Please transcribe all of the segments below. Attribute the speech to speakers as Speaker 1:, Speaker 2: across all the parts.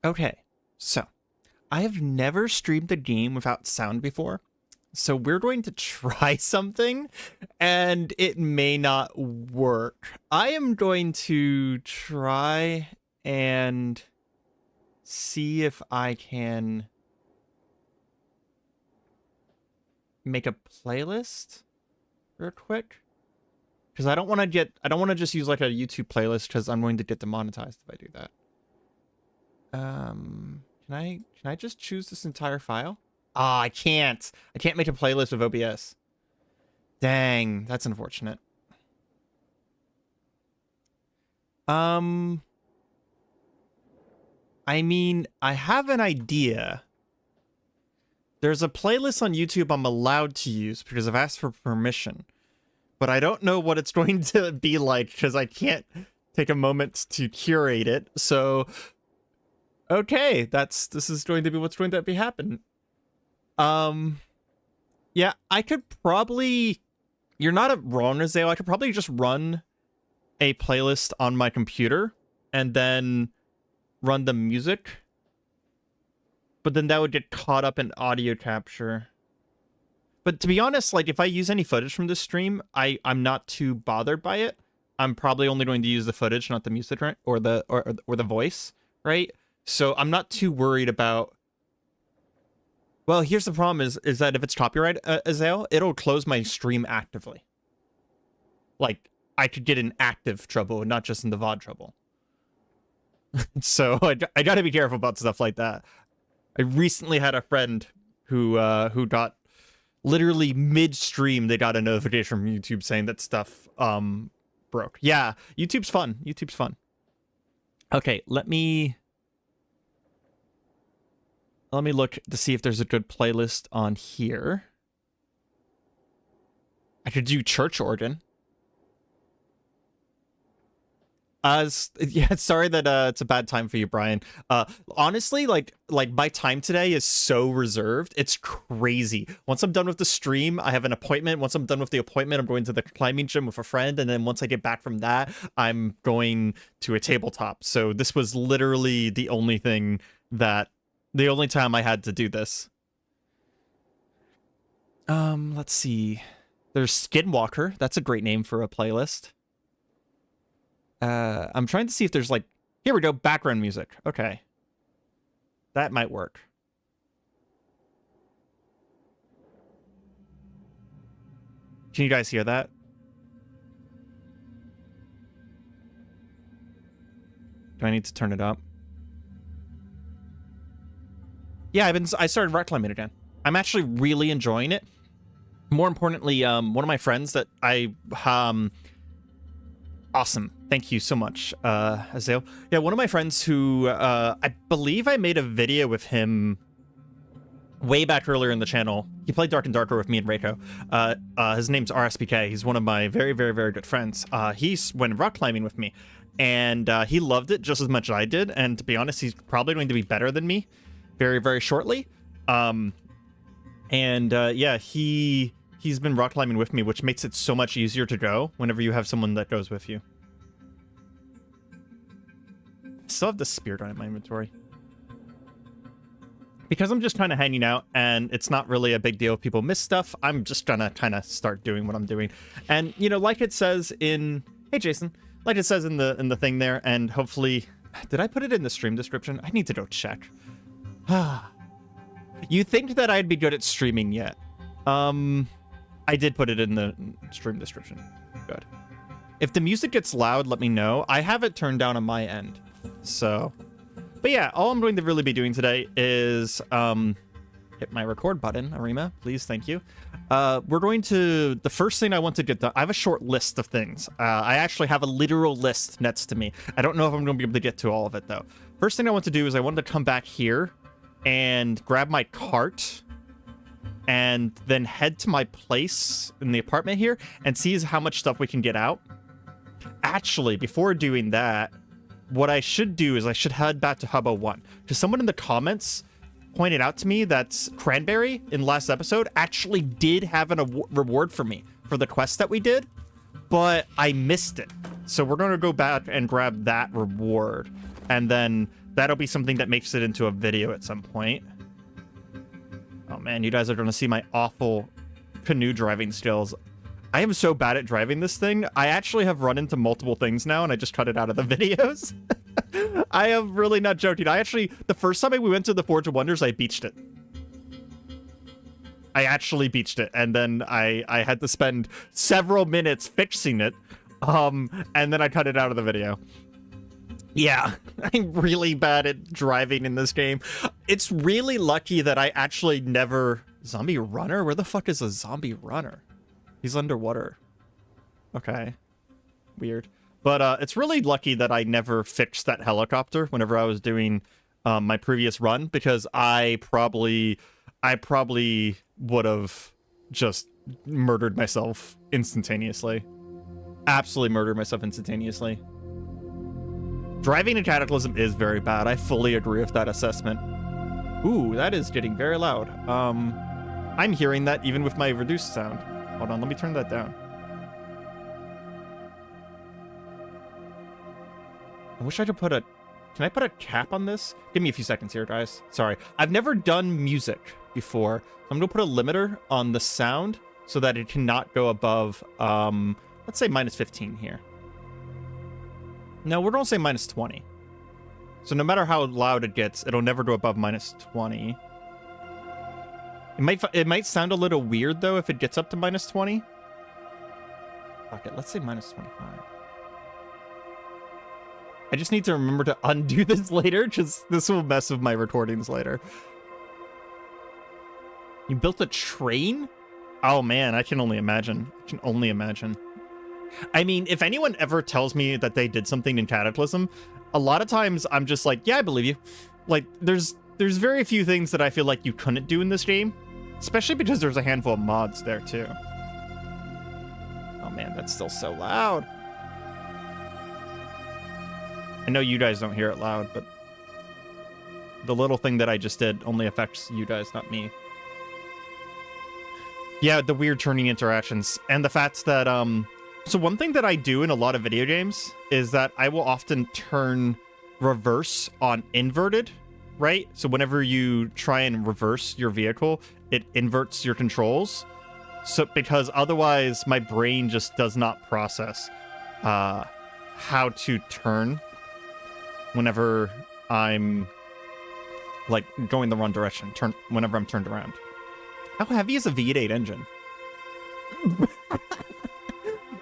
Speaker 1: Okay, so I have never streamed a game without sound before. So we're going to try something, and it may not work. I am going to try and see if I can make a playlist real quick. Because I don't want to just use like a YouTube playlist, because I'm going to get demonetized if I do that. Can I just choose this entire file? Ah, I can't. I can't make a playlist with OBS. Dang, that's unfortunate. I mean, I have an idea. There's a playlist on YouTube I'm allowed to use because I've asked for permission. But I don't know what it's going to be like because I can't take a moment to curate it. So, okay, this is going to be what's going to be happening. Yeah, I could probably... You're not wrong, Azale. I could probably just run a playlist on my computer and then run the music. But then that would get caught up in audio capture. But to be honest, like, if I use any footage from this stream, I'm not too bothered by it. I'm probably only going to use the footage, not the music, right? Or the voice, right? So I'm not too worried about... Well, here's the problem is that if it's copyright, Azale, it'll close my stream actively. Like, I could get in active trouble, not just in the VOD trouble. So I gotta be careful about stuff like that. I recently had a friend who got literally mid-stream, they got a notification from YouTube saying that stuff broke. Yeah, YouTube's fun. YouTube's fun. Okay, let me look to see if there's a good playlist on here. I could do church organ. Yeah, sorry that it's a bad time for you, Brian. Honestly, like my time today is so reserved. It's crazy. Once I'm done with the stream, I have an appointment. Once I'm done with the appointment, I'm going to the climbing gym with a friend, and then once I get back from that, I'm going to a tabletop. So this was literally the only time I had to do this. Let's see. There's Skinwalker. That's a great name for a playlist. I'm trying to see if there's like... Here we go, background music. Okay. That might work. Can you guys hear that? Do I need to turn it up? Yeah, I started rock climbing again. I'm actually really enjoying it. More importantly, one of my friends that awesome. Thank you so much, Azale. Yeah, one of my friends who I believe I made a video with him way back earlier in the channel. He played Dark and Darker with me and Reiko. His name's RSPK. He's one of my very, very, very good friends. He went rock climbing with me, and he loved it just as much as I did. And to be honest, he's probably going to be better than me very, very shortly. Yeah, he's been rock climbing with me, which makes it so much easier to go whenever you have someone that goes with you. I still have the spirit on in my inventory. Because I'm just kind of hanging out, and it's not really a big deal if people miss stuff, I'm just gonna kind of start doing what I'm doing. And, you know, like it says in... Hey, Jason. Like it says in the thing there, and hopefully... Did I put it in the stream description? I need to go check. You think that I'd be good at streaming yet? I did put it in the stream description. Good. If the music gets loud, let me know. I have it turned down on my end. So, but yeah, all I'm going to really be doing today is hit my record button, Areima, please, thank you. The first thing I want to get done, I have a short list of things. I actually have a literal list next to me. I don't know if I'm going to be able to get to all of it, though. First thing I want to do is I want to come back here and grab my cart and then head to my place in the apartment here and see how much stuff we can get out. Actually, before doing that, what I should do is I should head back to Hubbo 1. Because someone in the comments pointed out to me that Cranberry in last episode actually did have a reward for me for the quest that we did, but I missed it. So we're going to go back and grab that reward, and then that'll be something that makes it into a video at some point. Oh man, you guys are going to see my awful canoe driving skills. I am so bad at driving this thing. I actually have run into multiple things now, and I just cut it out of the videos. I am really not joking. The first time we went to the Forge of Wonders, I beached it. I actually beached it, and then I had to spend several minutes fixing it, and then I cut it out of the video. Yeah, I'm really bad at driving in this game. It's really lucky that I actually never... Zombie runner? Where the fuck is a zombie runner? He's underwater. Okay. Weird. But it's really lucky that I never fixed that helicopter whenever I was doing my previous run, because I probably would have just murdered myself instantaneously. Absolutely murdered myself instantaneously. Driving in Cataclysm is very bad. I fully agree with that assessment. Ooh, that is getting very loud. I'm hearing that even with my reduced sound. Hold on, let me turn that down. I wish I could put a... Can I put a cap on this? Give me a few seconds here, guys. Sorry. I've never done music before. I'm going to put a limiter on the sound so that it cannot go above, let's say minus 15 here. No, we're going to say minus 20. So no matter how loud it gets, it'll never go above minus 20. It might sound a little weird, though, if it gets up to minus 20. Fuck it, let's say minus 25. I just need to remember to undo this later, because this will mess with my recordings later. You built a train? Oh man, I can only imagine. I can only imagine. I mean, if anyone ever tells me that they did something in Cataclysm, a lot of times I'm just like, yeah, I believe you. Like, there's very few things that I feel like you couldn't do in this game, especially because there's a handful of mods there too. Oh man, that's still so loud. I know you guys don't hear it loud, but the little thing that I just did only affects you guys, not me. Yeah, the weird turning interactions and the fact that, so one thing that I do in a lot of video games is that I will often turn reverse on inverted, right? So whenever you try and reverse your vehicle, it inverts your controls. So because otherwise my brain just does not process how to turn whenever I'm like going the wrong direction, whenever I'm turned around. How heavy is a V8 engine?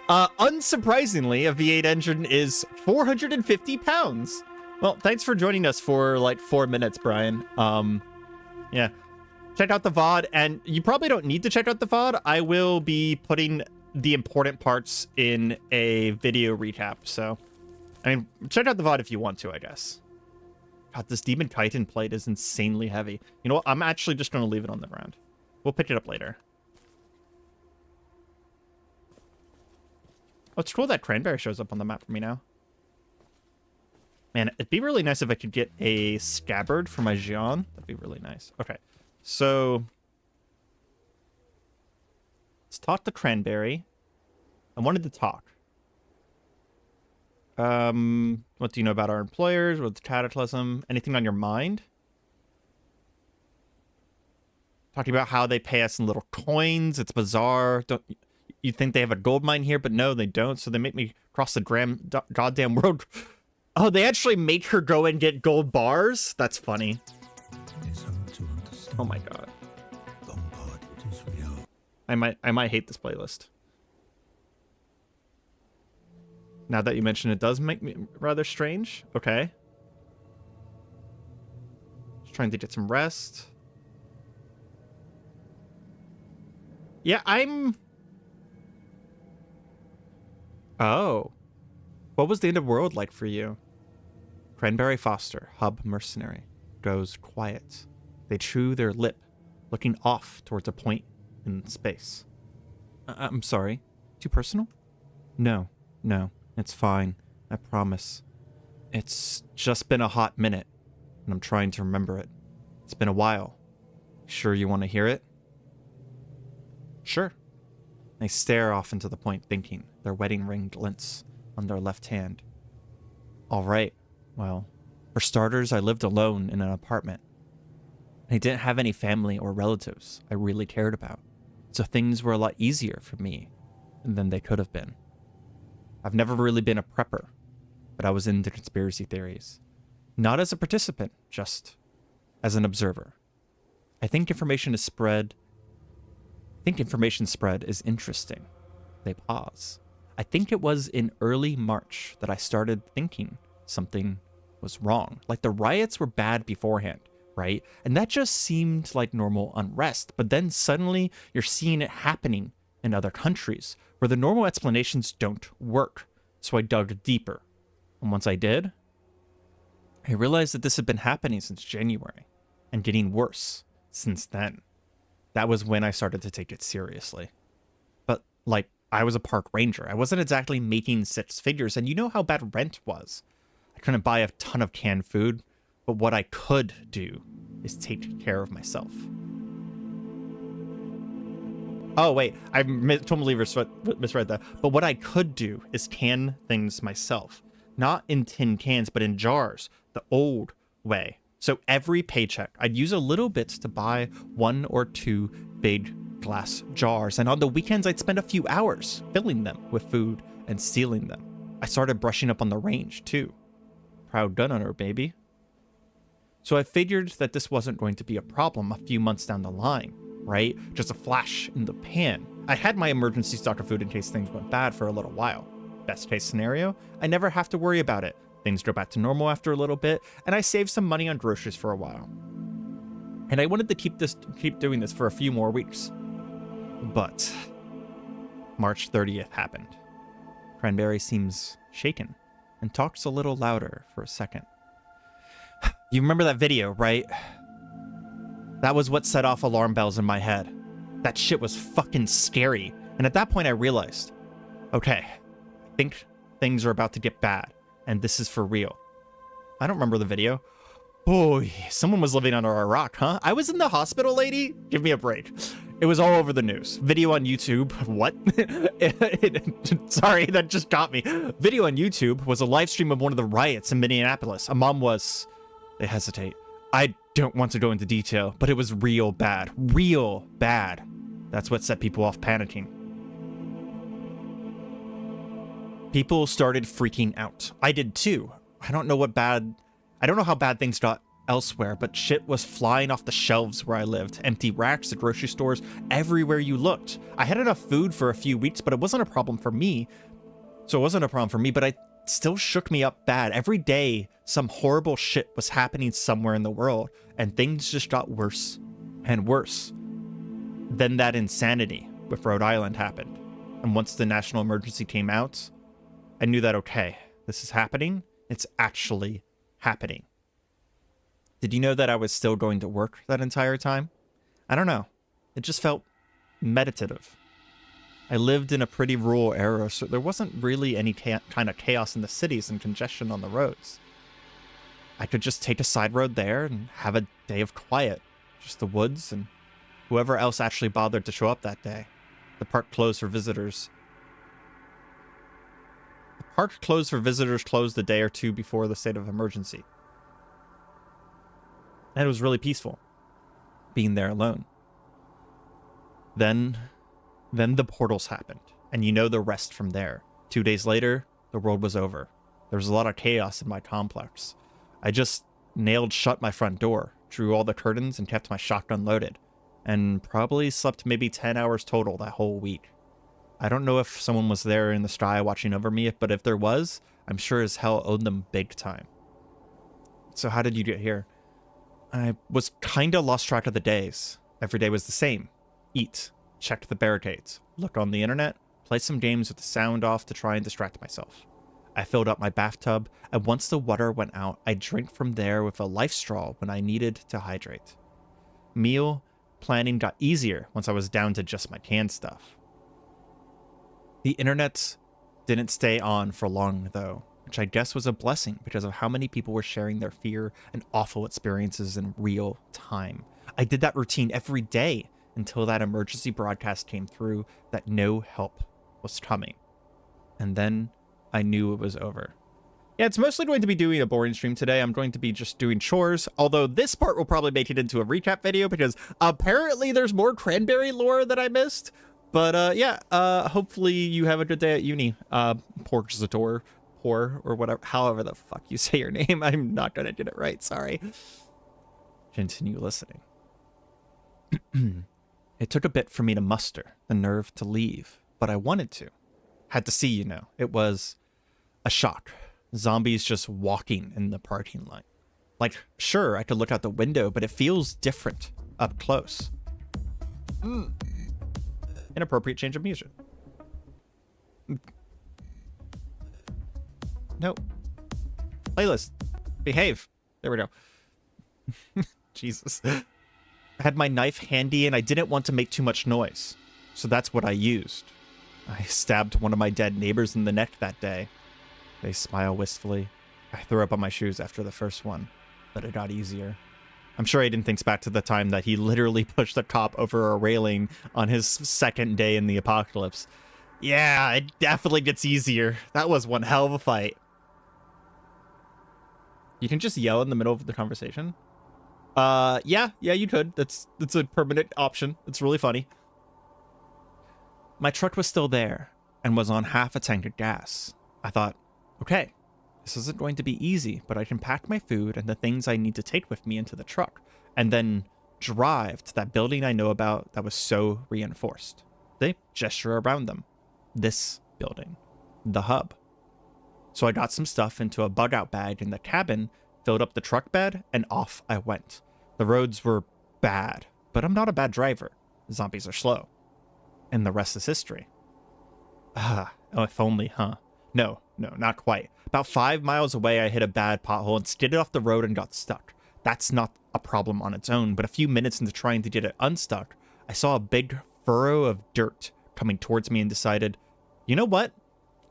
Speaker 1: Unsurprisingly, a V8 engine is 450 pounds. Well, thanks for joining us for like 4 minutes, Brian. Yeah. Check out the VOD, and you probably don't need to check out the VOD. I will be putting the important parts in a video recap, so... I mean, check out the VOD if you want to, I guess. God, this Demon Chitin plate is insanely heavy. You know what? I'm actually just going to leave it on the ground. We'll pick it up later. Oh, it's cool that Cranberry shows up on the map for me now. Man, it'd be really nice if I could get a scabbard for my Xion. That'd be really nice. Okay, so... let's talk to Cranberry. I wanted to talk. What do you know about our employers? What's Cataclysm? Anything on your mind? Talking about how they pay us in little coins. It's bizarre. You think they have a gold mine here, but no, they don't. So they make me cross the goddamn world. Oh, they actually make her go and get gold bars? That's funny. Oh my god. I might hate this playlist. Now that you mention it does make me rather strange. Okay. Just trying to get some rest. Yeah, Oh. What was the end of the world like for you? Cranberry Foster, hub mercenary. Goes quiet. They chew their lip, looking off towards a point in space. I'm sorry. Too personal? No. It's fine. I promise. It's just been a hot minute, and I'm trying to remember it. It's been a while. Sure you want to hear it? Sure. They stare off into the point thinking, their wedding ring glints on their left hand. All right, well, for starters, I lived alone in an apartment. I didn't have any family or relatives I really cared about, so things were a lot easier for me than they could have been. I've never really been a prepper, but I was into conspiracy theories. Not as a participant, just as an observer. I think information spread is interesting. They pause. I think it was in early March that I started thinking something was wrong. Like the riots were bad beforehand, right? And that just seemed like normal unrest. But then suddenly you're seeing it happening in other countries where the normal explanations don't work. So I dug deeper. And once I did, I realized that this had been happening since January and getting worse since then. That was when I started to take it seriously. But like, I was a park ranger. I wasn't exactly making six figures, and you know how bad rent was. I couldn't buy a ton of canned food, but what I could do is take care of myself. Oh, wait, I totally misread that. But what I could do is can things myself. Not in tin cans, but in jars, the old way. So every paycheck, I'd use a little bit to buy 1 or 2 big glass jars. And on the weekends, I'd spend a few hours filling them with food and sealing them. I started brushing up on the range, too. Proud gun owner, baby. So I figured that this wasn't going to be a problem a few months down the line, right? Just a flash in the pan. I had my emergency stock of food in case things went bad for a little while. Best case scenario, I never have to worry about it. Things go back to normal after a little bit, and I saved some money on groceries for a while. And I wanted to keep doing this for a few more weeks. But March 30th happened. Cranberry seems shaken and talks a little louder for a second. You remember that video, right? That was what set off alarm bells in my head. That shit was fucking scary. And at that point I realized, okay, I think things are about to get bad. And this is for real. I don't remember the video. Boy, someone was living under a rock, huh? I was in the hospital, lady? Give me a break. It was all over the news. Video on YouTube. What? Sorry, that just got me. Video on YouTube was a live stream of one of the riots in Minneapolis. A mom was... They hesitate. I don't want to go into detail, but it was real bad. Real bad. That's what set people off panicking. People started freaking out. I did too. I don't know how bad things got elsewhere, but shit was flying off the shelves where I lived. Empty racks at grocery stores, everywhere you looked. I had enough food for a few weeks, but it wasn't a problem for me. But it still shook me up bad. Every day, some horrible shit was happening somewhere in the world, and things just got worse and worse. Then that insanity with Rhode Island happened. And once the national emergency came out, I knew that, okay, this is happening. It's actually happening. Did you know that I was still going to work that entire time? I don't know. It just felt meditative. I lived in a pretty rural area, so there wasn't really any kind of chaos in the cities and congestion on the roads. I could just take a side road there and have a day of quiet. Just the woods and whoever else actually bothered to show up that day. The park closed for visitors. Closed a day or two before the state of emergency. And it was really peaceful, being there alone. Then the portals happened, and you know the rest from there. 2 days later, the world was over. There was a lot of chaos in my complex. I just nailed shut my front door, drew all the curtains, and kept my shotgun loaded, and probably slept maybe 10 hours total that whole week. I don't know if someone was there in the sky watching over me, but if there was, I'm sure as hell owed them big time. So how did you get here? I was kinda lost track of the days. Every day was the same. Eat, check the barricades, look on the internet, play some games with the sound off to try and distract myself. I filled up my bathtub, and once the water went out, I drank from there with a life straw when I needed to hydrate. Meal planning got easier once I was down to just my canned stuff. The internet didn't stay on for long, though, which I guess was a blessing because of how many people were sharing their fear and awful experiences in real time. I did that routine every day until that emergency broadcast came through that no help was coming. And then I knew it was over. Yeah, it's mostly going to be doing a boring stream today. I'm going to be just doing chores, although this part will probably make it into a recap video because apparently there's more Cranberry lore that I missed. But yeah, hopefully you have a good day at uni. Porkzator, or whatever, however the fuck you say your name. I'm not gonna get it right, sorry. Continue listening. It took a bit for me to muster the nerve to leave, but I wanted to. Had to see, you know. It was a shock. Zombies just walking in the parking lot. Like, sure, I could look out the window, but it feels different up close. Inappropriate change of music. No. Playlist. Behave. There we go. Jesus. I had my knife handy and I didn't want to make too much noise. So that's what I used. I stabbed one of my dead neighbors in the neck that day. They smile wistfully. I threw up on my shoes after the first one, but it got easier. I'm sure Aiden thinks back to the time that he literally pushed a cop over a railing on his second day in the apocalypse. Yeah, it definitely gets easier. That was one hell of a fight. You can just yell in the middle of the conversation. Yeah, you could. That's a permanent option. It's really funny. My truck was still there and was on half a tank of gas. I thought, okay, this isn't going to be easy, but I can pack my food and the things I need to take with me into the truck and then drive to that building I know about that was so reinforced. They gesture around them. This building. The hub. So I got some stuff into a bug-out bag in the cabin, filled up the truck bed, and off I went. The roads were bad, but I'm not a bad driver. Zombies are slow. And the rest is history. Oh, if only, huh? No, not quite. About 5 miles away, I hit a bad pothole and skidded off the road and got stuck. That's not a problem on its own, but a few minutes into trying to get it unstuck, I saw a big furrow of dirt coming towards me and decided, you know what?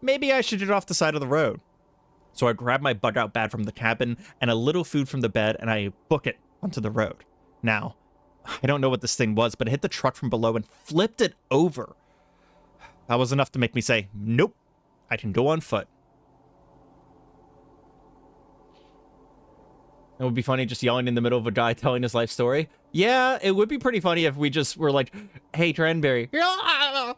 Speaker 1: Maybe I should get off the side of the road. So I grabbed my bug-out bag from the cabin and a little food from the bed, and I book it onto the road. Now, I don't know what this thing was, but it hit the truck from below and flipped it over. That was enough to make me say, nope, I can go on foot. It would be funny just yelling in the middle of a guy telling his life story. Yeah, it would be pretty funny if we just were like, hey, Cranberry. I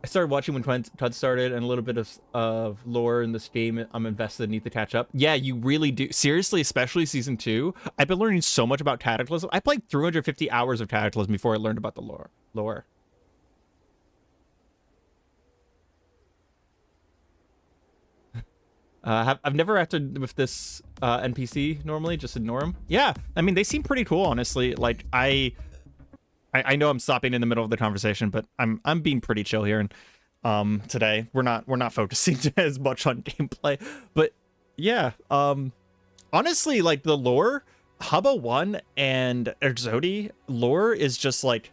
Speaker 1: started watching when Tud started, and a little bit of lore in this game I'm invested and need to catch up. Yeah, you really do. Seriously, especially Season 2. I've been learning so much about Cataclysm. I played 350 hours of Cataclysm before I learned about the lore. I've never acted with this NPC normally, just ignore him. Yeah, I mean, they seem pretty cool, honestly. Like, I know I'm stopping in the middle of the conversation, but I'm being pretty chill here, and today we're not focusing as much on gameplay. But yeah, honestly, like the lore, Hubba 1 and Exodi lore is just like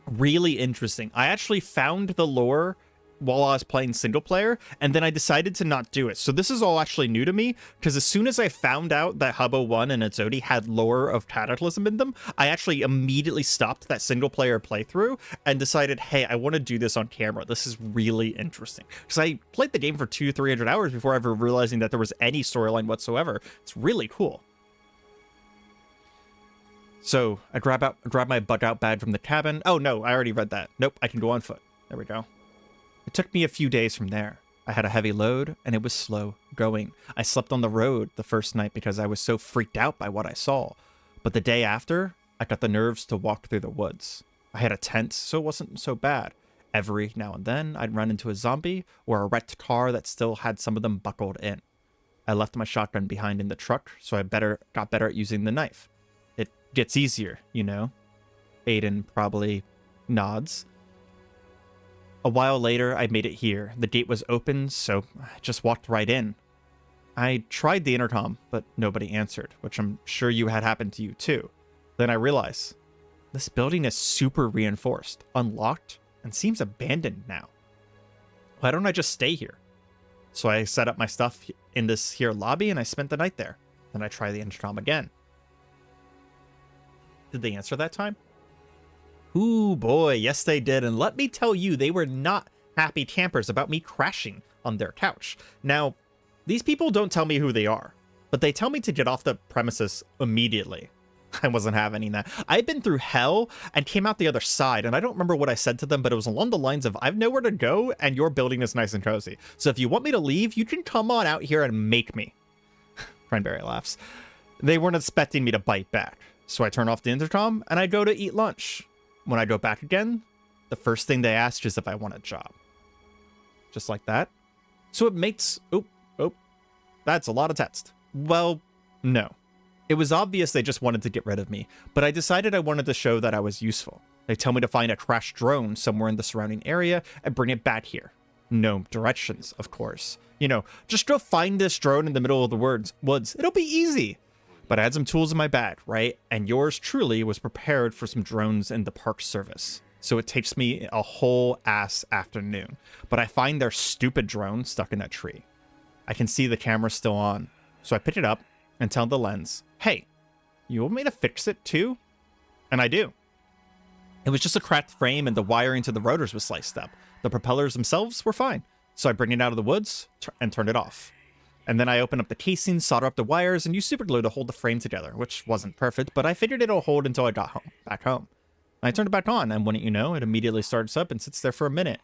Speaker 1: really interesting. I actually found the lore while I was playing single player, and then I decided to not do it. So this is all actually new to me, because as soon as I found out that Hubba 1 and Exodi had lore of Cataclysm in them, I actually immediately stopped that single player playthrough and decided, hey, I want to do this on camera. This is really interesting. Because I played the game for 200-300 hours before ever realizing that there was any storyline whatsoever. It's really cool. So I grab my bug-out bag from the cabin. Oh no, I already read that. Nope, I can go on foot. There we go. It took me a few days from there. I had a heavy load, and it was slow going. I slept on the road the first night because I was so freaked out by what I saw. But the day after, I got the nerves to walk through the woods. I had a tent, so it wasn't so bad. Every now and then, I'd run into a zombie or a wrecked car that still had some of them buckled in. I left my shotgun behind in the truck, so I got better at using the knife. It gets easier, you know? Aiden probably nods. A while later, I made it here. The gate was open, so I just walked right in. I tried the intercom, but nobody answered, which I'm sure you had happened to you too. Then I realized, this building is super reinforced, unlocked, and seems abandoned now. Why don't I just stay here? So I set up my stuff in this here lobby, and I spent the night there. Then I tried the intercom again. Did they answer that time? Ooh, boy, yes they did. And let me tell you, they were not happy campers about me crashing on their couch. Now, these people don't tell me who they are, but they tell me to get off the premises immediately. I wasn't having that. I've been through hell and came out the other side, and I don't remember what I said to them, but it was along the lines of, I've nowhere to go, and your building is nice and cozy. So if you want me to leave, you can come on out here and make me. Cranberry laughs. They weren't expecting me to bite back. So I turn off the intercom, and I go to eat lunch. When I go back again, the first thing they ask is if I want a job. Just like that. So it makes... Oh, that's a lot of text. Well, no. It was obvious they just wanted to get rid of me, but I decided I wanted to show that I was useful. They tell me to find a crashed drone somewhere in the surrounding area and bring it back here. No directions, of course. You know, just go find this drone in the middle of the woods. It'll be easy. But I had some tools in my bag, right? And yours truly was prepared for some drones in the park service. So it takes me a whole ass afternoon. But I find their stupid drone stuck in that tree. I can see the camera still on. So I pick it up and tell the lens, hey, you want me to fix it too? And I do. It was just a cracked frame and the wiring to the rotors was sliced up. The propellers themselves were fine. So I bring it out of the woods and turn it off. And then I open up the casing, solder up the wires, and use super glue to hold the frame together, which wasn't perfect, but I figured it'll hold until I got back home. I turned it back on, and wouldn't you know, it immediately starts up and sits there for a minute.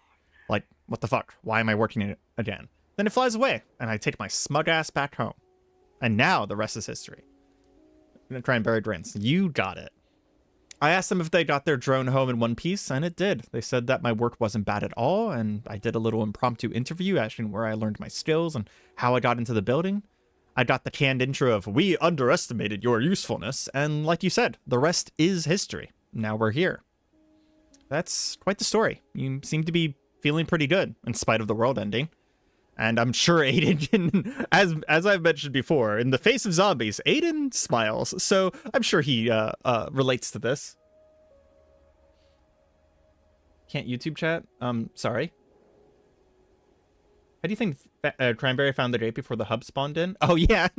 Speaker 1: Like, what the fuck? Why am I working it again? Then it flies away, and I take my smug ass back home. And now the rest is history. I'm gonna try and bury grins. You got it. I asked them if they got their drone home in one piece, and it did. They said that my work wasn't bad at all, and I did a little impromptu interview asking where I learned my skills and how I got into the building. I got the canned intro of, we underestimated your usefulness, and like you said, the rest is history. Now we're here. That's quite the story. You seem to be feeling pretty good, in spite of the world ending. And I'm sure Aiden can, as I've mentioned before, in the face of zombies, Aiden smiles. So I'm sure he relates to this. Can't YouTube chat? Sorry. How do you think Cranberry found the gate before the hub spawned in? Oh, yeah.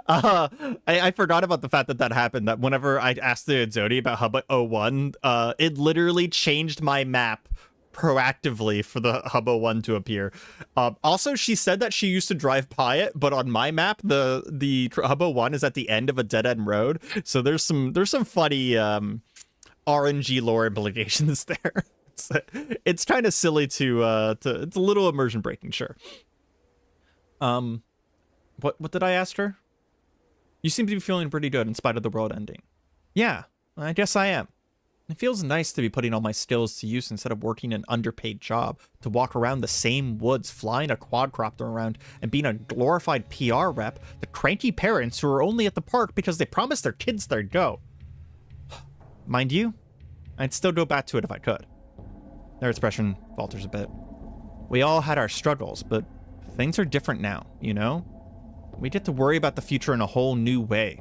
Speaker 1: I forgot about the fact that that happened. That whenever I asked the Zodi about Hub 01, it literally changed my map proactively for the Hub 01 to appear. Also, she said that she used to drive by it, but on my map, the Hub 01 is at the end of a dead-end road. So there's some funny RNG lore implications there. It's kind of silly to it's a little immersion breaking, sure. What did I ask her? You seem to be feeling pretty good in spite of the world ending. Yeah, I guess I am. It feels nice to be putting all my skills to use instead of working an underpaid job, to walk around the same woods, flying a quadcopter around, and being a glorified PR rep to cranky parents who are only at the park because they promised their kids they'd go. Mind you, I'd still go back to it if I could. Their expression falters a bit. We all had our struggles, but things are different now, you know? We get to worry about the future in a whole new way.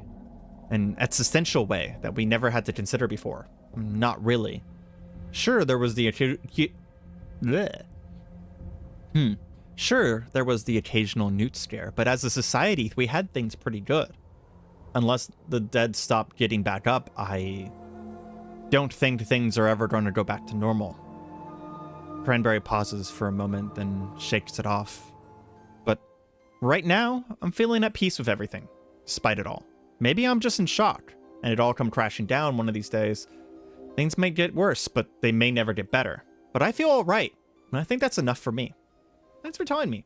Speaker 1: An existential way that we never had to consider before. Not really. Sure, there was the Sure, there was the occasional newt scare, but as a society, we had things pretty good. Unless the dead stopped getting back up, I don't think things are ever going to go back to normal. Cranberry pauses for a moment, then shakes it off. But right now, I'm feeling at peace with everything, despite it all. Maybe I'm just in shock, and it all come crashing down one of these days. Things may get worse, but they may never get better. But I feel all right, and I think that's enough for me. Thanks for telling me.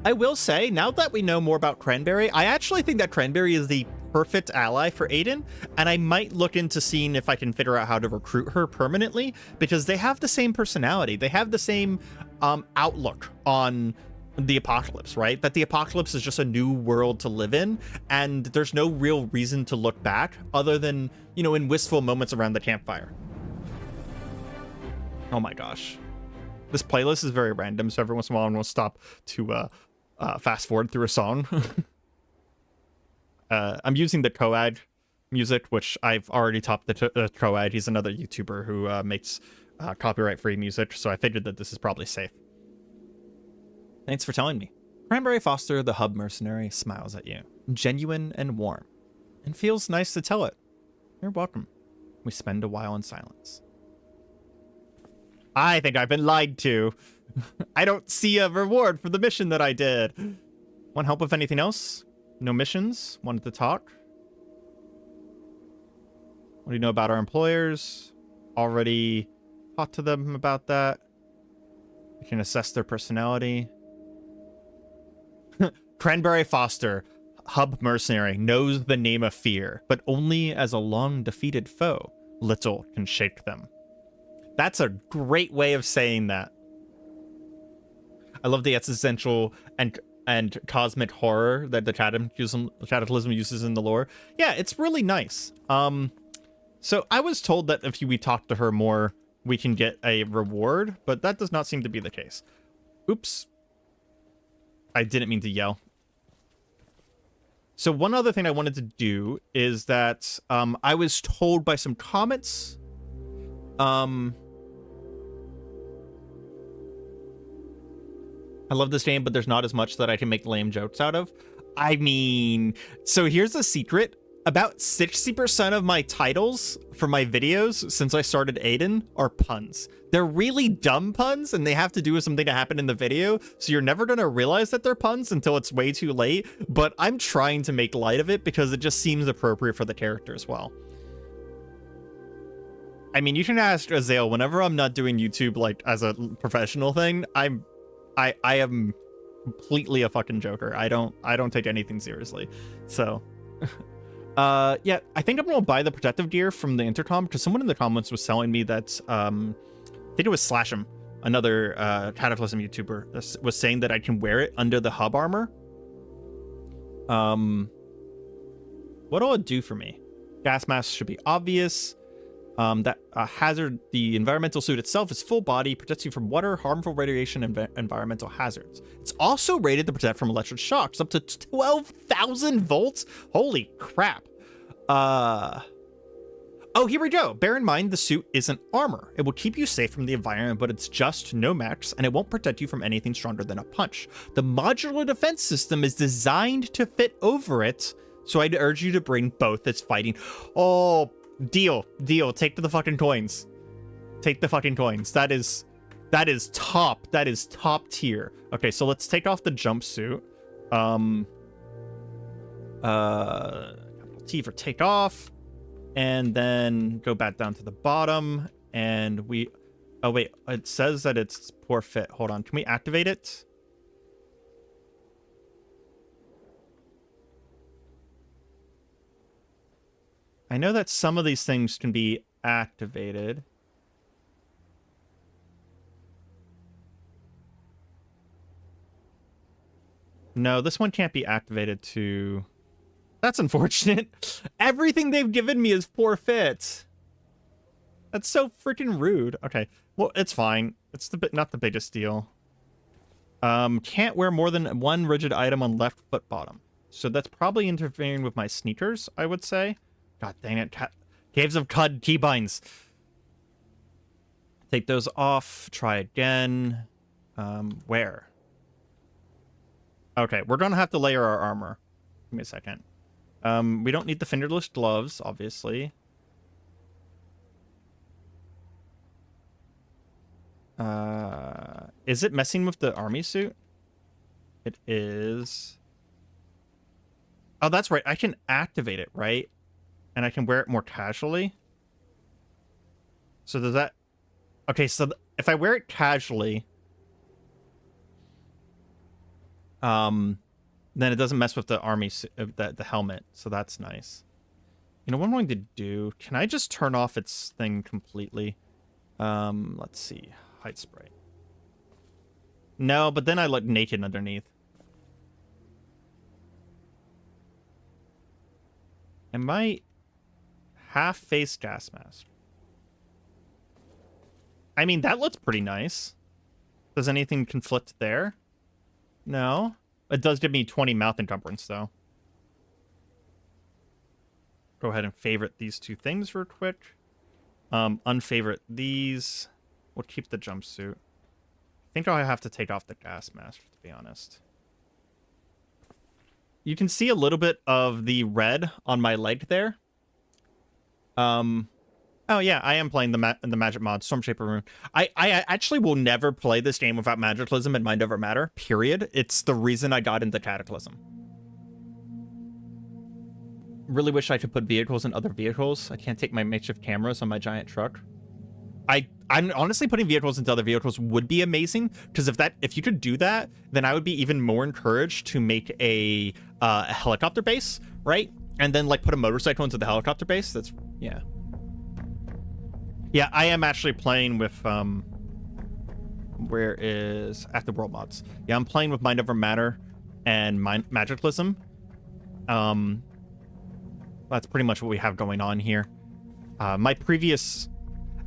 Speaker 1: I will say, now that we know more about Cranberry, I actually think that Cranberry is the perfect ally for Aiden, and I might look into seeing if I can figure out how to recruit her permanently, because they have the same personality. They have the same outlook on the apocalypse, right? That the apocalypse is just a new world to live in, and there's no real reason to look back other than, you know, in wistful moments around the campfire. Oh my gosh. This playlist is very random, so every once in a while I'm going to stop to fast forward through a song. I'm using the Coad music, which I've already topped the Coad. He's another YouTuber who makes copyright-free music, so I figured that this is probably safe. Thanks for telling me. Cranberry Foster, the hub mercenary, smiles at you, genuine and warm, and feels nice to tell it. You're welcome. We spend a while in silence. I think I've been lied to. I don't see a reward for the mission that I did. Want help with anything else? No missions? Wanted to talk? What do you know about our employers? Already talked to them about that. We can assess their personality. Cranberry Foster, hub mercenary, knows the name of fear, but only as a long-defeated foe. Little can shake them. That's a great way of saying that. I love the existential and cosmic horror that the Cataclysm uses in the lore. Yeah, it's really nice. So I was told that if we talk to her more, we can get a reward, but that does not seem to be the case. Oops. I didn't mean to yell. So one other thing I wanted to do is that I was told by some comments. I love this game, but there's not as much that I can make lame jokes out of. I mean, so here's a secret. About 60% of my titles for my videos since I started Aiden are puns. They're really dumb puns, and they have to do with something that happened in the video, so you're never going to realize that they're puns until it's way too late, but I'm trying to make light of it because it just seems appropriate for the character as well. I mean, you can ask Azale, whenever I'm not doing YouTube like as a professional thing, I am completely a fucking joker. I don't take anything seriously. So yeah, I think I'm gonna buy the protective gear from the intercom because someone in the comments was telling me that I think it was Slash'em, another Cataclysm YouTuber, was saying that I can wear it under the hub armor. What'll it do for me? Gas mask should be obvious. That hazard, the environmental suit itself is full body, protects you from water, harmful radiation, and environmental hazards. It's also rated to protect from electric shocks, up to 12,000 volts. Holy crap. Oh, here we go. Bear in mind, the suit isn't armor. It will keep you safe from the environment, but it's just no max, and it won't protect you from anything stronger than a punch. The modular defense system is designed to fit over it, so I'd urge you to bring both. It's fighting. Oh, deal. Take the fucking coins. Take the fucking coins. That is top. That is top tier. Okay, so let's take off the jumpsuit. T for take off, and then go back down to the bottom, and we... Oh, wait. It says that it's poor fit. Hold on. Can we activate it? I know that some of these things can be activated. No, this one can't be activated to... That's unfortunate. Everything they've given me is poor fit. That's so freaking rude. Okay, well, it's fine. It's not the biggest deal. Can't wear more than one rigid item on left foot bottom. So that's probably interfering with my sneakers, I would say. God dang it. Caves of Cud keybinds. Take those off. Try again. Where? Okay, we're going to have to layer our armor. Give me a second. We don't need the fingerless gloves, obviously. Is it messing with the army suit? It is. Oh, that's right. I can activate it, right? And I can wear it more casually. So does that... Okay, so if I wear it casually... then it doesn't mess with the army, the helmet. So that's nice. You know what I'm going to do? Can I just turn off its thing completely? Let's see. Height spray. No, but then I look naked underneath. And my half-face gas mask. I mean, that looks pretty nice. Does anything conflict there? No. It does give me 20 mouth encumbrance, though. Go ahead and favorite these two things real quick. Unfavorite these. We'll keep the jumpsuit. I think I'll have to take off the gas mask, to be honest. You can see a little bit of the red on my leg there. Oh yeah, I am playing the magic mod, Stormshaper Rune. I actually will never play this game without Magicalism and Mind Over Matter, period. It's the reason I got into Cataclysm. Really wish I could put vehicles in other vehicles. I can't take my makeshift cameras on my giant truck. I'm honestly putting vehicles into other vehicles would be amazing, because if you could do that, then I would be even more encouraged to make a helicopter base, right? And then like put a motorcycle into the helicopter base. That's yeah. Yeah, I am actually playing with where is Active World Mods. Yeah, I'm playing with Mind Over Matter and Magicalism. That's pretty much what we have going on here. My previous...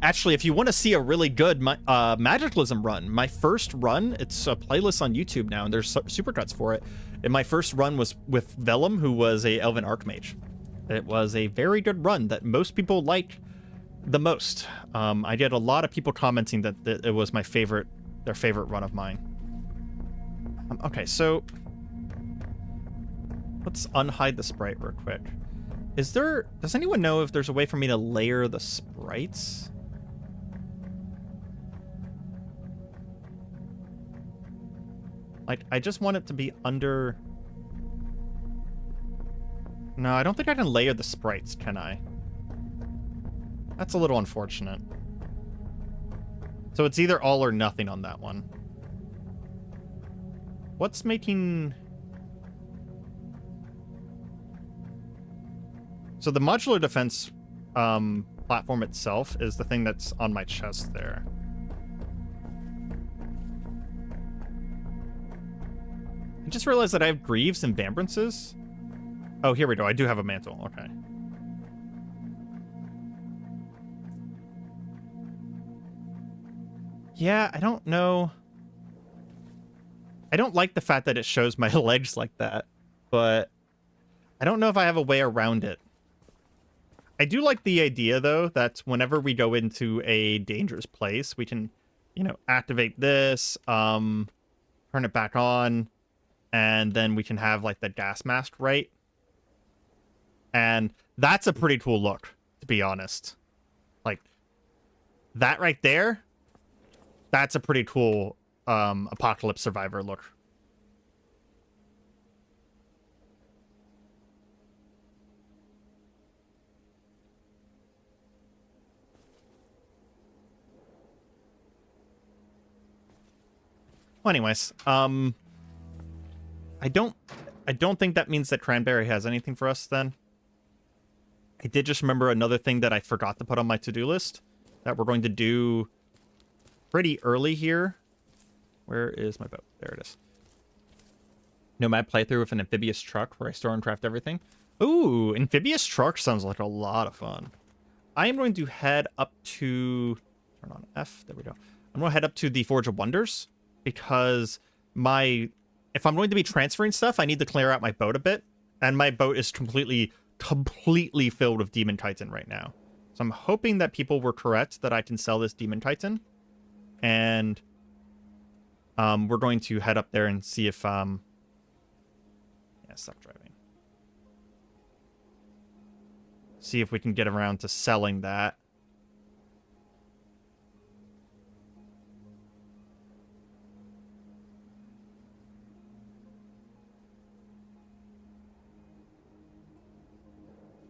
Speaker 1: Actually, if you want to see a really good Magicalism run, my first run, it's a playlist on YouTube now, and there's supercuts for it. And my first run was with Vellum, who was a Elven Archmage. It was a very good run that most people liked the most. I get a lot of people commenting that it was their favorite run of mine. Okay, so let's unhide the sprite real quick. Does anyone know if there's a way for me to layer the sprites? Like, I just want it to be under... No, I don't think I can layer the sprites, can I? That's a little unfortunate. So it's either all or nothing on that one. What's making... So the modular defense platform itself is the thing that's on my chest there. I just realized that I have greaves and vambrances. Oh, here we go. I do have a mantle. Okay. Yeah, I don't know. I don't like the fact that it shows my legs like that, but I don't know if I have a way around it. I do like the idea, though, that whenever we go into a dangerous place, we can, you know, activate this, turn it back on, and then we can have, like, the gas mask, right? And that's a pretty cool look, to be honest. Like, that right there, that's a pretty cool Apocalypse Survivor look. Well, anyways, I don't think that means that Cranberry has anything for us then. I did just remember another thing that I forgot to put on my to-do list that we're going to do pretty early here. Where is my boat? There it is. Nomad playthrough with an amphibious truck where I store and craft everything. Ooh, amphibious truck sounds like a lot of fun. I am going to head up to... Turn on F. There we go. I'm going to head up to the Forge of Wonders, because if I'm going to be transferring stuff, I need to clear out my boat a bit, and my boat is completely filled with Demon Chitin right now. So I'm hoping that people were correct that I can sell this Demon Chitin, and we're going to head up there and see if yeah, stop driving. See if we can get around to selling that.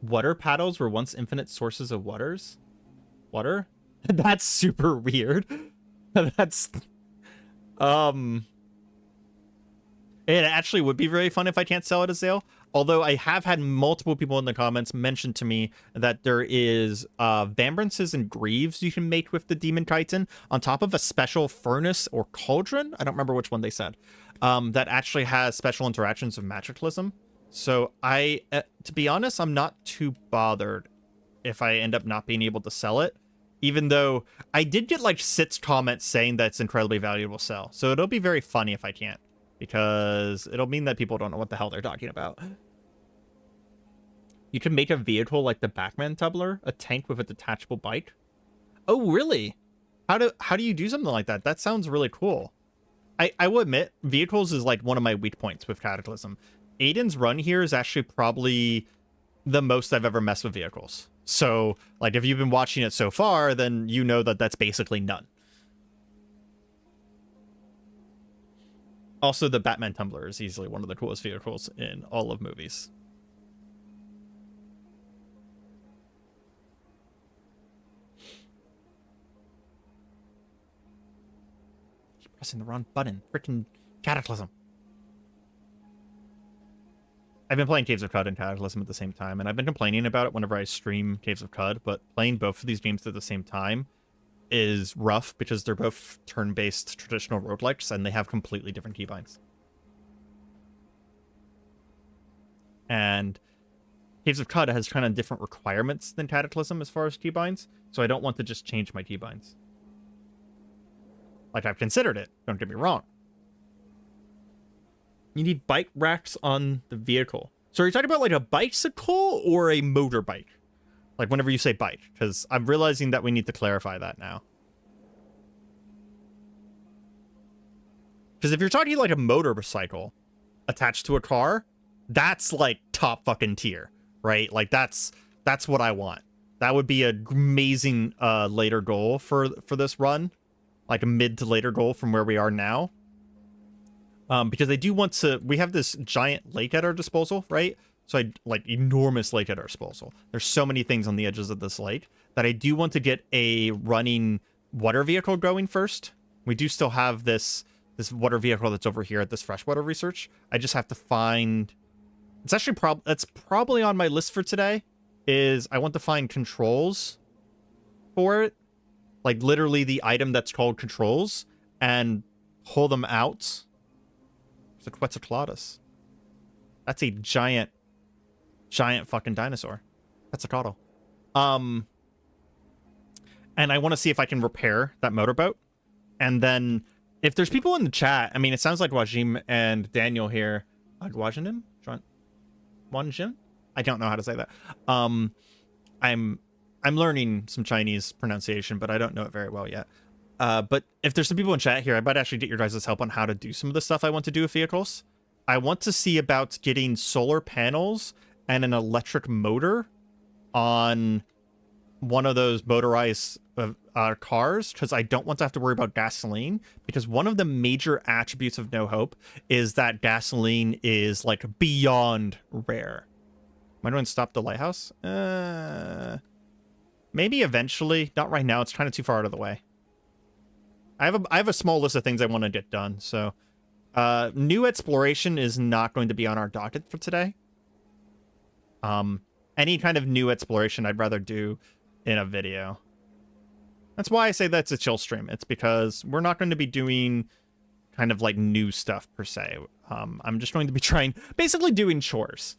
Speaker 1: Water paddles were once infinite sources of water. That's super weird. That's it actually would be very fun if I can't sell it as sale. Although I have had multiple people in the comments mention to me that there is vambrances and greaves you can make with the Demon Chitin on top of a special furnace or cauldron. I don't remember which one they said. That actually has special interactions of Magicalism. So to be honest, I'm not too bothered if I end up not being able to sell it, even though I did get like 6 comments saying that it's incredibly valuable to sell. So it'll be very funny if I can't, because it'll mean that people don't know what the hell they're talking about. You can make a vehicle like the Backman Tumbler, a tank with a detachable bike. Oh, really? How do you do something like that? That sounds really cool. I will admit, vehicles is like one of my weak points with Cataclysm. Aiden's run here is actually probably the most I've ever messed with vehicles. So, like, if you've been watching it so far, then you know that that's basically none. Also, the Batman Tumbler is easily one of the coolest vehicles in all of movies. Keep pressing the wrong button. Freaking Cataclysm. I've been playing Caves of Cud and Cataclysm at the same time, and I've been complaining about it whenever I stream Caves of Cud, but playing both of these games at the same time is rough because they're both turn-based traditional roguelikes, and they have completely different keybinds. And Caves of Cud has kind of different requirements than Cataclysm as far as keybinds, so I don't want to just change my keybinds. Like, I've considered it, don't get me wrong. You need bike racks on the vehicle. So are you talking about like a bicycle or a motorbike? Like whenever you say bike, because I'm realizing that we need to clarify that now. Because if you're talking like a motorcycle attached to a car, that's like top fucking tier, right? Like that's what I want. That would be an amazing later goal for this run, like a mid to later goal from where we are now. Because I do want to, we have this giant lake at our disposal, right? So I like enormous lake at our disposal. There's so many things on the edges of this lake that I do want to get a running water vehicle going first. We do still have this water vehicle that's over here at this freshwater research. I just have to find, it's actually that's probably on my list for today, is I want to find controls for it. Like literally the item that's called controls and pull them out. It's a Quetzalcoatlus. That's a giant fucking dinosaur. That's a Quetzalcoatl. And I want to see if I can repair that motorboat. And then if there's people in the chat, I mean, it sounds like Wajim and Daniel here. Wajim? Wajim? I don't know how to say that. I'm learning some Chinese pronunciation, but I don't know it very well yet. But if there's some people in chat here, I might actually get your guys' help on how to do some of the stuff I want to do with vehicles. I want to see about getting solar panels and an electric motor on one of those motorized cars, because I don't want to have to worry about gasoline, because one of the major attributes of No Hope is that gasoline is like beyond rare. Am I going to stop the lighthouse? Maybe eventually. Not right now. It's kind of too far out of the way. I have a small list of things I want to get done, so new exploration is not going to be on our docket for today. Any kind of new exploration I'd rather do in a video. That's why I say that's a chill stream. It's because we're not going to be doing kind of like new stuff per se. I'm just going to be basically doing chores.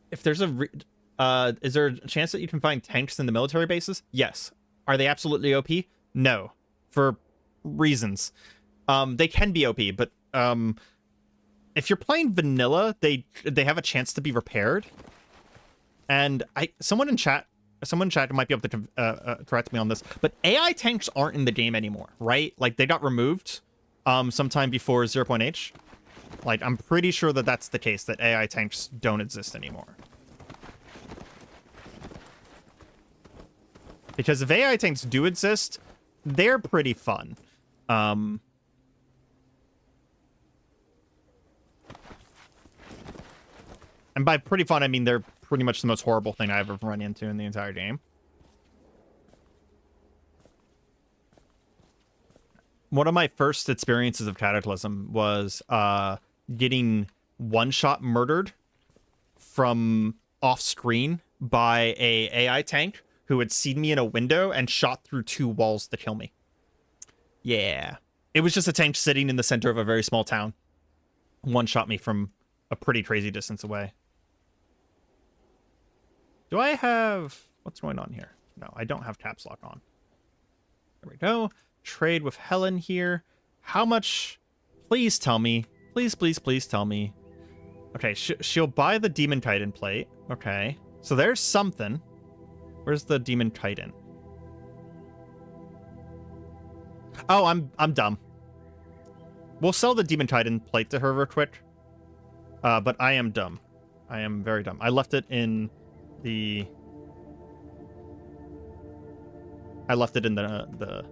Speaker 1: If there's is there a chance that you can find tanks in the military bases? Yes. Are they absolutely OP? No. For reasons. They can be OP, but if you're playing vanilla, they have a chance to be repaired. And someone in chat might be able to correct me on this, but AI tanks aren't in the game anymore, right? Like they got removed sometime before 0.H. Like I'm pretty sure that that's the case, that AI tanks don't exist anymore. Because if AI tanks do exist, they're pretty fun. And by pretty fun, I mean they're pretty much the most horrible thing I've ever run into in the entire game. One of my first experiences of Cataclysm was getting one-shot murdered from off-screen by a AI tank who had seen me in a window and shot through 2 walls to kill me. Yeah. It was just a tank sitting in the center of a very small town. One-shot me from a pretty crazy distance away. Do I have... What's going on here? No, I don't have caps lock on. There we go. Trade with Helen here. How much? Please tell me. Please, please, please tell me. Okay, she'll buy the Demon Chitin plate. Okay. So there's something. Where's the Demon Chitin? Oh, I'm dumb. We'll sell the Demon Chitin plate to her real quick. But I am dumb. I am very dumb. I left it in the... I left it in the...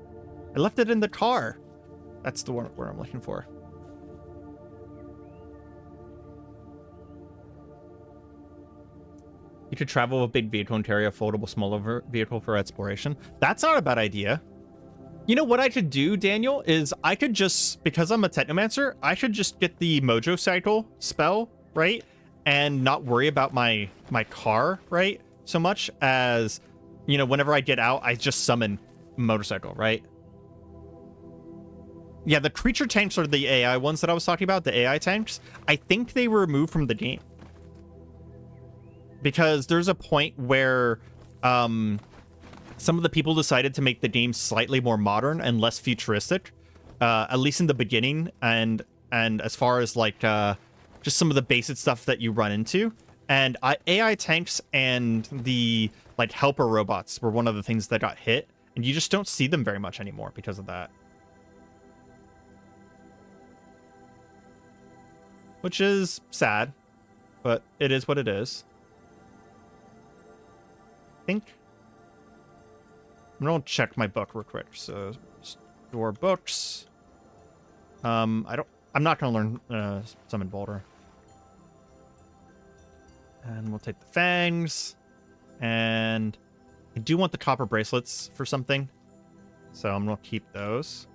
Speaker 1: I left it in the car. That's the one where I'm looking for. You could travel with a big vehicle and carry a foldable smaller vehicle for exploration. That's not a bad idea. You know what I could do, Daniel, is I could just, because I'm a technomancer, I should just get the mojo cycle spell, right? And not worry about my car, right? So much as, you know, whenever I get out, I just summon motorcycle, right? Yeah, the creature tanks are the AI ones that I was talking about, the AI tanks. I think they were removed from the game. Because there's a point where some of the people decided to make the game slightly more modern and less futuristic, at least in the beginning, and as far as like just some of the basic stuff that you run into. And AI tanks and the like helper robots were one of the things that got hit, and you just don't see them very much anymore because of that. Which is sad, but it is what it is. I think I'm gonna check my book real quick. So store books. I'm not gonna learn summon boulder. And we'll take the fangs. And I do want the copper bracelets for something. So I'm gonna keep those.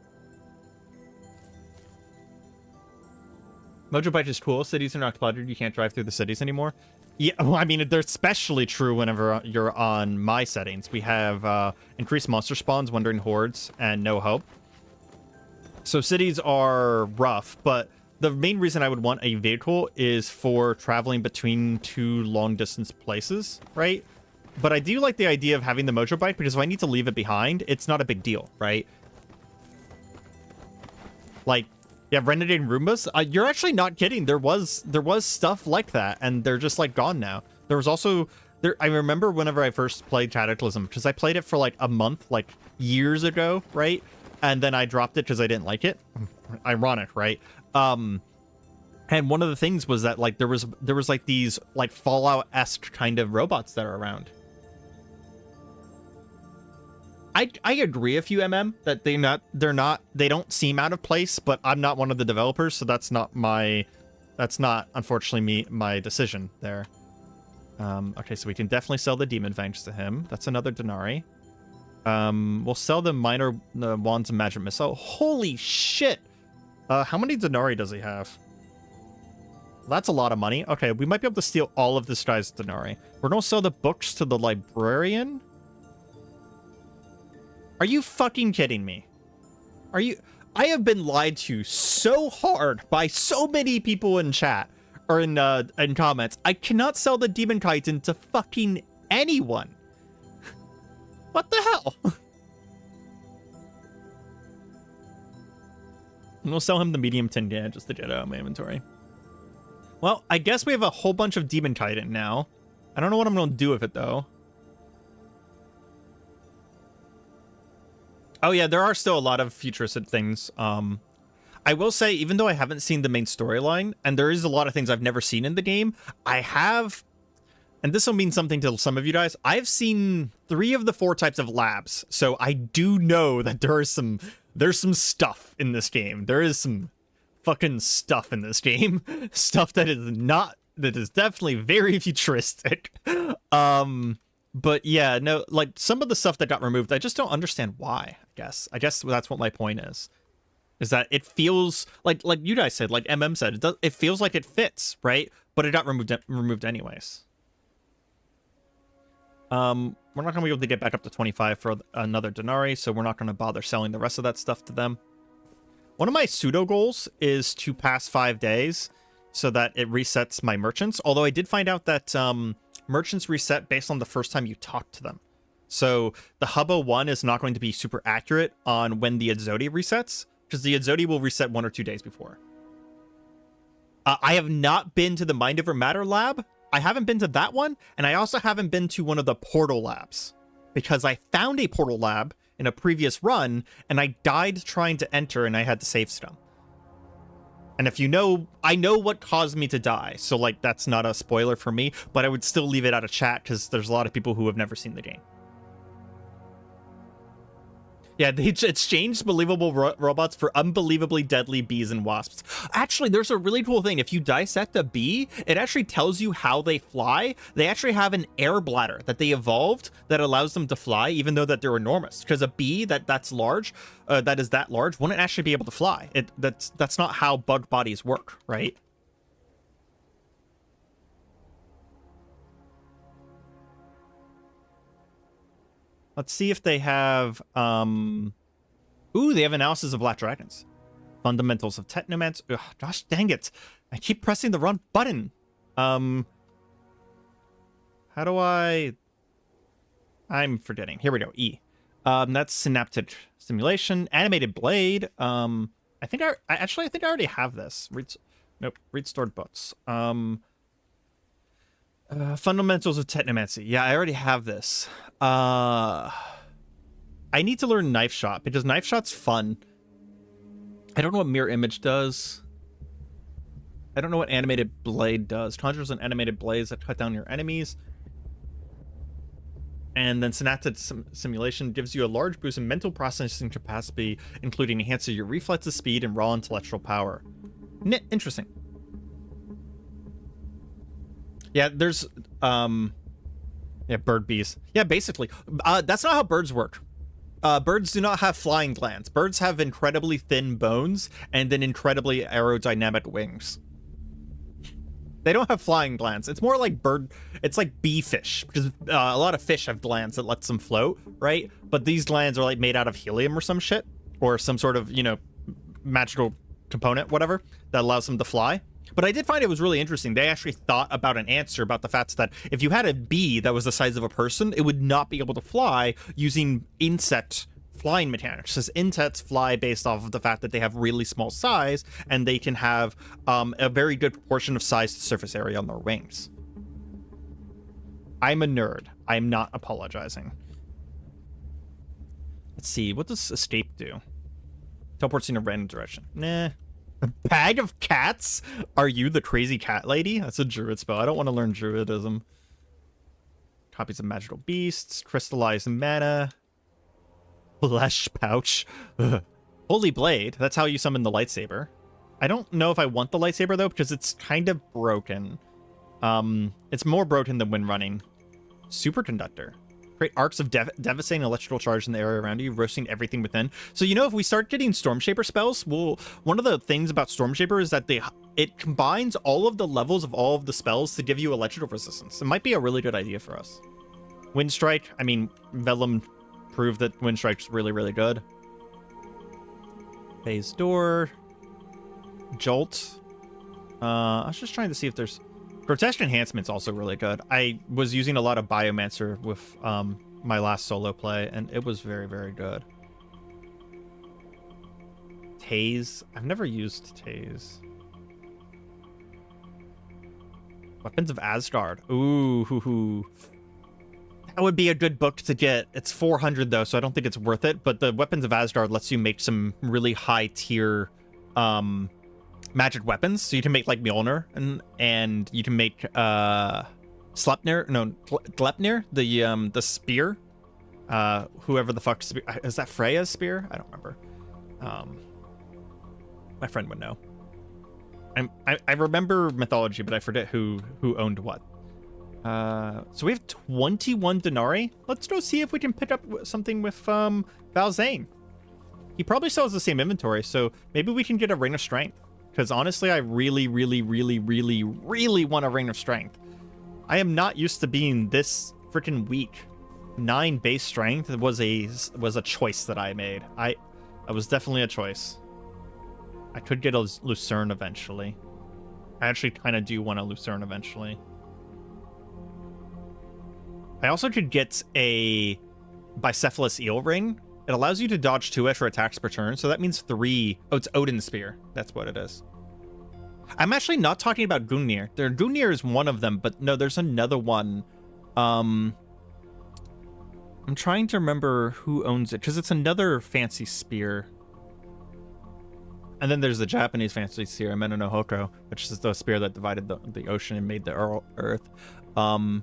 Speaker 1: Mojo Bike is cool. Cities are not cluttered. You can't drive through the cities anymore. Yeah, well, I mean, they're especially true whenever you're on my settings. We have increased monster spawns, wandering hordes, and no hope. So cities are rough, but the main reason I would want a vehicle is for traveling between two long-distance places, right? But I do like the idea of having the Mojo Bike, because if I need to leave it behind, it's not a big deal, right? Like, yeah, Renegade Roombas. You're actually not kidding. There was stuff like that, and they're just like gone now. There was also I remember whenever I first played Cataclysm, because I played it for like a month, like years ago, right? And then I dropped it because I didn't like it. Ironic, right? And one of the things was that like there was like these like Fallout-esque kind of robots that are around. I agree with you, that they don't seem out of place, but I'm not one of the developers, so that's not unfortunately my decision there. Okay, so we can definitely sell the demon fangs to him. That's another denarii. We'll sell the minor wands and magic missile. Holy shit! How many denarii does he have? That's a lot of money. Okay, we might be able to steal all of this guy's denarii. We're gonna sell the books to the librarian. Are you fucking kidding me? I have been lied to so hard by so many people in chat or in comments. I cannot sell the demon chitin to fucking anyone. What the hell? I'm gonna sell him the medium tin can just to get out of my inventory. Well, I guess we have a whole bunch of demon chitin now. I don't know what I'm gonna do with it though. Oh yeah, there are still a lot of futuristic things. I will say, even though I haven't seen the main storyline, and there is a lot of things I've never seen in the game, I have, and this will mean something to some of you guys, I've seen 3 of the 4 types of labs, so I do know that there's some stuff in this game. There is some fucking stuff in this game. Stuff that is definitely very futuristic. But yeah, no, like some of the stuff that got removed, I just don't understand why, I guess that's what my point is that it feels like you guys said, like said, it feels like it fits, right? But it got removed anyways. We're not gonna be able to get back up to 25 for another denarii, so we're not gonna bother selling the rest of that stuff to them. One of my pseudo goals is to pass 5 days so that it resets my merchants, although I did find out that merchants reset based on the first time you talk to them. So the Hubbo 1 is not going to be super accurate on when the Adzodi resets, because the Adzodi will reset 1 or 2 days before. I have not been to the Mind Over Matter lab. I haven't been to that one, and I also haven't been to one of the portal labs, because I found a portal lab in a previous run, and I died trying to enter, and I had to save scum. And if you know, I know what caused me to die, so like that's not a spoiler for me, but I would still leave it out of chat because there's a lot of people who have never seen the game. Yeah, they exchanged believable robots for unbelievably deadly bees and wasps. Actually, there's a really cool thing. If you dissect a bee, it actually tells you how they fly. They actually have an air bladder that they evolved that allows them to fly, even though that they're enormous. Because a bee that's large, that is that large, wouldn't actually be able to fly. That's not how bug bodies work, right? Let's see if they have, ooh, they have analysis of black dragons. Fundamentals of technomance. Ugh, gosh dang it. I keep pressing the wrong button. How do I'm forgetting. Here we go, E. That's synaptic stimulation. Animated blade. I think I already have this. Read stored books. Fundamentals of technomancy. Yeah, I already have this. I need to learn knife shot because knife shot's fun. I don't know what mirror image does. I don't know what animated blade does. Conjures an animated blades that cut down your enemies. And then synaptic simulation gives you a large boost in mental processing capacity, including enhancing your reflexes, speed, and raw intellectual power. Interesting. Yeah, there's, yeah, bird bees. Yeah, basically. That's not how birds work. Birds do not have flying glands. Birds have incredibly thin bones and then incredibly aerodynamic wings. They don't have flying glands. It's more like it's like bee fish, because a lot of fish have glands that lets them float, right? But these glands are like made out of helium or some shit, or some sort of, you know, magical component, whatever, that allows them to fly. But I did find it was really interesting. They actually thought about an answer about the fact that if you had a bee that was the size of a person, it would not be able to fly using insect flying mechanics. Because insects fly based off of the fact that they have really small size and they can have a very good proportion of size to surface area on their wings. I'm a nerd. I'm not apologizing. Let's see. What does escape do? Teleports in a random direction. Nah. A bag of cats? Are you the crazy cat lady? That's a druid spell. I don't want to learn druidism. Copies of magical beasts. Crystallized mana. Flesh pouch. Ugh. Holy blade. That's how you summon the lightsaber. I don't know if I want the lightsaber though, because it's kind of broken. It's more broken than when running. Superconductor. Create arcs of devastating electrical charge in the area around you, roasting everything within. So, you know, if we start getting Storm Shaper spells, one of the things about Storm Shaper is that it combines all of the levels of all of the spells to give you electrical resistance. It might be a really good idea for us. Wind Strike, I mean, Vellum proved that Wind Strike's really, really good. Phase Door. Jolt. I was just trying to see if there's... Grotesque Enhancement's also really good. I was using a lot of Biomancer with my last solo play, and it was very, very good. Tase. I've never used Tase. Weapons of Asgard. Ooh, hoo, hoo. That would be a good book to get. It's 400 though, so I don't think it's worth it. But the Weapons of Asgard lets you make some really high tier magic weapons. So you can make like Mjolnir and you can make Gleipnir, the spear. Whoever the fuck is that, Freya's spear? I don't remember. My friend would know. I remember mythology, but I forget who owned what. So we have 21 denarii. Let's go see if we can pick up something with Valzane. He probably still has the same inventory, so maybe we can get a Ring of Strength. Because honestly, I really, really, really, really, really want a Ring of Strength. I am not used to being this freaking weak. 9 base strength was a choice that I made. That was definitely a choice. I could get a Lucerne eventually. I actually kind of do want a Lucerne eventually. I also could get a Bicephalous Eel Ring. It allows you to dodge 2 extra attacks per turn, so that means 3. Oh, it's Odin's Spear. That's what it is. I'm actually not talking about Gungnir. Gungnir is one of them, but no, there's another one. I'm trying to remember who owns it, because it's another fancy spear. And then there's the Japanese fantasy sphere, Ameno no Hoko, which is the spear that divided the ocean and made the earth. Yeah,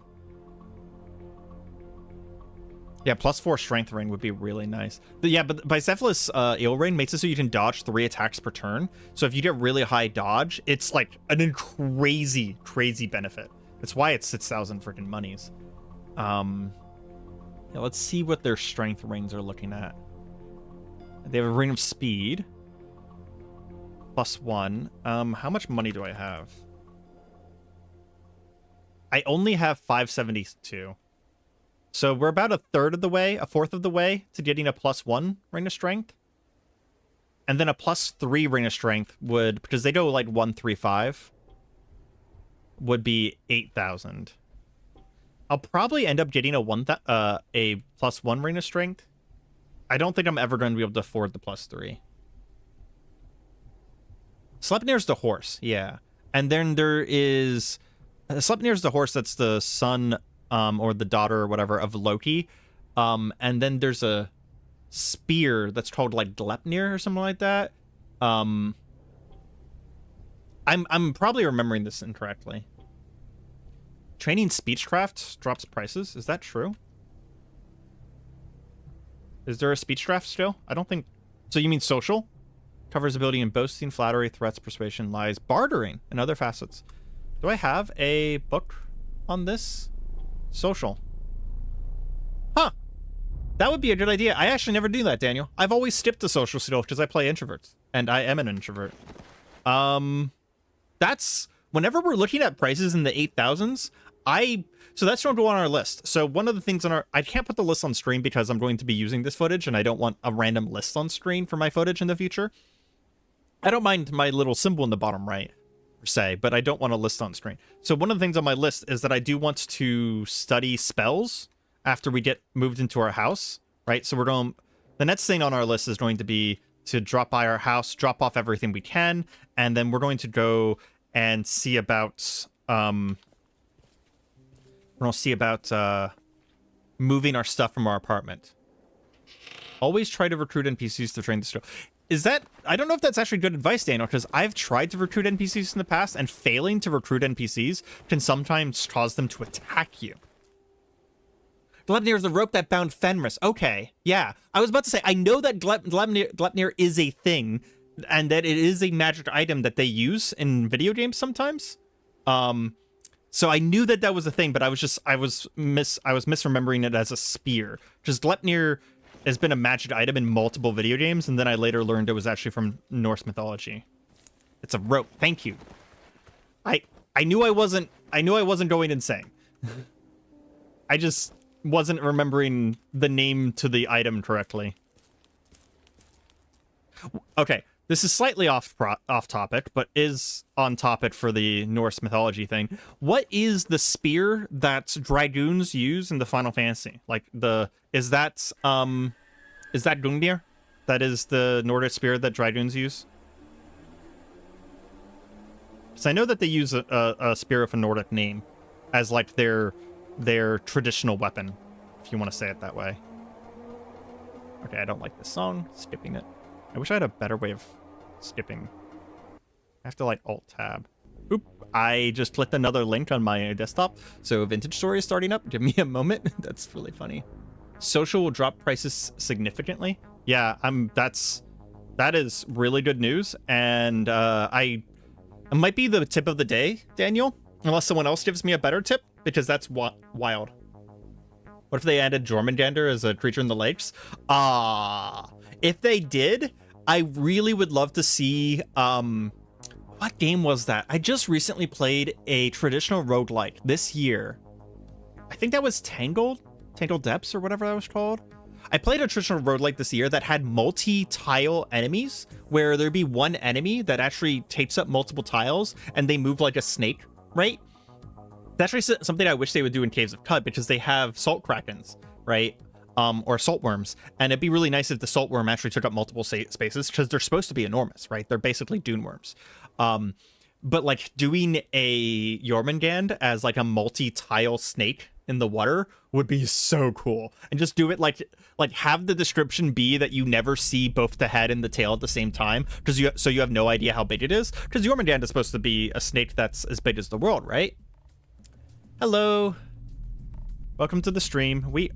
Speaker 1: +4 strength ring would be really nice. But yeah, but Bicephalus eel ring makes it so you can dodge 3 attacks per turn. So if you get really high dodge, it's like an crazy benefit. That's why it's 6,000 freaking monies. Yeah, let's see what their strength rings are looking at. They have a ring of speed. +1. How much money do I have? I only have 572. So we're about a fourth of the way to getting a +1 ring of strength. And then a +3 ring of strength would, because they go like 135, would be 8,000. I'll probably end up getting a +1 ring of strength. I don't think I'm ever going to be able to afford the +3. Sleipnir's the horse, yeah. And then there is... Sleipnir's the horse that's the son or the daughter or whatever of Loki. And then there's a spear that's called like Gleipnir or something like that. I'm probably remembering this incorrectly. Training Speechcraft drops prices. Is that true? Is there a Speechcraft still? I don't think... So you mean social? Covers ability in boasting, flattery, threats, persuasion, lies, bartering, and other facets. Do I have a book on this? Social. Huh. That would be a good idea. I actually never do that, Daniel. I've always skipped the social still because I play introverts. And I am an introvert. That's... Whenever we're looking at prices in the 8,000s, so that's going to go on our list. So one of the things on I can't put the list on screen because I'm going to be using this footage and I don't want a random list on screen for my footage in the future. I don't mind my little symbol in the bottom right, per se, but I don't want a list on screen. So one of the things on my list is that I do want to study spells after we get moved into our house, right? So the next thing on our list is going to be to drop by our house, drop off everything we can, and then we're going to go and see about moving our stuff from our apartment. Always try to recruit NPCs to train the skill. Is that... I don't know if that's actually good advice, Daniel, because I've tried to recruit NPCs in the past, and failing to recruit NPCs can sometimes cause them to attack you. Gleipnir is the rope that bound Fenris. Okay, yeah. I was about to say, I know that Gleipnir is a thing, and that it is a magic item that they use in video games sometimes. So I knew that that was a thing, but I was misremembering it as a spear. Because Gleipnir has been a magic item in multiple video games, and then I later learned it was actually from Norse mythology. It's a rope. Thank you. I knew I wasn't going insane. I just wasn't remembering the name to the item correctly. Okay. This is slightly off topic, but is on topic for the Norse mythology thing. What is the spear that dragoons use in the Final Fantasy? Like is that Gungnir? That is the Nordic spear that dragoons use? Because I know that they use a spear of a Nordic name as like their traditional weapon, if you want to say it that way. Okay, I don't like this song. Skipping it. I wish I had a better way of skipping. I have to like Alt-Tab. Oop, I just clicked another link on my desktop. So Vintage Story is starting up. Give me a moment. That's really funny. Social will drop prices significantly. Yeah, that is really good news. And it might be the tip of the day, Daniel, unless someone else gives me a better tip, because that's wild. What if they added Jormungandr as a creature in the lakes? If they did, I really would love to see, what game was that? I just recently played a traditional roguelike this year. I think that was Tangled Depths or whatever that was called. I played a traditional roguelike this year that had multi-tile enemies, where there'd be one enemy that actually takes up multiple tiles, and they move like a snake, right? That's actually something I wish they would do in Caves of Cut, because they have salt krakens, right? Or saltworms, and it'd be really nice if the saltworm actually took up multiple spaces, because they're supposed to be enormous, right? They're basically dune worms. But like doing a Jormungand as like a multi-tile snake in the water would be so cool. And just do it like have the description be that you never see both the head and the tail at the same time, so you have no idea how big it is. Because Jormungand is supposed to be a snake that's as big as the world, right? Hello. Welcome to the stream. We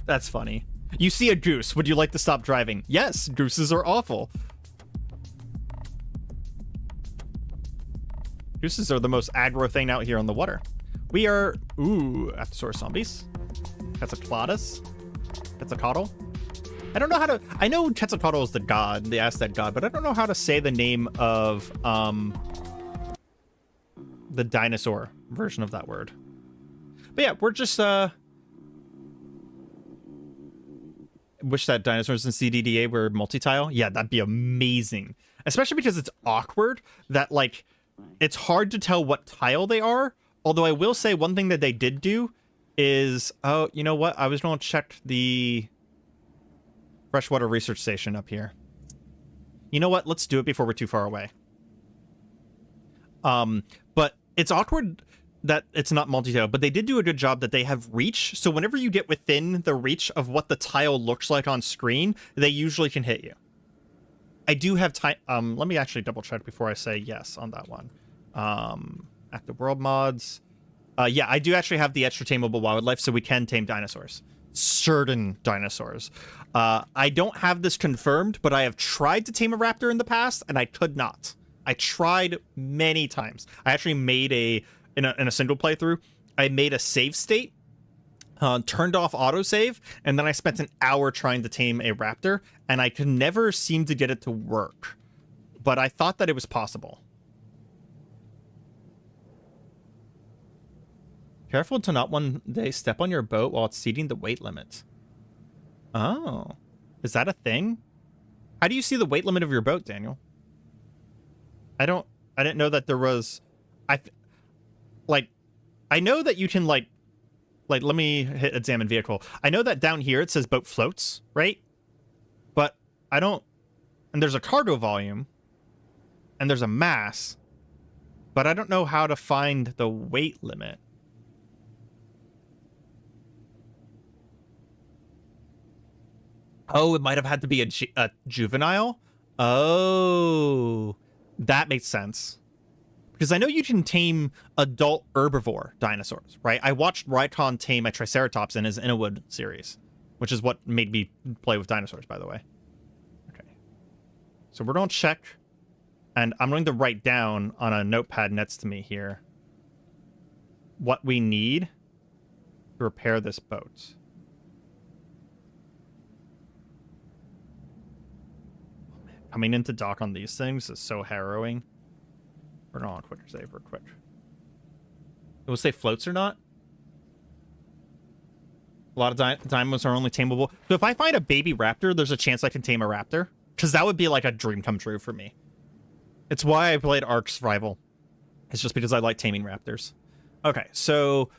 Speaker 1: that's funny. You see a goose. Would you like to stop driving? Yes, gooses are awful. Gooses are the most aggro thing out here on the water. We are... Ooh, Aptosaurus zombies. Quetzalcoatlus. Quetzalcoatl. I don't know how to... I know Quetzalcoatl is the god, the Aztec god, but I don't know how to say the name of the dinosaur version of that word. But yeah, we're just... Wish that dinosaurs in CDDA were multi-tile. Yeah, that'd be amazing. Especially because it's awkward that, like... It's hard to tell what tile they are, although I will say one thing that they did do is... Oh, you know what? I was going to check the freshwater research station up here. You know what? Let's do it before we're too far away. But it's awkward that it's not multi-tile, but they did do a good job that they have reach. So whenever you get within the reach of what the tile looks like on screen, they usually can hit you. I do have time. Let me actually double check before I say yes on that one. Active world mods. Yeah, I do actually have the extra tameable wildlife, so we can tame dinosaurs. Certain dinosaurs. I don't have this confirmed, but I have tried to tame a raptor in the past, and I could not. I tried many times. I actually made in a single playthrough, I made a save state, turned off autosave, and then I spent an hour trying to tame a raptor, and I could never seem to get it to work. But I thought that it was possible. Careful to not one day step on your boat while exceeding the weight limit. Oh. Is that a thing? How do you see the weight limit of your boat, Daniel? I didn't know that there was... I know that you can, like, let me hit examine vehicle. I know that down here it says boat floats, right? But I don't... And there's a cargo volume. And there's a mass. But I don't know how to find the weight limit. Oh, it might have had to be a juvenile? Oh, that makes sense. Because I know you can tame adult herbivore dinosaurs, right? I watched Rykon tame a Triceratops in his Innowood series, which is what made me play with dinosaurs, by the way. Okay. So we're going to check, and I'm going to write down on a notepad next to me here what we need to repair this boat. Coming into dock on these things is so harrowing. We're going on quick save real quick. It will say floats or not. A lot of dynamos are only tameable. So if I find a baby raptor, there's a chance I can tame a raptor. Because that would be like a dream come true for me. It's why I played Ark Survival. It's just because I like taming raptors. Okay, so...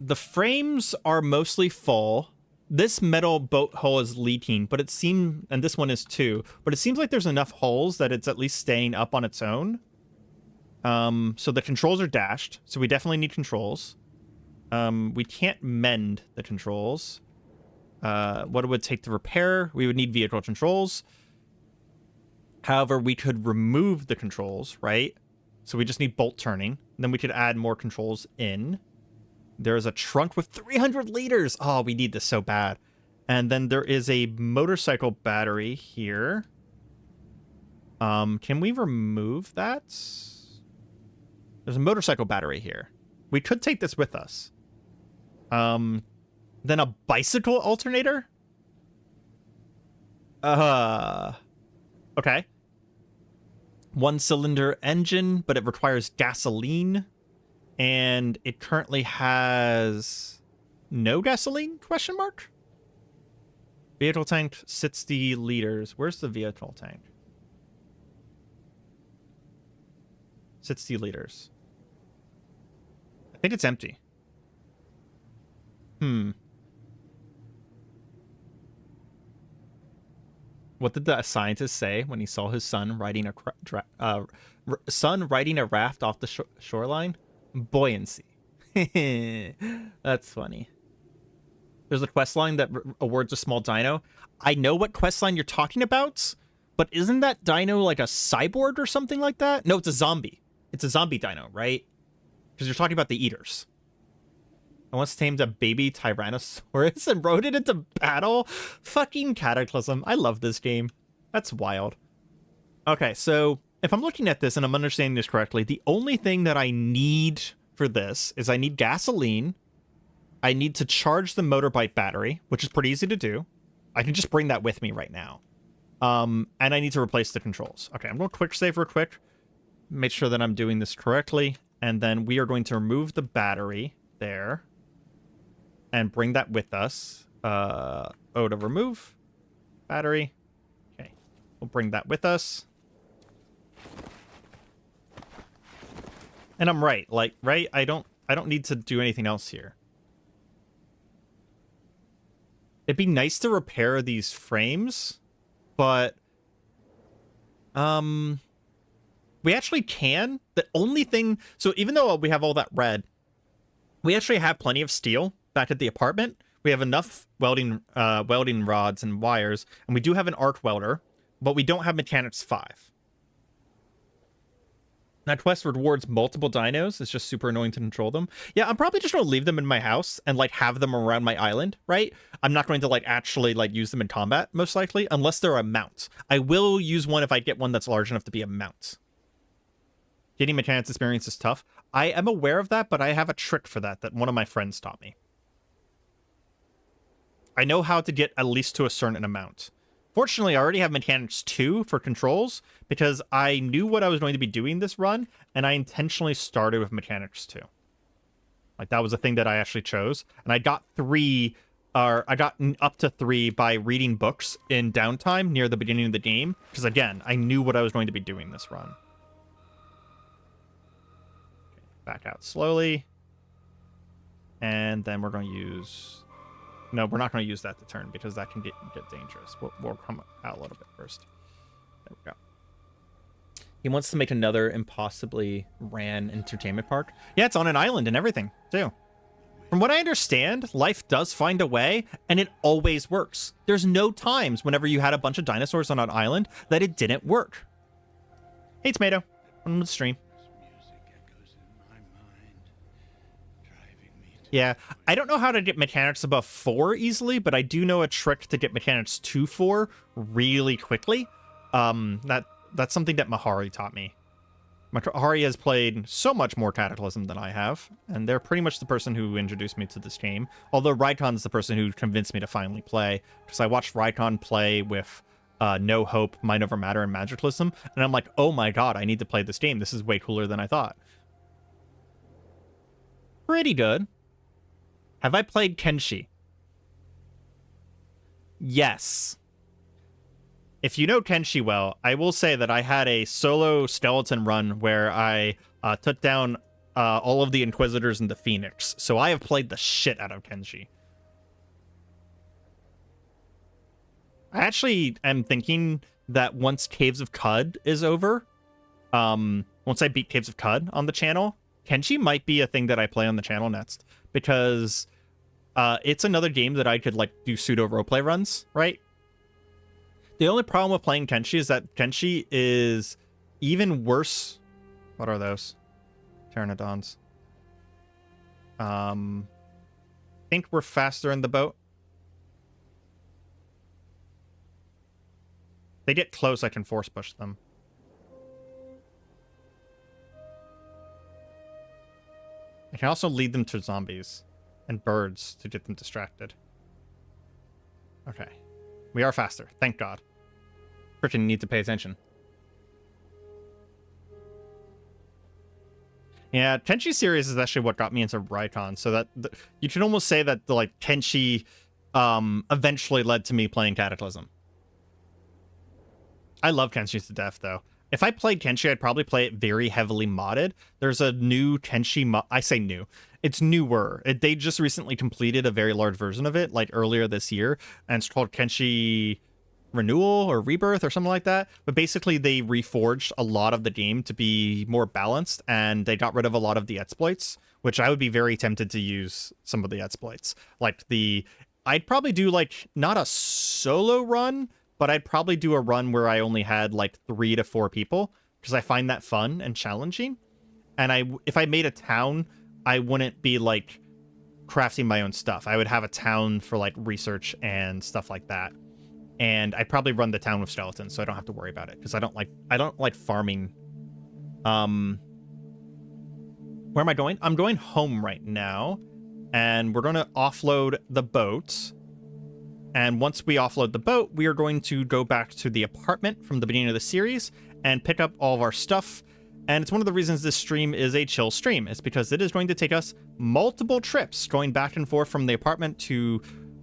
Speaker 1: The frames are mostly full. This metal boat hull is leaking, but it seems, and this one is too, but it seems like there's enough holes that it's at least staying up on its own. So the controls are dashed, so we definitely need controls. We can't mend the controls. What it would take to repair, we would need vehicle controls. However, we could remove the controls, right? So we just need bolt turning. Then we could add more controls in. There's a trunk with 300 liters. Oh, we need this so bad. And then there is a motorcycle battery here. Can we remove that? There's a motorcycle battery here. We could take this with us. Then a bicycle alternator? Okay. 1-cylinder engine, but it requires gasoline. And it currently has no gasoline, question mark? Vehicle tank, 60 liters. Where's the vehicle tank? 60 liters. I think it's empty. What did the scientist say when he saw his son riding a raft off the shoreline? Buoyancy. That's funny. There's a quest line that awards a small dino. I know what quest line you're talking about, but isn't that dino like a cyborg or something like that? No, it's a zombie. It's a zombie dino, right? Because you're talking about the eaters. I once tamed a baby Tyrannosaurus and rode it into battle. Fucking Cataclysm. I love this game. That's wild. Okay, so if I'm looking at this and I'm understanding this correctly, the only thing that I need for this is I need gasoline. I need to charge the motorbike battery, which is pretty easy to do. I can just bring that with me right now. And I need to replace the controls. Okay, I'm going to quick save real quick. Make sure that I'm doing this correctly. And then we are going to remove the battery there. And bring that with us. To remove battery. Okay, we'll bring that with us. And I'm right, right? I don't need to do anything else here. It'd be nice to repair these frames, but we actually can. The only thing, so even though we have all that red, we actually have plenty of steel back at the apartment. We have enough welding rods and wires, and we do have an arc welder, but we don't have Mechanics 5. That quest rewards multiple dinos. It's just super annoying to control them. Yeah, I'm probably just going to leave them in my house and, like, have them around my island, right? I'm not going to, like, actually, like, use them in combat, most likely, unless they're a mount. I will use one if I get one that's large enough to be a mount. Getting mechanics experience is tough. I am aware of that, but I have a trick for that one of my friends taught me. I know how to get at least to a certain amount. Fortunately, I already have Mechanics 2 for controls because I knew what I was going to be doing this run, and I intentionally started with Mechanics 2. Like, that was a thing that I actually chose. And I got up to 3 by reading books in downtime near the beginning of the game. Because, again, I knew what I was going to be doing this run. Okay, back out slowly. And then we're going to use... No, we're not going to use that to turn because that can get dangerous. We'll come out a little bit first. There we go. He wants to make another impossibly ran entertainment park. Yeah, it's on an island and everything, too. From what I understand, life does find a way, and it always works. There's no times whenever you had a bunch of dinosaurs on an island that it didn't work. Hey, Tomato. On the stream. Yeah, I don't know how to get mechanics above 4 easily, but I do know a trick to get mechanics to 4 really quickly. That's something that Mahari taught me. Mahari has played so much more Cataclysm than I have, and they're pretty much the person who introduced me to this game. Although Rykon's the person who convinced me to finally play, because I watched Rykon play with No Hope, Mind Over Matter, and Magicalism, and I'm like, oh my god, I need to play this game. This is way cooler than I thought. Pretty good. Have I played Kenshi? Yes. If you know Kenshi well, I will say that I had a solo skeleton run where I took down all of the Inquisitors and the Phoenix. So I have played the shit out of Kenshi. I actually am thinking that once Caves of Cud is over, once I beat Caves of Cud on the channel, Kenshi might be a thing that I play on the channel next. Because it's another game that I could, like, do pseudo roleplay runs, right? The only problem with playing Kenshi is that Kenshi is even worse. What are those? Pteranodons. Think we're faster in the boat. They get close, I can force push them. I can also lead them to zombies and birds to get them distracted. Okay. We are faster. Thank God. Freaking need to pay attention. Yeah, Kenshi series is actually what got me into Rykon. So that you can almost say that like Kenshi eventually led to me playing Cataclysm. I love Kenshi to death, though. If I played Kenshi, I'd probably play it very heavily modded. There's a new Kenshi mod. I say new. It's newer. They just recently completed a very large version of it, like earlier this year, and it's called Kenshi renewal or rebirth or something like that. But basically, they reforged a lot of the game to be more balanced, and they got rid of a lot of the exploits, which I would be very tempted to use some of the exploits. I'd probably do like not a solo run, but I'd probably do a run where I only had like 3 to 4 people, because I find that fun and challenging. And if I made a town, I wouldn't be like crafting my own stuff. I would have a town for like research and stuff like that. And I'd probably run the town with skeletons, so I don't have to worry about it, because I don't like farming. Where am I going? I'm going home right now, and we're going to offload the boat. And once we offload the boat, we are going to go back to the apartment from the beginning of the series and pick up all of our stuff. And it's one of the reasons this stream is a chill stream. It's because it is going to take us multiple trips going back and forth from the apartment to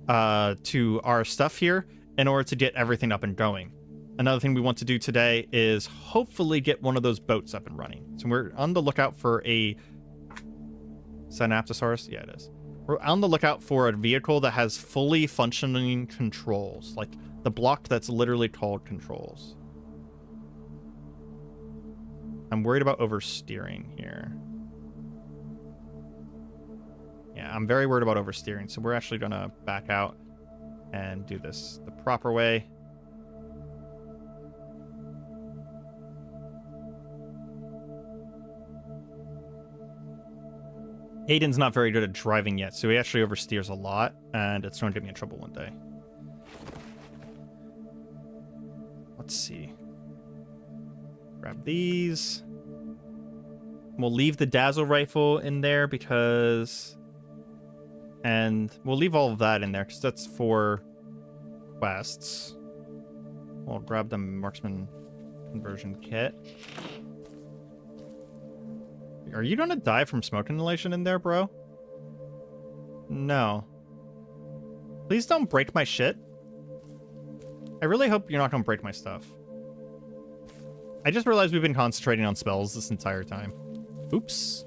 Speaker 1: our stuff here in order to get everything up and going. Another thing we want to do today is hopefully get one of those boats up and running. So we're on the lookout for a Synaptosaurus. Yeah, it is. We're on the lookout for a vehicle that has fully functioning controls, like the block that's literally called controls. I'm worried about oversteering here. Yeah, I'm very worried about oversteering, so we're actually gonna back out and do this the proper way. Aiden's not very good at driving yet, so he actually oversteers a lot, and it's going to get me in trouble one day. Let's see. Grab these. We'll leave the Dazzle Rifle in there because... And we'll leave all of that in there because that's for quests. We'll grab the Marksman Conversion Kit. Are you gonna die from smoke inhalation in there, bro? No. Please don't break my shit. I really hope you're not gonna break my stuff. I just realized we've been concentrating on spells this entire time. Oops.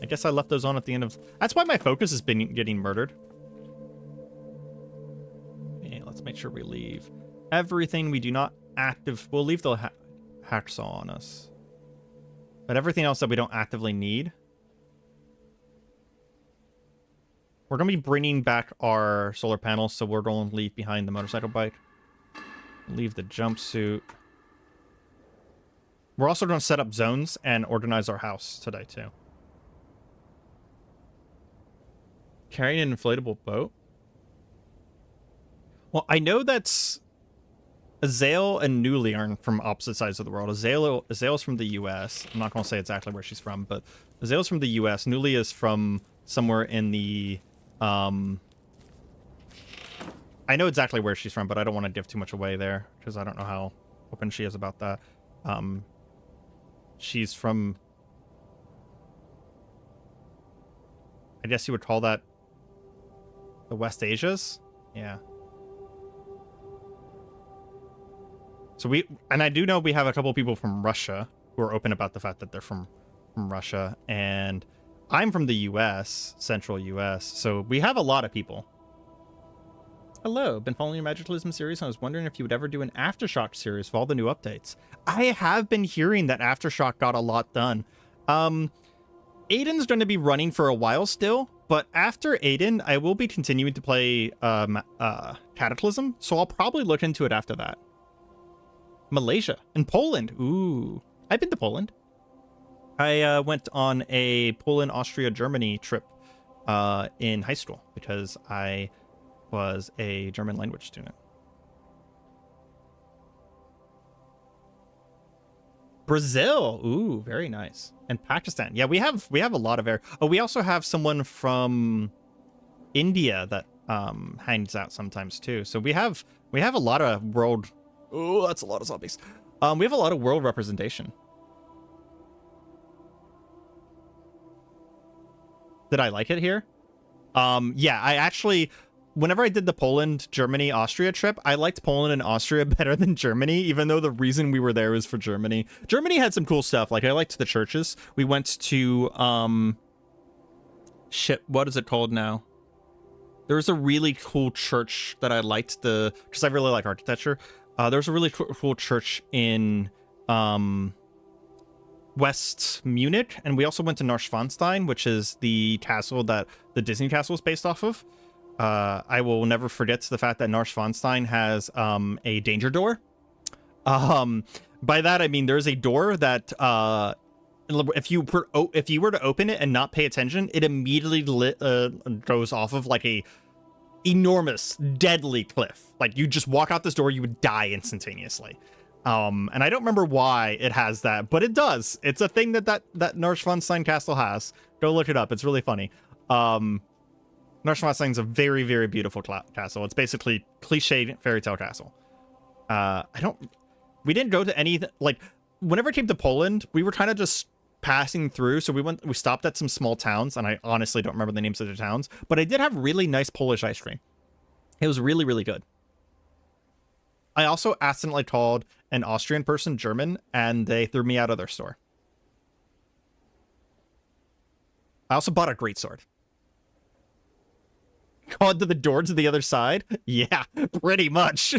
Speaker 1: I guess I left those on at the end of... That's why my focus has been getting murdered. Okay, let's make sure we leave everything we do not active... We'll leave the hacksaw on us. But everything else that we don't actively need... We're going to be bringing back our solar panels, so we're going to leave behind the motorcycle bike. Leave the jumpsuit. We're also going to set up zones and organize our house today, too. Carrying an inflatable boat? Well, I know that's... Azale and Newly are from opposite sides of the world. Azale's from the US. I'm not going to say exactly where she's from, but Azale's from the US. Newly is from somewhere in the... I know exactly where she's from, but I don't want to give too much away there, because I don't know how open she is about that. She's from... I guess you would call that the West Asias? Yeah. So and I do know we have a couple people from Russia who are open about the fact that they're from Russia, and I'm from the US, Central US, so we have a lot of people. Hello, been following your Magicalism series, and I was wondering if you would ever do an Aftershock series for all the new updates. I have been hearing that Aftershock got a lot done. Aiden's going to be running for a while still, but after Aiden, I will be continuing to play Cataclysm, so I'll probably look into it after that. Malaysia and Poland. Ooh, I've been to Poland. I went on a Poland, Austria, Germany trip in high school because I was a German language student. Brazil. Ooh, very nice. And Pakistan. Yeah, we have a lot of air. Oh, we also have someone from India that hangs out sometimes too. So we have a lot of world. Oh, that's a lot of zombies. We have a lot of world representation. Did I like it here? Yeah, I actually, whenever I did the Poland, Germany, Austria trip, I liked Poland and Austria better than Germany, even though the reason we were there was for Germany. Germany had some cool stuff. Like, I liked the churches. We went to, shit, what is it called now? There was a really cool church that I liked because I really like architecture. There's a really cool church in West Munich, and we also went to Neuschwanstein, which is the castle that the Disney castle is based off of. I will never forget the fact that Neuschwanstein has a danger door. By that I mean there's a door that if you were to open it and not pay attention, it immediately goes off of like a enormous, deadly cliff. Like you just walk out this door, you would die instantaneously. And I don't remember why it has that, but it does. It's a thing that Neuschwanstein castle has. Go look it up. It's really funny. Neuschwanstein's a very, very beautiful castle. It's basically cliche fairy tale castle. We didn't go to any, like, whenever it came to Poland, we were kind of just passing through. So we stopped at some small towns, and I honestly don't remember the names of the towns, but I did have really nice Polish ice cream. It was really, really good. I also accidentally called an Austrian person German, and they threw me out of their store. I also bought a greatsword. Called to the door to the other side? Yeah, pretty much.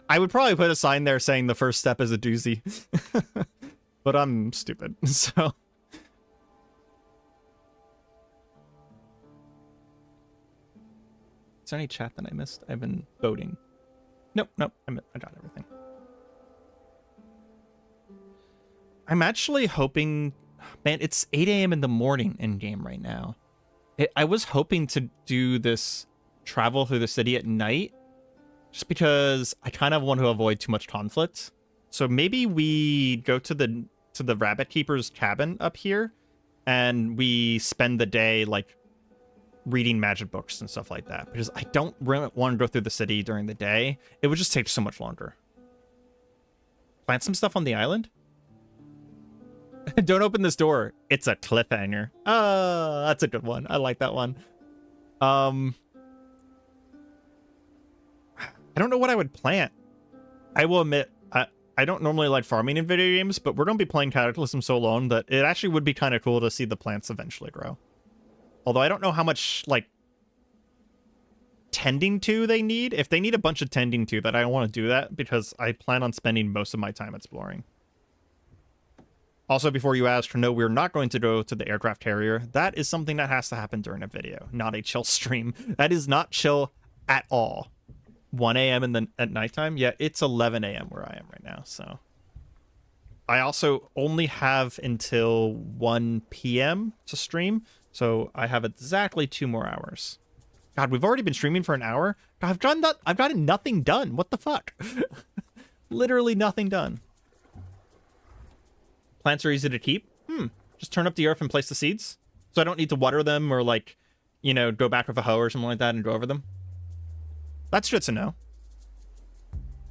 Speaker 1: I would probably put a sign there saying the first step is a doozy. But I'm stupid, so... Is there any chat that I missed? I've been voting. Nope, I got everything. I'm actually hoping... Man, it's 8 a.m. in the morning in game right now. I was hoping to do this travel through the city at night, just because I kind of want to avoid too much conflict. So maybe we go to the rabbit keeper's cabin up here, and we spend the day like reading magic books and stuff like that, because I don't really want to go through the city during the day. It would just take so much longer. Plant some stuff on the island. Don't open this door. It's a cliffhanger. Oh, that's a good one. I like that one. I don't know what I would plant. I will admit, I don't normally like farming in video games, but we're going to be playing Cataclysm so long that it actually would be kind of cool to see the plants eventually grow. Although I don't know how much, like, tending to they need. If they need a bunch of tending to, that I don't want to do that, because I plan on spending most of my time exploring. Also, before you ask, no, we're not going to go to the aircraft carrier. That is something that has to happen during a video, not a chill stream. That is not chill at all. 1 a.m. at nighttime? Yeah, it's 11 a.m. where I am right now, so. I also only have until 1 p.m. to stream, so I have exactly 2 more hours. God, we've already been streaming for an hour? God, I've gotten nothing done. What the fuck? Literally nothing done. Plants are easy to keep. Just turn up the earth and place the seeds. So I don't need to water them or, like, you know, go back with a hoe or something like that and go over them. That's good to know.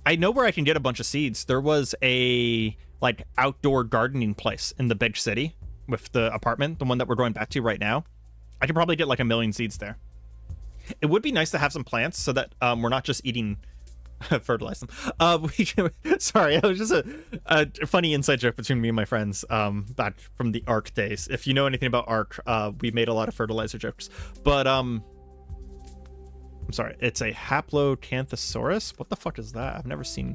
Speaker 1: I know where I can get a bunch of seeds. There was a, like, outdoor gardening place in the big city with the apartment, the one that we're going back to right now. I could probably get, like, 1 million seeds there. It would be nice to have some plants so that we're not just eating... fertilize them. Sorry, it was just a funny inside joke between me and my friends back from the Ark days. If you know anything about Ark, we made a lot of fertilizer jokes. But I'm sorry, it's a Haplocanthosaurus. What the fuck is that? I've never seen.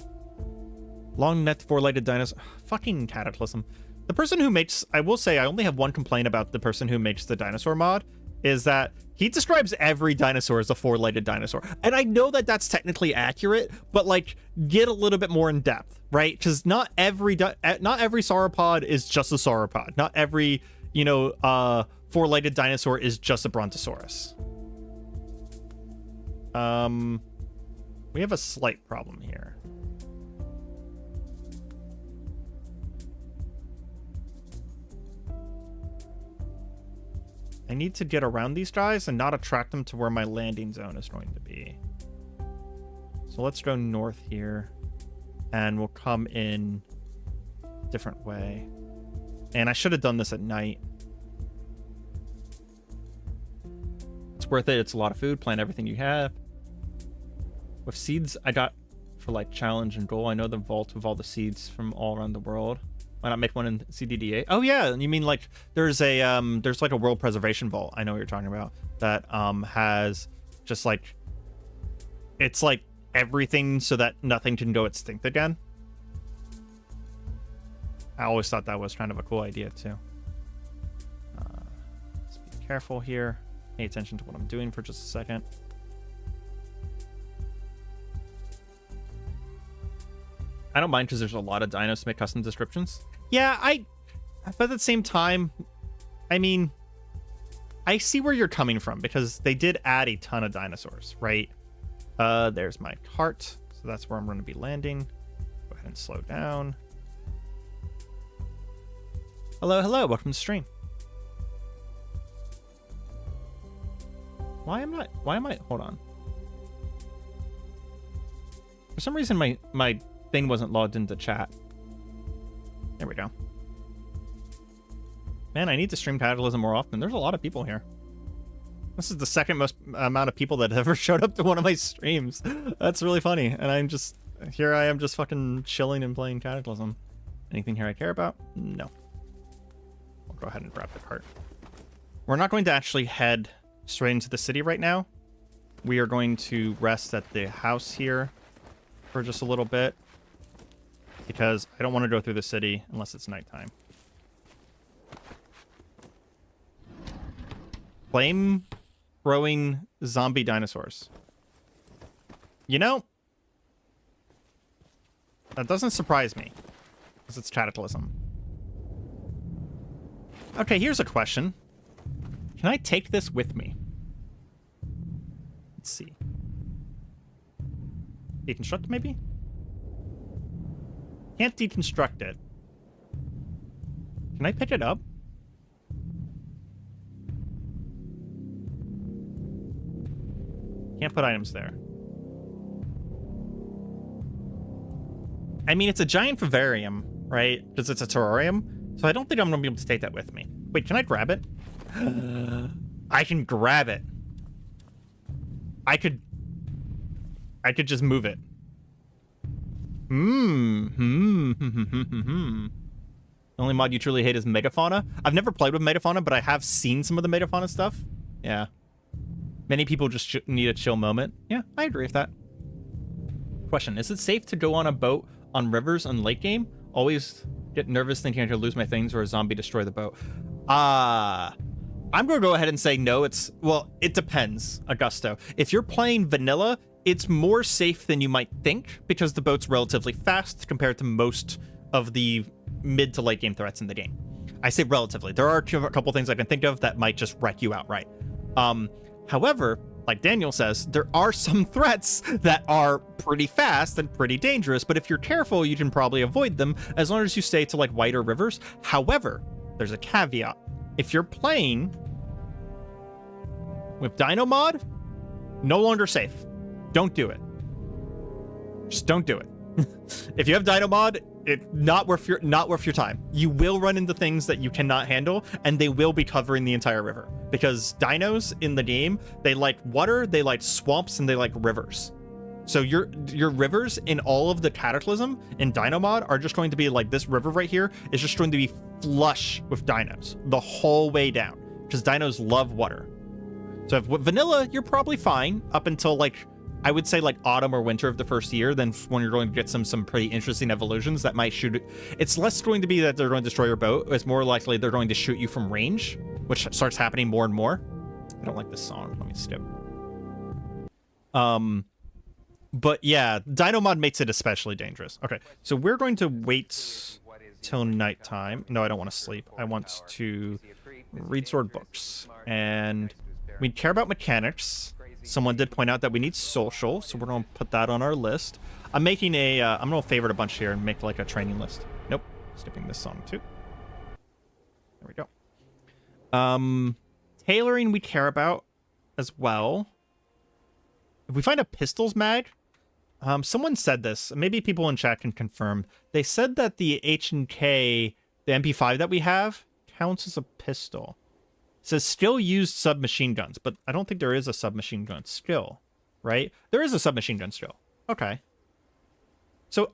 Speaker 1: Long necked 4-legged dinosaur. Fucking Cataclysm. The person who makes, I will say, I only have one complaint about the person who makes the dinosaur mod, is that he describes every dinosaur as a 4-legged dinosaur. And I know that that's technically accurate, but, like, get a little bit more in depth, right? Because not every sauropod is just a sauropod. Not every, you know, 4-legged dinosaur is just a brontosaurus. We have a slight problem here. I need to get around these guys and not attract them to where my landing zone is going to be. So let's go north here, and we'll come in a different way. And I should have done this at night. It's worth it. It's a lot of food. Plant everything you have. With seeds I got for, like, challenge and goal, I know the vault with all the seeds from all around the world. Why not make one in CDDA? Oh yeah, you mean like there's a there's like a world preservation vault. I know what you're talking about. That has just like it's like everything so that nothing can go extinct again. I always thought that was kind of a cool idea too. Let's be careful here. Pay attention to what I'm doing for just a second. I don't mind because there's a lot of dinos to make custom descriptions. Yeah, but at the same time, I mean, I see where you're coming from because they did add a ton of dinosaurs, right? There's my cart, so that's where I'm going to be landing. Go ahead and slow down. Hello, welcome to the stream. Why am I, hold on. For some reason, my thing wasn't logged into chat. There we go. Man, I need to stream Cataclysm more often. There's a lot of people here. This is the second most amount of people that have ever showed up to one of my streams. That's really funny. And here I am just fucking chilling and playing Cataclysm. Anything here I care about? No. I'll go ahead and grab the cart. We're not going to actually head straight into the city right now. We are going to rest at the house here for just a little bit because I don't want to go through the city unless it's nighttime. Flame throwing zombie dinosaurs. You know, that doesn't surprise me because it's Cataclysm. Okay, here's a question. Can I take this with me? Let's see. Deconstruct, maybe? Can't deconstruct it. Can I pick it up? Can't put items there. I mean, it's a giant vivarium, right? Because it's a terrarium. So I don't think I'm going to be able to take that with me. Wait, can I grab it? I can grab it. I could just move it. The only mod you truly hate is megafauna. I've never played with megafauna, but I have seen some of the megafauna stuff. Yeah. Many people just need a chill moment. Yeah, I agree with that. Question, is it safe to go on a boat on rivers on late game? Always get nervous thinking I could lose my things or a zombie destroy the boat. I'm going to go ahead and say no. Well, it depends, Augusto. If you're playing vanilla, it's more safe than you might think because the boat's relatively fast compared to most of the mid to late game threats in the game. I say relatively. There are a couple things I can think of that might just wreck you outright. However, like Daniel says, there are some threats that are pretty fast and pretty dangerous, but if you're careful, you can probably avoid them as long as you stay to like wider rivers. However, there's a caveat. If you're playing with Dino Mod, no longer safe. Don't do it. Just don't do it. If you have Dino Mod, it's not worth your time. You will run into things that you cannot handle, and they will be covering the entire river. Because dinos in the game, they like water, they like swamps, and they like rivers. So your rivers in all of the Cataclysm in Dino Mod are just going to be like this river right here is just going to be flush with dinos the whole way down. Because dinos love water. So if with vanilla, you're probably fine up until like, I would say like autumn or winter of the first year, then when you're going to get some pretty interesting evolutions that might shoot it. It's less going to be that they're going to destroy your boat. It's more likely they're going to shoot you from range, which starts happening more and more. I don't like this song. Let me skip. But yeah, Dino Mod makes it especially dangerous. Okay, so we're going to wait till nighttime. No, I don't want to sleep. I want to read sword books. And we care about mechanics. Someone did point out that we need social, so we're going to put that on our list. I'm making a, I'm going to favorite a bunch here and make like a training list. Nope, skipping this song too. There we go. Tailoring we care about as well. If we find a pistols mag, someone said this, maybe people in chat can confirm. They said that the H&K, the MP5 that we have, counts as a pistol. It says still used submachine guns, but I don't think there is a submachine gun skill, right? There is a submachine gun skill. Okay. So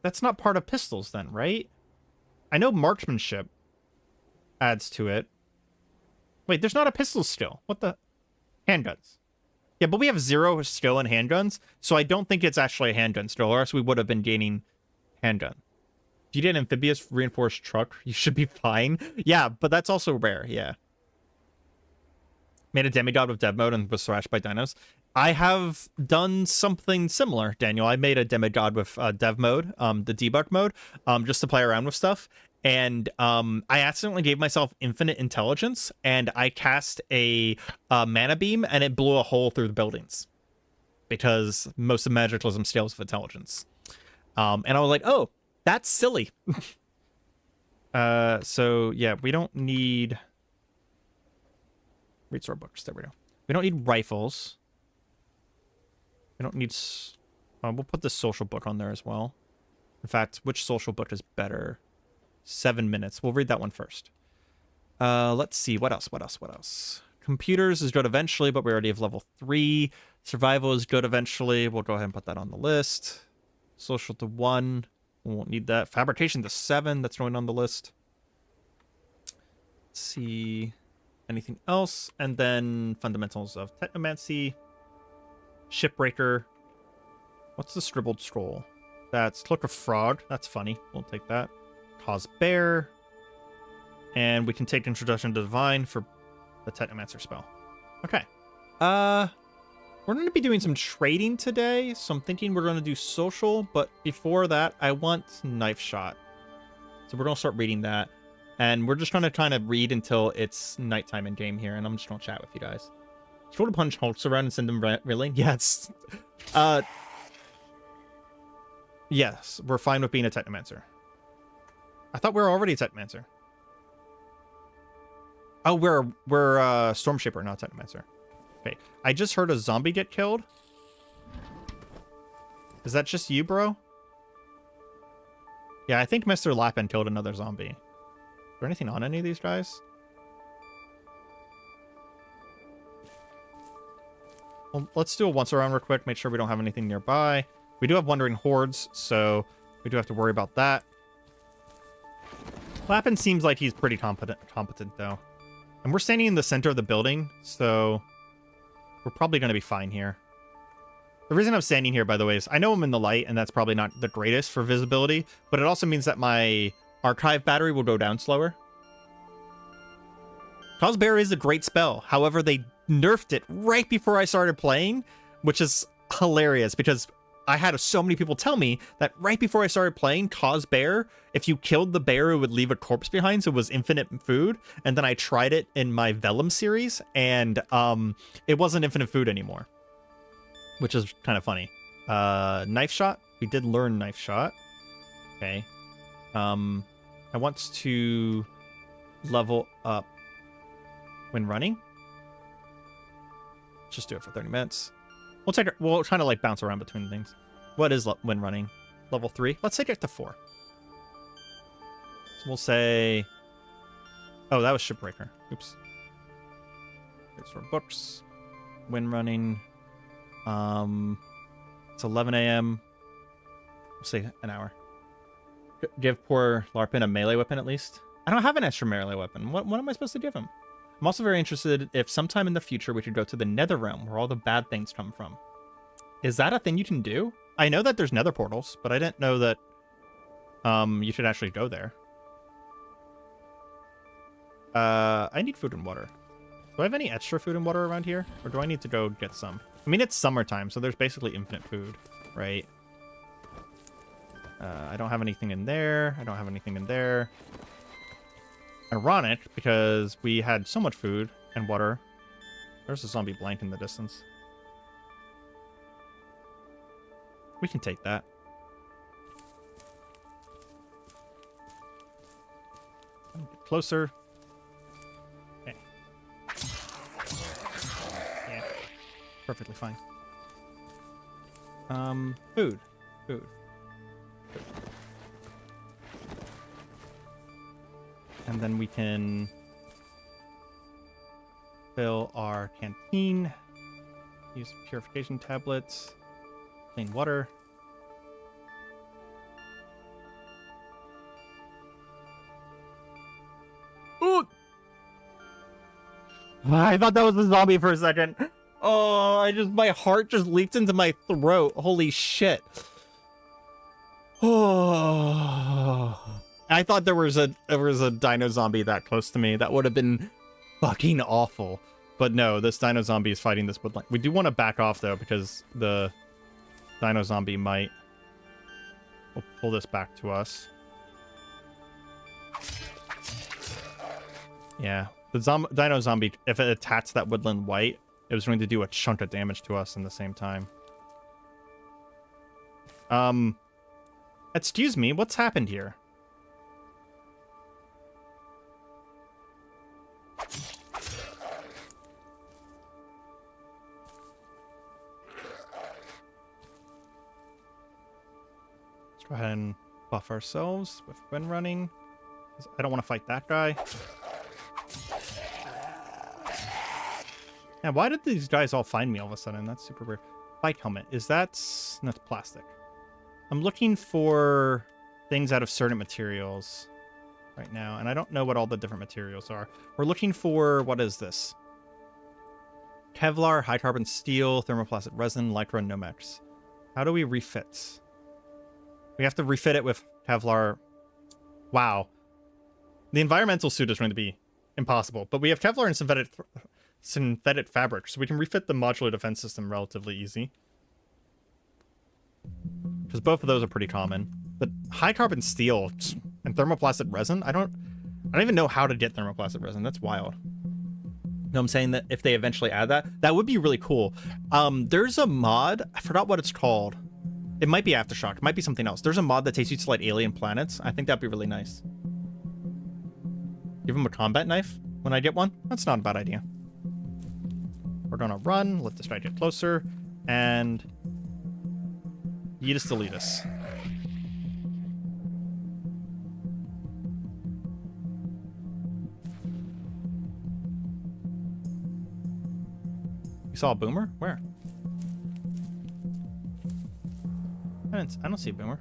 Speaker 1: that's not part of pistols then, right? I know marksmanship adds to it. Wait, there's not a pistol skill. What the? Handguns. Yeah, but we have 0 skill in handguns, so I don't think it's actually a handgun still, or else we would have been gaining handgun. If you did an amphibious reinforced truck, you should be fine. Yeah, but that's also rare, yeah. Made a demigod with dev mode and was thrashed by dinos. I have done something similar, Daniel. I made a demigod with dev mode, the debug mode, just to play around with stuff. And I accidentally gave myself infinite intelligence, and I cast a mana beam, and it blew a hole through the buildings. Because most of magicalism scales with intelligence. And I was like, oh, that's silly. So, yeah, we don't need... Read sword books. There we go. We don't need rifles. We don't need... we'll put the social book on there as well. In fact, which social book is better? 7 minutes. We'll read that one first. Let's see. What else? Computers is good eventually, but we already have level 3. Survival is good eventually. We'll go ahead and put that on the list. Social to 1. We won't need that. Fabrication to 7. That's going on the list. Let's see. Anything else? And then fundamentals of technomancy. Shipbreaker. What's the scribbled scroll? That's Look of Frog. That's funny. We'll take that. Cause Bear. And we can take Introduction to Divine for the Technomancer spell. Okay. We're going to be doing some trading today, so I'm thinking we're going to do social, but before that, I want Knife Shot. So we're going to start reading that. And we're just going to kind of read until it's nighttime in game here, and I'm just going to chat with you guys. Just want to punch Hulks around and send them reeling? Yeah, it's... yes, we're fine with being a Technomancer. I thought we were already a Technomancer. Oh, we're Stormshaper, not Technomancer. Okay, I just heard a zombie get killed. Is that just you, bro? Yeah, I think Mr. Lappin killed another zombie. Is there anything on any of these guys? Well, let's do a once around real quick, make sure we don't have anything nearby. We do have wandering hordes, so we do have to worry about that. Lappin seems like he's pretty competent though. And we're standing in the center of the building, so we're probably going to be fine here. The reason I'm standing here, by the way, is I know I'm in the light, and that's probably not the greatest for visibility, but it also means that my archive battery will go down slower. Cause Bear is a great spell. However, they nerfed it right before I started playing, which is hilarious because I had so many people tell me that right before I started playing Cause Bear, if you killed the bear, it would leave a corpse behind, so it was infinite food. And then I tried it in my Vellum series, and it wasn't infinite food anymore, which is kind of funny. Knife Shot. We did learn Knife Shot. Okay. I want to level up when running. Just do it for 30 minutes. We'll take it. We'll try to like bounce around between things. What is when running? Level 3. Let's take it to 4. So we'll say. Oh, that was Shipbreaker. Oops. It's for books. When running. It's 11 a.m. We'll say an hour. Give poor Larpin a melee weapon at least. I don't have an extra melee weapon. What am I supposed to give him? I'm also very interested if sometime in the future we could go to the Nether Realm where all the bad things come from. Is that a thing you can do? I know that there's Nether portals, but I didn't know that you should actually go there. I need food and water. Do I have any extra food and water around here? Or do I need to go get some? I mean, it's summertime, so there's basically infinite food, right? I don't have anything in there. I don't have anything in there. Ironic, because we had so much food and water. There's a zombie blank in the distance. We can take that. Get closer. Okay. Yeah. Perfectly fine. Food. Food. And then we can fill our canteen. Use purification tablets. Clean water. Ooh! I thought that was a zombie for a second. Oh, my heart just leaped into my throat. Holy shit. Oh. I thought there was a dino zombie that close to me. That would have been fucking awful. But no, this dino zombie is fighting this woodland. We do want to back off though, because the dino zombie might pull this back to us. Yeah, the dino zombie, if it attacks that woodland white, it was going to do a chunk of damage to us in the same time. Excuse me, what's happened here? Let's go ahead and buff ourselves with wind running. I don't want to fight that guy. Yeah, why did these guys all find me all of a sudden? That's super weird. Bike helmet. That's plastic. I'm looking for things out of certain materials right now, and I don't know what all the different materials are. We're looking for, what is this? Kevlar, high carbon steel, thermoplastic resin, lycra, and Nomex. How do we refit? We have to refit it with Kevlar. Wow. The environmental suit is going to be impossible, but we have Kevlar and synthetic fabric, so we can refit the modular defense system relatively easy. Because both of those are pretty common. But high carbon steel and thermoplastic resin, I don't even know how to get thermoplastic resin. That's wild. No, I'm saying that if they eventually add that, that would be really cool. There's a mod, I forgot what it's called. It might be Aftershock, it might be something else. There's a mod that takes you to like alien planets. I think that'd be really nice. Give him a combat knife when I get one. That's not a bad idea. We're gonna run, let this guy get closer, and Yeetus Deletus. You saw a boomer? Where? I don't see a boomer.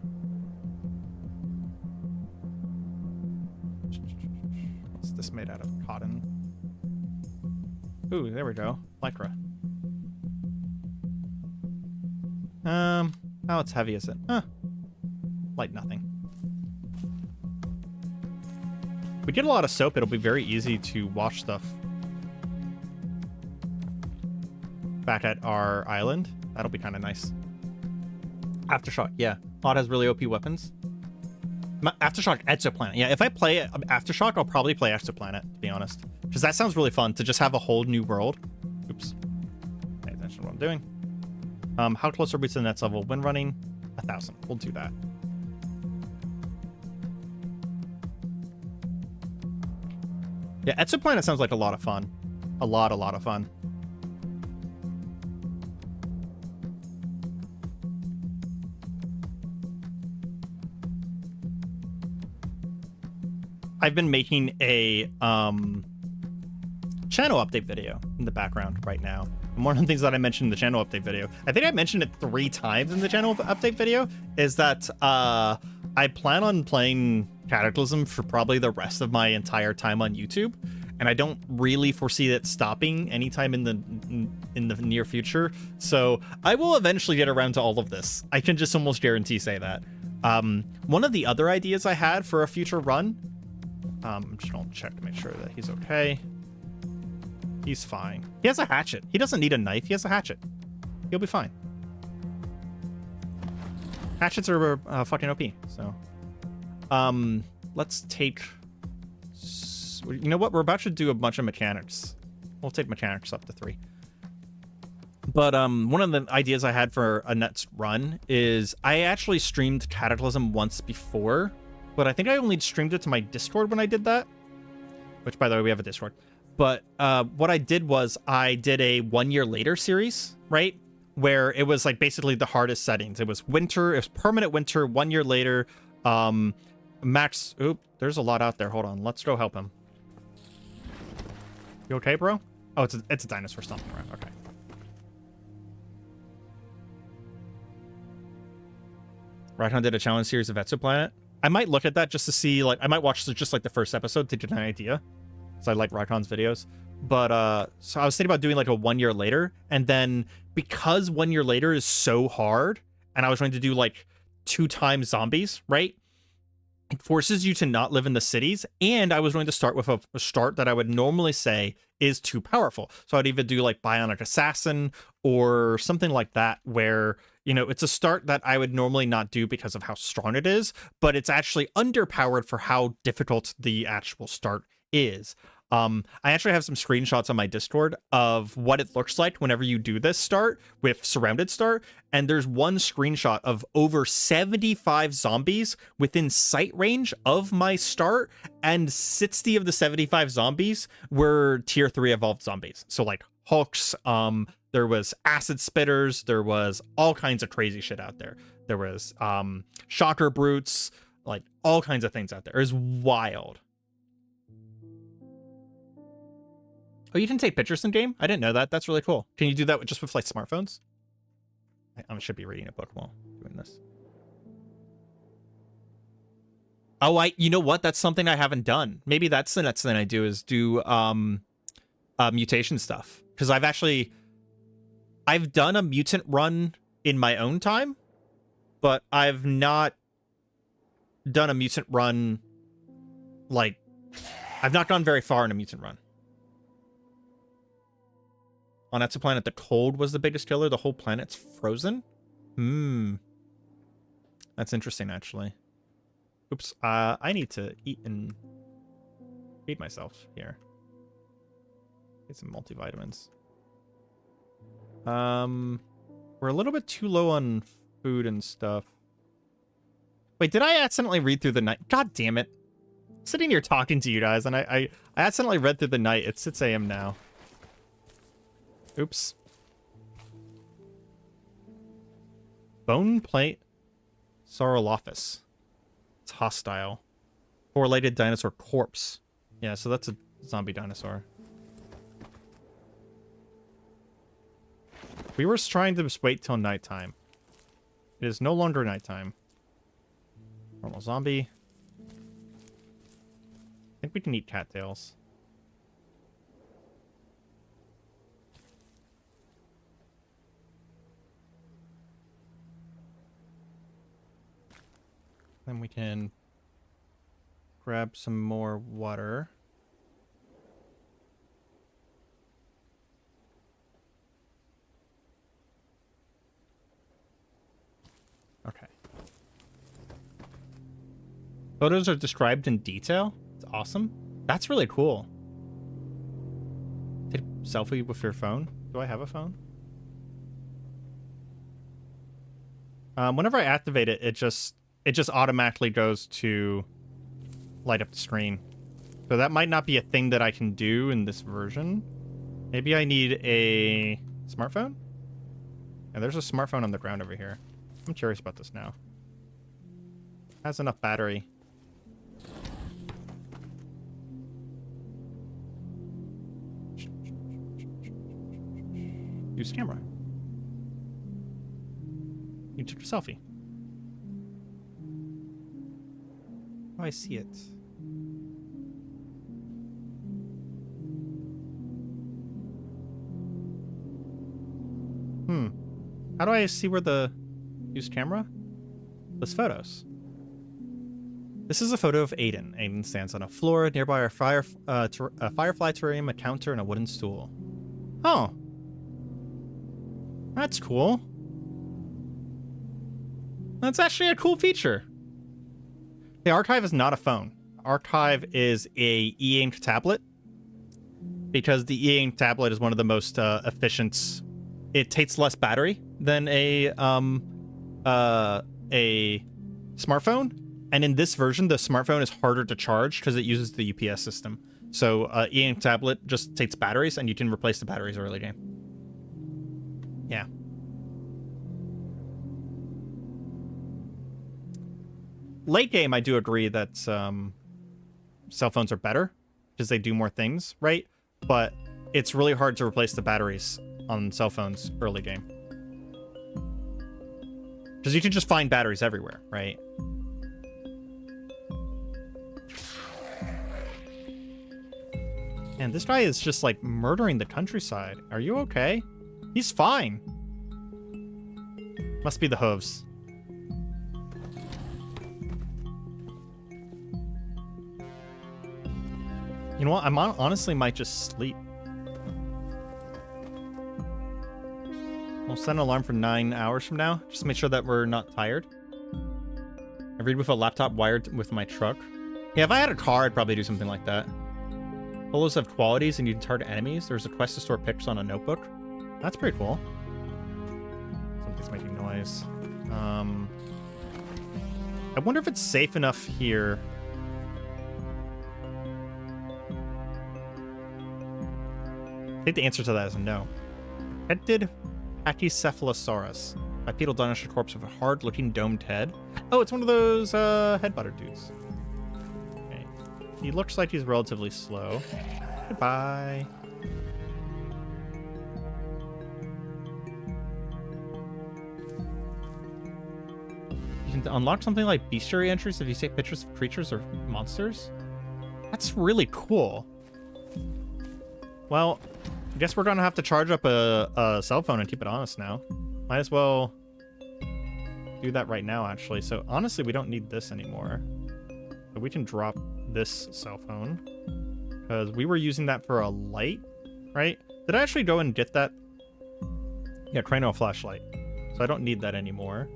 Speaker 1: What's this made out of? Cotton. Ooh, there we go. Lycra. How it's heavy is it? Like nothing. If we get a lot of soap, it'll be very easy to wash stuff back at our island. That'll be kind of nice. Aftershock, yeah. Mod has really OP weapons. Aftershock Exoplanet. Yeah, if I play Aftershock, I'll probably play Exoplanet, to be honest. Because that sounds really fun, to just have a whole new world. Oops. Pay attention to what I'm doing. How close are we to the next level? When running? 1,000. We'll do that. Yeah, Exoplanet sounds like a lot of fun. A lot of fun. I've been making a channel update video in the background right now. And one of the things that I mentioned in the channel update video, I think I mentioned it 3 times in the channel update video, is that I plan on playing Cataclysm for probably the rest of my entire time on YouTube, and I don't really foresee it stopping anytime in the near future. So I will eventually get around to all of this. I can just almost guarantee say that. One of the other ideas I had for a future run, I'm just gonna check to make sure that he's okay. He's fine. He has a hatchet. He doesn't need a knife. He has a hatchet. He'll be fine. Hatchets are fucking OP. So, let's take. You know what? We're about to do a bunch of mechanics. We'll take mechanics up to 3. But one of the ideas I had for a next run is I actually streamed Cataclysm once before, but I think I only streamed it to my Discord when I did that. Which, by the way, we have a Discord. But what I did was I did a 1 year later series, right? Where it was like basically the hardest settings. It was winter. It was permanent winter. 1 year later. Max. Oop, there's a lot out there. Hold on. Let's go help him. You okay, bro? Oh, it's a dinosaur stomping around. Okay. Rycon did a challenge series of Exoplanet. I might look at that just to see, like, I might watch just like the first episode to get an idea. So I like Rycon's videos. But so I was thinking about doing like a 1 year later, and then because 1 year later is so hard, and I was going to do like 2 times zombies, right? It forces you to not live in the cities, and I was going to start with a start that I would normally say is too powerful. So I'd either do like Bionic Assassin or something like that, where, you know, it's a start that I would normally not do because of how strong it is, but it's actually underpowered for how difficult the actual start is. I actually have some screenshots on my Discord of what it looks like whenever you do this start with surrounded start, and there's one screenshot of over 75 zombies within sight range of my start, and 60 of the 75 zombies were tier 3 evolved zombies. So like Hulks, there was acid spitters, there was all kinds of crazy shit out there. There was shocker brutes, like all kinds of things out there. It was wild. Oh, you can take pictures in game? I didn't know that. That's really cool. Can you do that just with like smartphones? I should be reading a book while doing this. Oh, you know what? That's something I haven't done. Maybe that's the next thing I do is do mutation stuff. Because I've done a mutant run in my own time, but I've not done a mutant run, like, I've not gone very far in a mutant run. On Exoplanet, the cold was the biggest killer. The whole planet's frozen? That's interesting, actually. Oops. I need to eat and feed myself here. Get some multivitamins. We're a little bit too low on food and stuff. Wait, did I accidentally read through the night? God damn it. I'm sitting here talking to you guys, and I accidentally read through the night. It's 6 a.m. now. Oops. Bone plate Saurolophus. It's hostile. Correlated dinosaur corpse. Yeah, so that's a zombie dinosaur. We were trying to just wait till nighttime. It is no longer nighttime. Normal zombie. I think we can eat cattails. Then we can grab some more water. Okay. Photos are described in detail. It's awesome. That's really cool. Take a selfie with your phone. Do I have a phone? Whenever I activate it, it just automatically goes to light up the screen. So that might not be a thing that I can do in this version. Maybe I need a smartphone? Yeah, there's a smartphone on the ground over here. I'm curious about this now. Has enough battery. Use camera. You took a selfie. Oh, I see it. How do I see where the use camera? List photos. This is a photo of Aiden. Aiden stands on a floor nearby a firefly terrarium, a counter, and a wooden stool. Oh. That's cool. That's actually a cool feature. The Archive is not a phone. Archive is a e-ink tablet, because the e-ink tablet is one of the most efficient. It takes less battery than a smartphone, and in this version, the smartphone is harder to charge because it uses the UPS system. So e-ink tablet just takes batteries, and you can replace the batteries early game. Yeah. Late game, I do agree that cell phones are better because they do more things, right? But it's really hard to replace the batteries on cell phones early game. Because you can just find batteries everywhere, right? And this guy is just like murdering the countryside. Are you okay? He's fine. Must be the hooves. You know what? I honestly might just sleep. We'll set an alarm for 9 hours from now. Just to make sure that we're not tired. I read with a laptop wired with my truck. Yeah, if I had a car, I'd probably do something like that. Polos have qualities and you can target enemies. There's a quest to store pictures on a notebook. That's pretty cool. Something's making noise. I wonder if it's safe enough here. I think the answer to that is no. Headed Pachycephalosaurus. Bipedal dinosaur corpse with a hard-looking domed head. Oh, it's one of those head butter dudes. Okay. He looks like he's relatively slow. Goodbye. You can unlock something like bestiary entries if you take pictures of creatures or monsters. That's really cool. Well, I guess we're gonna have to charge up a cell phone and keep it honest now. Might as well do that right now, actually. So honestly, we don't need this anymore. So we can drop this cell phone because we were using that for a light, right? Did I actually go and get that? Yeah, Crano flashlight. So I don't need that anymore,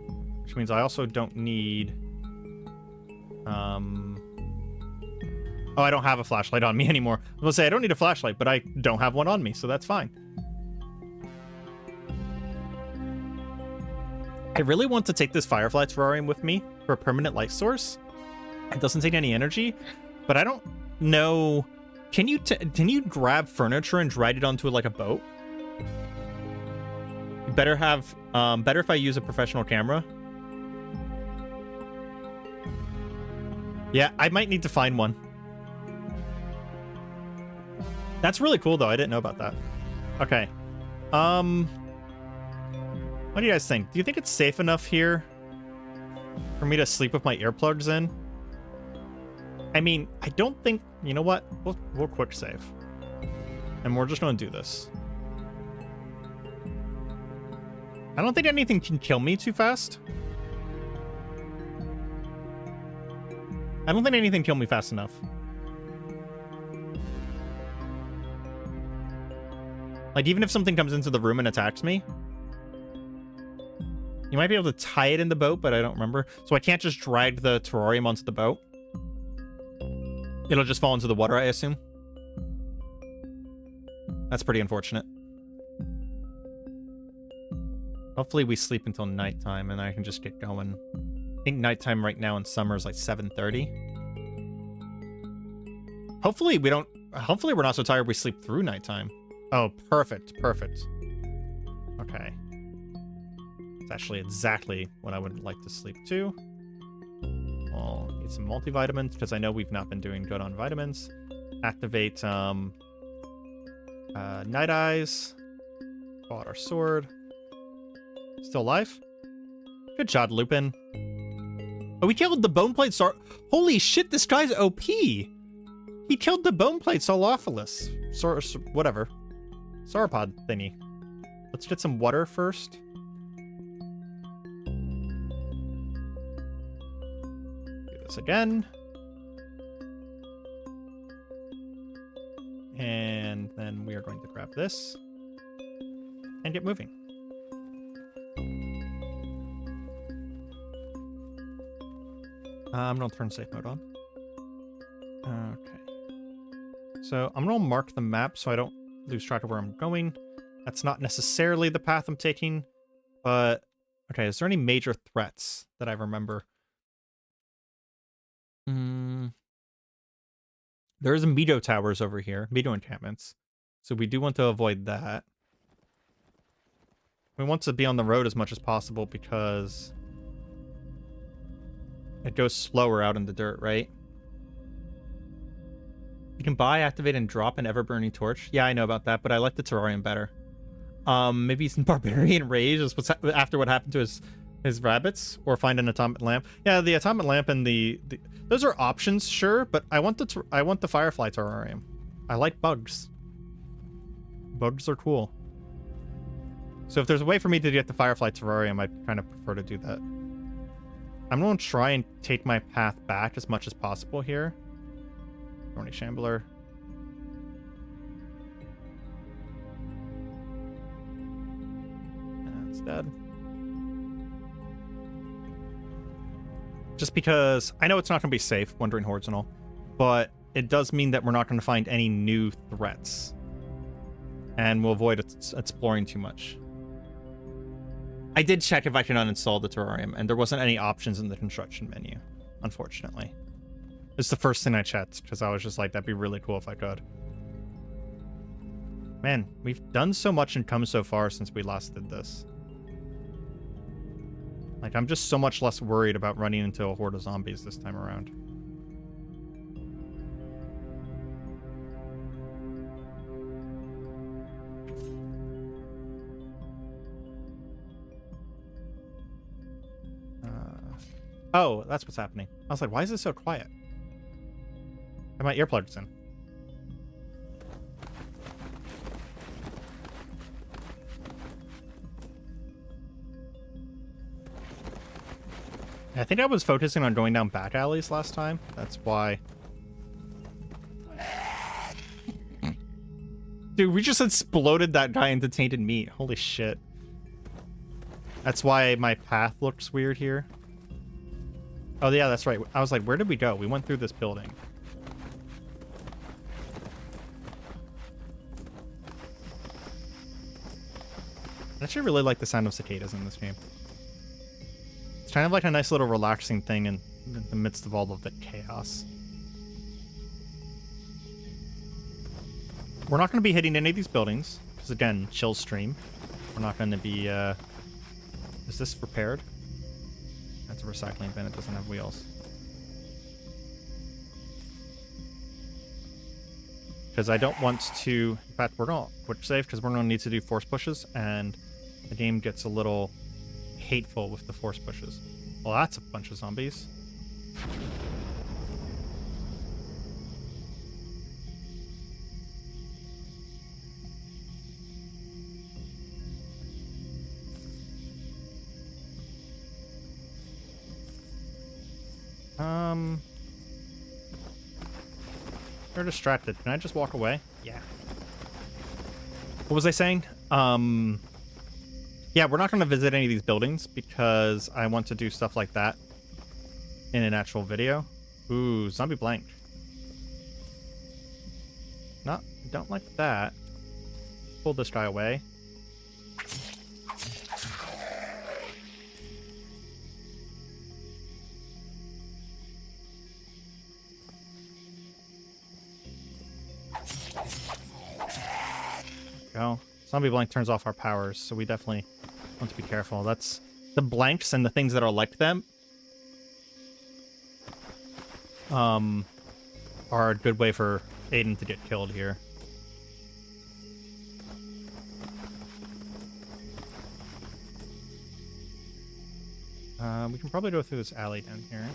Speaker 1: which means I also don't need. Oh, I don't have a flashlight on me anymore. I was gonna say I don't need a flashlight, but I don't have one on me, so that's fine. I really want to take this Firefly terrarium with me for a permanent light source. It doesn't take any energy, but I don't know. Can you grab furniture and drag it onto like a boat? Better have better if I use a professional camera. Yeah, I might need to find one. That's really cool though. I didn't know about that. Okay. What do you guys think? Do you think it's safe enough here for me to sleep with my earplugs in? I mean, I don't think... You know what? We'll quick save. And we're just going to do this. I don't think anything can kill me too fast. I don't think anything can kill me fast enough. Like, even if something comes into the room and attacks me, you might be able to tie it in the boat, but I don't remember. So I can't just drag the terrarium onto the boat. It'll just fall into the water, I assume. That's pretty unfortunate. Hopefully we sleep until nighttime and I can just get going. I think nighttime right now in summer is like 7:30. Hopefully we're not so tired we sleep through nighttime. Oh, perfect, perfect. Okay. It's actually exactly what I would like to sleep to. I'll eat some multivitamins because I know we've not been doing good on vitamins. Activate Night Eyes. Pull out our sword. Still alive? Good job, Lupin. Oh, we killed the Boneplate Sar... Holy shit, this guy's OP! He killed the Boneplate Saulophilus. Whatever. Sauropod thingy. Let's get some water first. Do this again. And then we are going to grab this. And get moving. I'm going to turn safe mode on. Okay. So I'm going to mark the map so I don't lose track of where I'm going. That's not necessarily the path I'm taking, but... Okay, is there any major threats that I remember? There's a Meadow Towers over here. Meadow encampments. So we do want to avoid that. We want to be on the road as much as possible because... it goes slower out in the dirt, right? You can buy, activate, and drop an ever-burning torch. Yeah, I know about that, but I like the terrarium better. Maybe some barbarian rage is what's after what happened to his rabbits, or find an atomic lamp. Yeah, the atomic lamp and the those are options, sure, but I want the Firefly terrarium. I like bugs. Bugs are cool. So if there's a way for me to get the Firefly Terrarium, I'd kind of prefer to do that. I'm going to try and take my path back as much as possible here. Thorny Shambler. That's dead. Just because I know it's not going to be safe, Wandering Hordes and all, but it does mean that we're not going to find any new threats. And we'll avoid exploring too much. I did check if I can uninstall the terrarium, and there wasn't any options in the construction menu, unfortunately. It's the first thing I checked, because I was just like, that'd be really cool if I could. Man, we've done so much and come so far since we last did this. Like, I'm just so much less worried about running into a horde of zombies this time around. Oh, that's what's happening. I was like, why is this so quiet? Have my earplugs in. I think I was focusing on going down back alleys last time. That's why. Dude, we just exploded that guy into tainted meat. Holy shit. That's why my path looks weird here. Oh, yeah, that's right. I was like, where did we go? We went through this building. I actually really like the sound of cicadas in this game. It's kind of like a nice little relaxing thing in the midst of all of the chaos. We're not going to be hitting any of these buildings, because again, chill stream. We're not going to be, is this repaired? That's a recycling bin. It doesn't have wheels. Because I don't want to... In fact, we're going to quick save because we're going to need to do force pushes, and the game gets a little hateful with the force pushes. Well, that's a bunch of zombies. They're distracted. Can I just walk away? Yeah. What was I saying? Yeah, we're not going to visit any of these buildings because I want to do stuff like that in an actual video. Ooh, zombie blank. Don't like that. Pull this guy away. Go. Zombie blank turns off our powers, so we definitely want to be careful. That's the blanks and the things that are like them are a good way for Aiden to get killed here. We can probably go through this alley down here.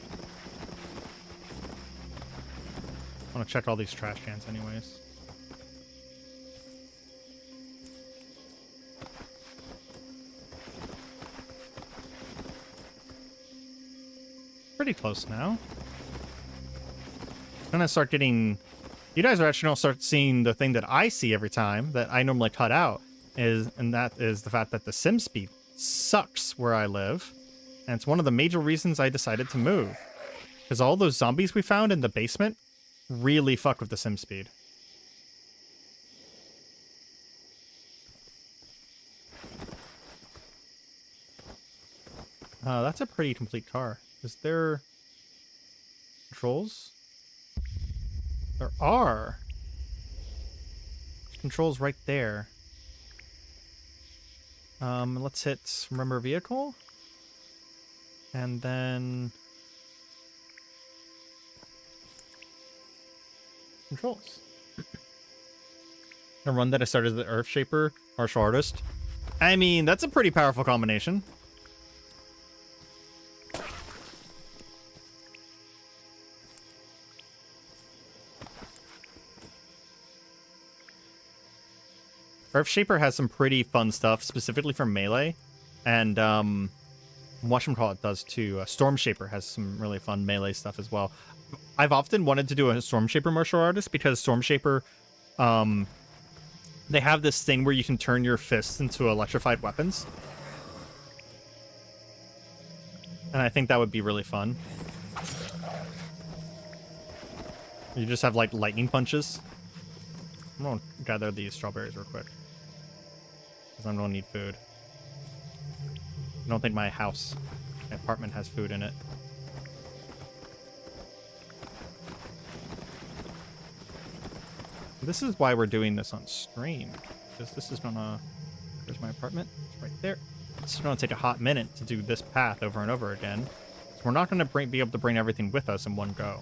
Speaker 1: I want to check all these trash cans anyways. Pretty close now. I'm gonna start getting... You guys are actually gonna start seeing the thing that I see every time that I normally cut out, and that is the fact that the sim speed sucks where I live. And it's one of the major reasons I decided to move. Because all those zombies we found in the basement really fuck with the sim speed. That's a pretty complete car. Is there controls? There are. Controls right there. Let's hit remember vehicle. And then controls. The run that I started as the Earth Shaper martial artist. I mean, that's a pretty powerful combination. Earthshaper has some pretty fun stuff, specifically for melee. And whatchamacallit does too. Stormshaper has some really fun melee stuff as well. I've often wanted to do a Stormshaper martial artist because Stormshaper, they have this thing where you can turn your fists into electrified weapons. And I think that would be really fun. You just have, like, lightning punches. I'm gonna gather these strawberries real quick. Because I'm gonna need food. I don't think my apartment has food in it. This is why we're doing this on stream. Because this is gonna... There's my apartment. It's right there. It's gonna take a hot minute to do this path over and over again. So we're not gonna be able to bring everything with us in one go.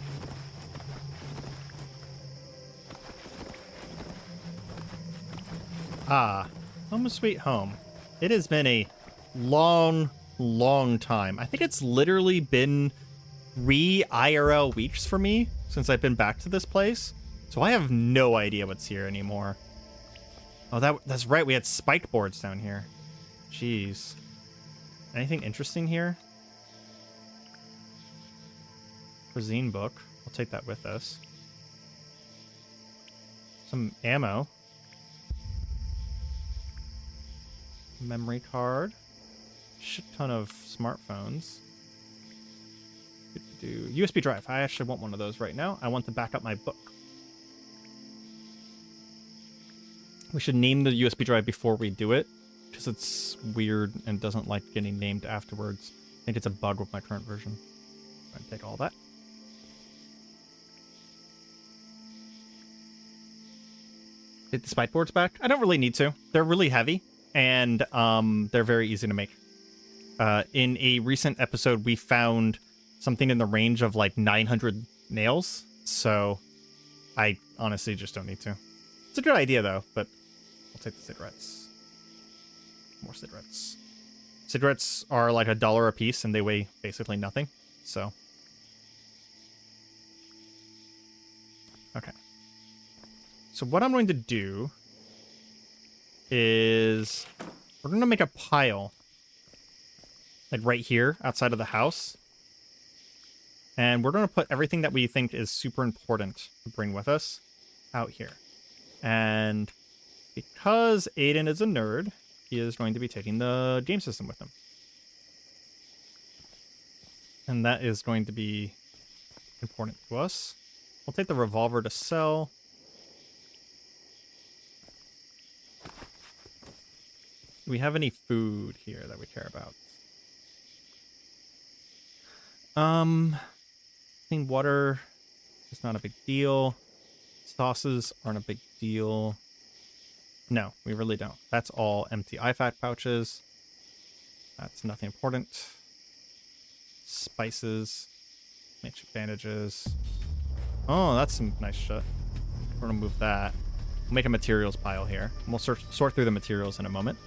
Speaker 1: Ah, home sweet home. It has been a long, long time. I think it's literally been 3 IRL weeks for me since I've been back to this place. So I have no idea what's here anymore. Oh, that's right. We had spiked boards down here. Jeez. Anything interesting here? Cuisine book. We'll take that with us. Some ammo. Memory card. Shit ton of smartphones. USB drive. I actually want one of those right now. I want to back up my book. We should name the USB drive before we do it, because it's weird and doesn't like getting named afterwards. I think it's a bug with my current version. I'm gonna take all that. Get the spike boards back? I don't really need to. They're really heavy, and they're very easy to make. In a recent episode, we found something in the range of like 900 nails, so I honestly just don't need to. It's a good idea, though, but I'll take the cigarettes. More cigarettes. Cigarettes are like $1 a piece, and they weigh basically nothing, so. Okay. So what I'm going to do is we're going to make a pile, like right here outside of the house. And we're going to put everything that we think is super important to bring with us out here. And because Aiden is a nerd, he is going to be taking the game system with him. And that is going to be important to us. We'll take the revolver to sell. Do we have any food here that we care about? Clean water is not a big deal. Sauces aren't a big deal. No, we really don't. That's all empty IFAC pouches. That's nothing important. Spices. Magic bandages. Oh, that's some nice shit. We're gonna move that. We'll make a materials pile here. And we'll sort through the materials in a moment.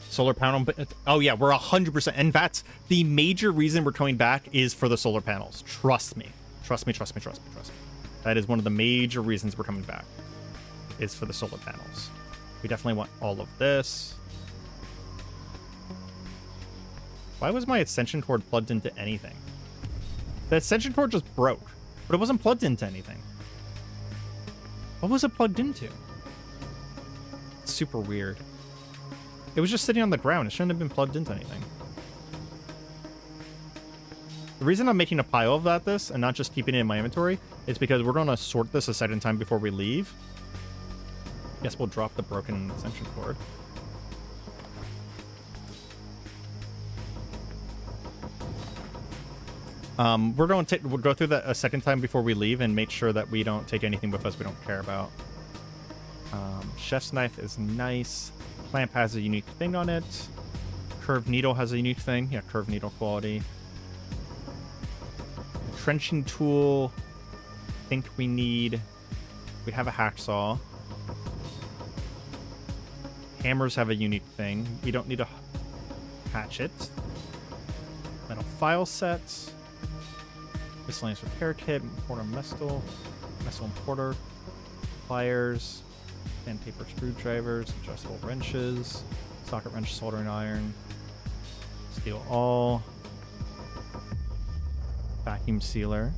Speaker 1: Solar panel. Oh, yeah, we're 100%. And that's the major reason we're coming back is for the solar panels. Trust me. Trust me, trust me, trust me, trust me. That is one of the major reasons we're coming back. Is for the solar panels. We definitely want all of this. Why was my extension cord plugged into anything? The extension cord just broke, but it wasn't plugged into anything. What was it plugged into? It's super weird. It was just sitting on the ground. It shouldn't have been plugged into anything. The reason I'm making a pile of this and not just keeping it in my inventory is because we're going to sort this a second time before we leave. Guess we'll drop the broken extension cord. We'll go through that a second time before we leave and make sure that we don't take anything with us we don't care about. Chef's knife is nice. Clamp has a unique thing on it. Curved needle has a unique thing. Yeah, curved needle quality. Trenching tool. I think we need... We have a hacksaw. Hammers have a unique thing. We don't need a hatchet. Metal file set. Miscellaneous repair kit. Porter Mestel. Mestel and Porter. Pliers. Sandpaper screwdrivers, adjustable wrenches, socket wrench, soldering iron, steel awl, vacuum sealer.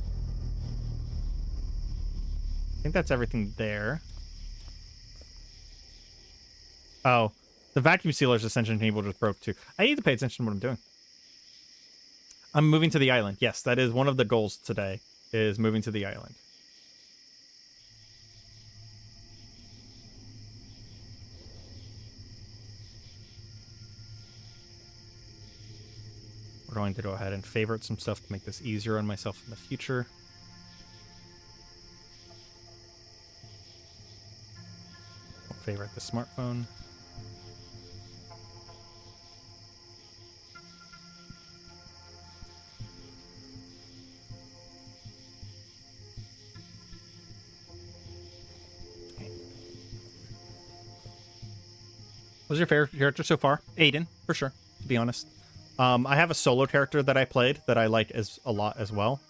Speaker 1: I think that's everything there. Oh, the vacuum sealer's ascension table just broke too. I need to pay attention to what I'm doing. I'm moving to the island. Yes, that is one of the goals today, is moving to the island. We're going to go ahead and favorite some stuff to make this easier on myself in the future. We'll favorite the smartphone. What's your favorite character so far? Aiden, for sure, to be honest. I have a solo character that I played that I like a lot as well.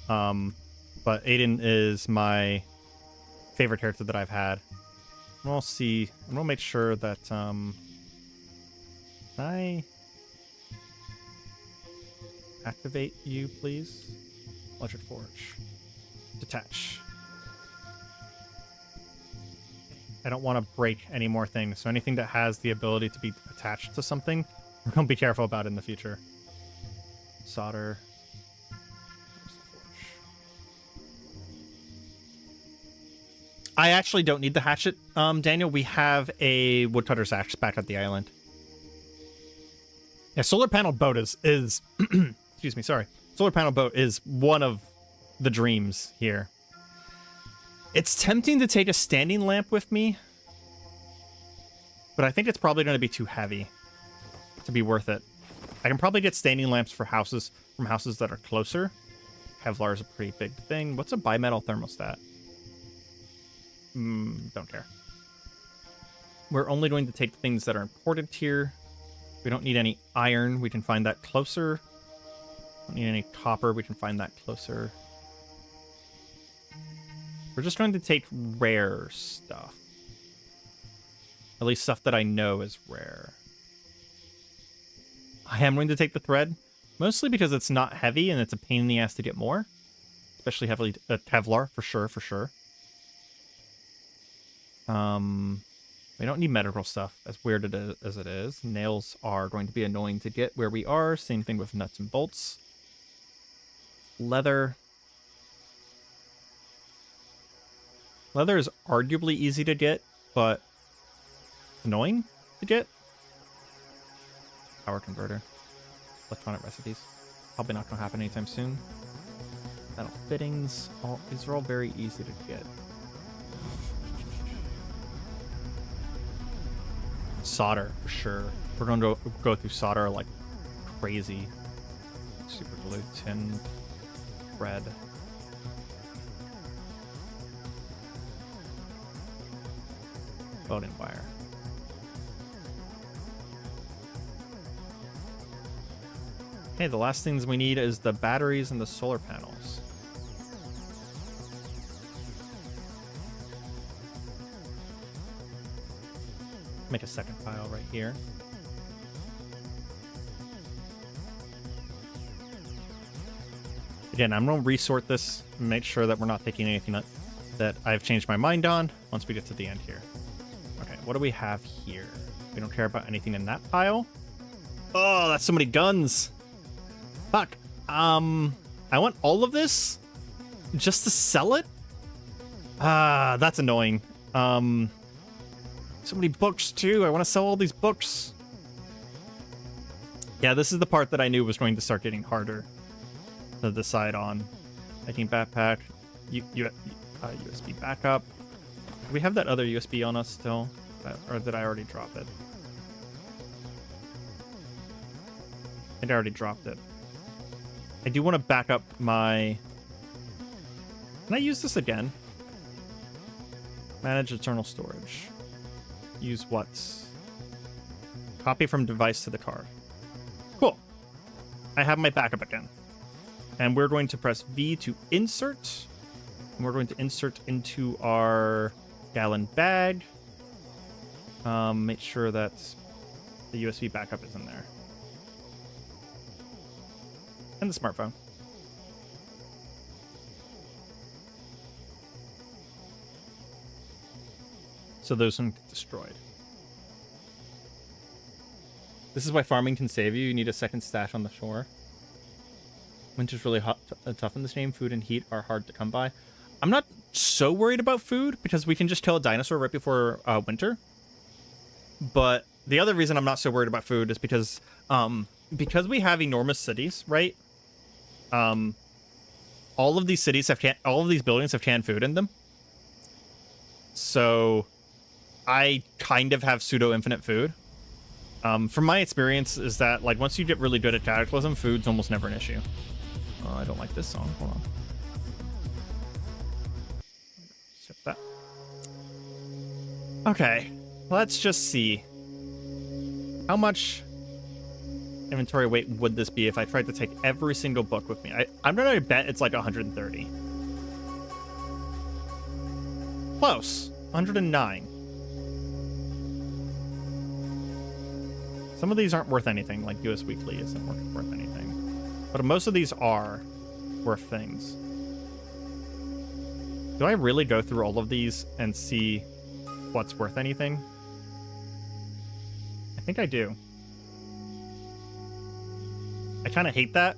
Speaker 1: But Aiden is my favorite character that I've had. We'll see. I'm gonna make sure that can I activate you, please? Electric Forge. Detach. I don't want to break any more things, so anything that has the ability to be attached to something, we're going to be careful about in the future. Solder. I actually don't need the hatchet, Daniel. We have a woodcutter's axe back at the island. Yeah, solar panel boat is excuse me, sorry. Solar panel boat is one of the dreams here. It's tempting to take a standing lamp with me, but I think it's probably going to be too heavy to be worth it. I can probably get standing lamps for houses from houses that are closer. Kevlar is a pretty big thing. What's a bimetal thermostat? Don't care. We're only going to take things that are important here. We don't need any iron. We can find that closer. Don't need any copper. We can find that closer. We're just going to take rare stuff. At least stuff that I know is rare. I am going to take the thread, mostly because it's not heavy and it's a pain in the ass to get more. Especially heavily Kevlar, for sure, for sure. We don't need medical stuff, as weird as it is. Nails are going to be annoying to get where we are. Same thing with nuts and bolts. Leather. Leather is arguably easy to get, but annoying to get. Power converter. Electronic recipes. Probably not going to happen anytime soon. Metal fittings. These are all very easy to get. Solder, for sure. We're going to go through solder like crazy. Super glue, tin, thread. Welding wire. Okay, the last things we need is the batteries and the solar panels. Make a second pile right here. Again, I'm going to resort this and make sure that we're not taking anything that I've changed my mind on once we get to the end here. Okay, what do we have here? We don't care about anything in that pile. Oh, that's so many guns. Fuck. I want all of this just to sell it? That's annoying. So many books, too. I want to sell all these books. Yeah, this is the part that I knew was going to start getting harder to decide on. Making backpack. USB backup. Do we have that other USB on us still? Or did I already drop it? I think I already dropped it. I do want to back up my... Can I use this again? Manage internal storage. Use what? Copy from device to the card. Cool. I have my backup again. And we're going to press V to insert. And we're going to insert into our gallon bag. Make sure that the USB backup is in there. And the smartphone. So those don't get destroyed. This is why farming can save you. You need a second stash on the shore. Winter's really hot, tough in this game. Food and heat are hard to come by. I'm not so worried about food because we can just kill a dinosaur right before winter. But the other reason I'm not so worried about food is because we have enormous cities, right? All of these cities have all of these buildings have canned food in them. So I kind of have pseudo infinite food. From my experience is that like once you get really good at Cataclysm, food's almost never an issue. Oh, I don't like this song. Hold on. Skip that. Okay, let's just see. How much inventory weight would this be if I tried to take every single book with me? I'm gonna bet it's like 130. Close. 109. Some of these aren't worth anything, like US Weekly isn't worth anything. But most of these are worth things. Do I really go through all of these and see what's worth anything? I think I do. I kind of hate that,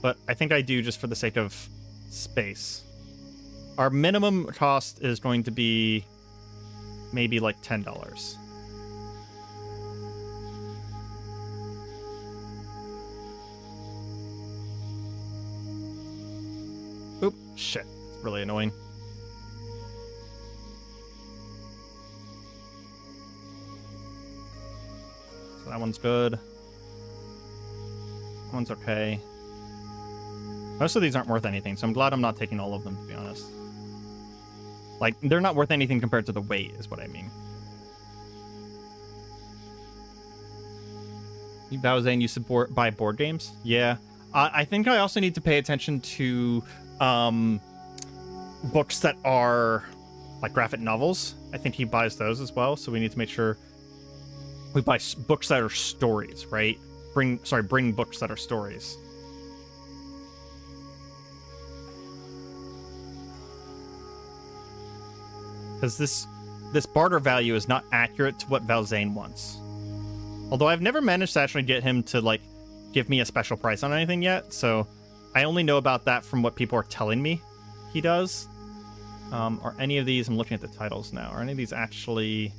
Speaker 1: but I think I do just for the sake of space. Our minimum cost is going to be maybe like $10. Oop, shit. It's really annoying. So that one's good. That one's okay. Most of these aren't worth anything, so I'm glad I'm not taking all of them, to be honest. Like, they're not worth anything compared to the weight, is what I mean. You Bowsane, you support buy board games? Yeah. I think I also need to pay attention to books that are like graphic novels. I think he buys those as well, so we need to make sure we buy books that are stories, right? Bring books that are stories. Because this barter value is not accurate to what Valzane wants. Although I've never managed to actually get him to like give me a special price on anything yet, so I only know about that from what people are telling me he does. Are any of these, I'm looking at the titles now, are any of these actually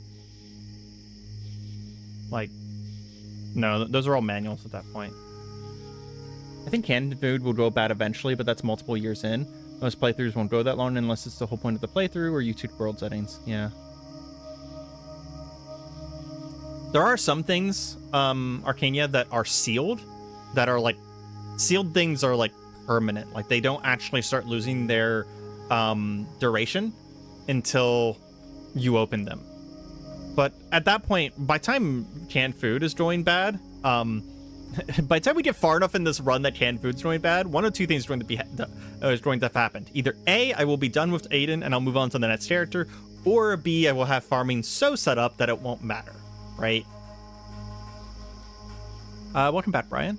Speaker 1: like, no, those are all manuals at that point. I think canned food will go bad eventually, but that's multiple years in. Most playthroughs won't go that long unless it's the whole point of the playthrough or YouTube world settings. Yeah. There are some things, Arcania, that are sealed, that are like, sealed things are like permanent. Like they don't actually start losing their duration until you open them. But at that point, by the time canned food is going bad, by the time we get far enough in this run that canned food's going bad, one of two things is going to have happened. Either A, I will be done with Aiden and I'll move on to the next character, or B, I will have farming so set up that it won't matter, right? Welcome back, Brian.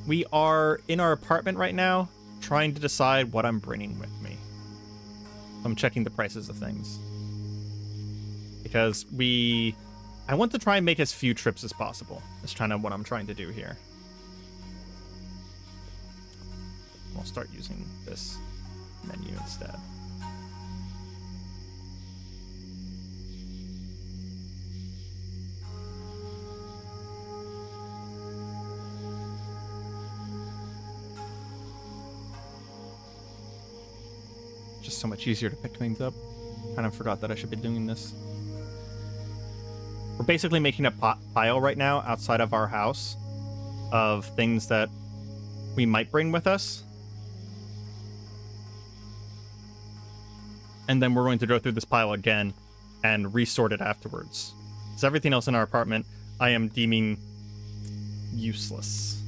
Speaker 1: We are in our apartment right now, trying to decide what I'm bringing with me. I'm checking the prices of things. Because I want to try and make as few trips as possible. That's kind of what I'm trying to do here. I'll start using this menu instead. Just so much easier to pick things up. Kind of forgot that I should be doing this. We're basically making a pile right now outside of our house of things that we might bring with us. And then we're going to go through this pile again and resort it afterwards. Because everything else in our apartment I am deeming useless.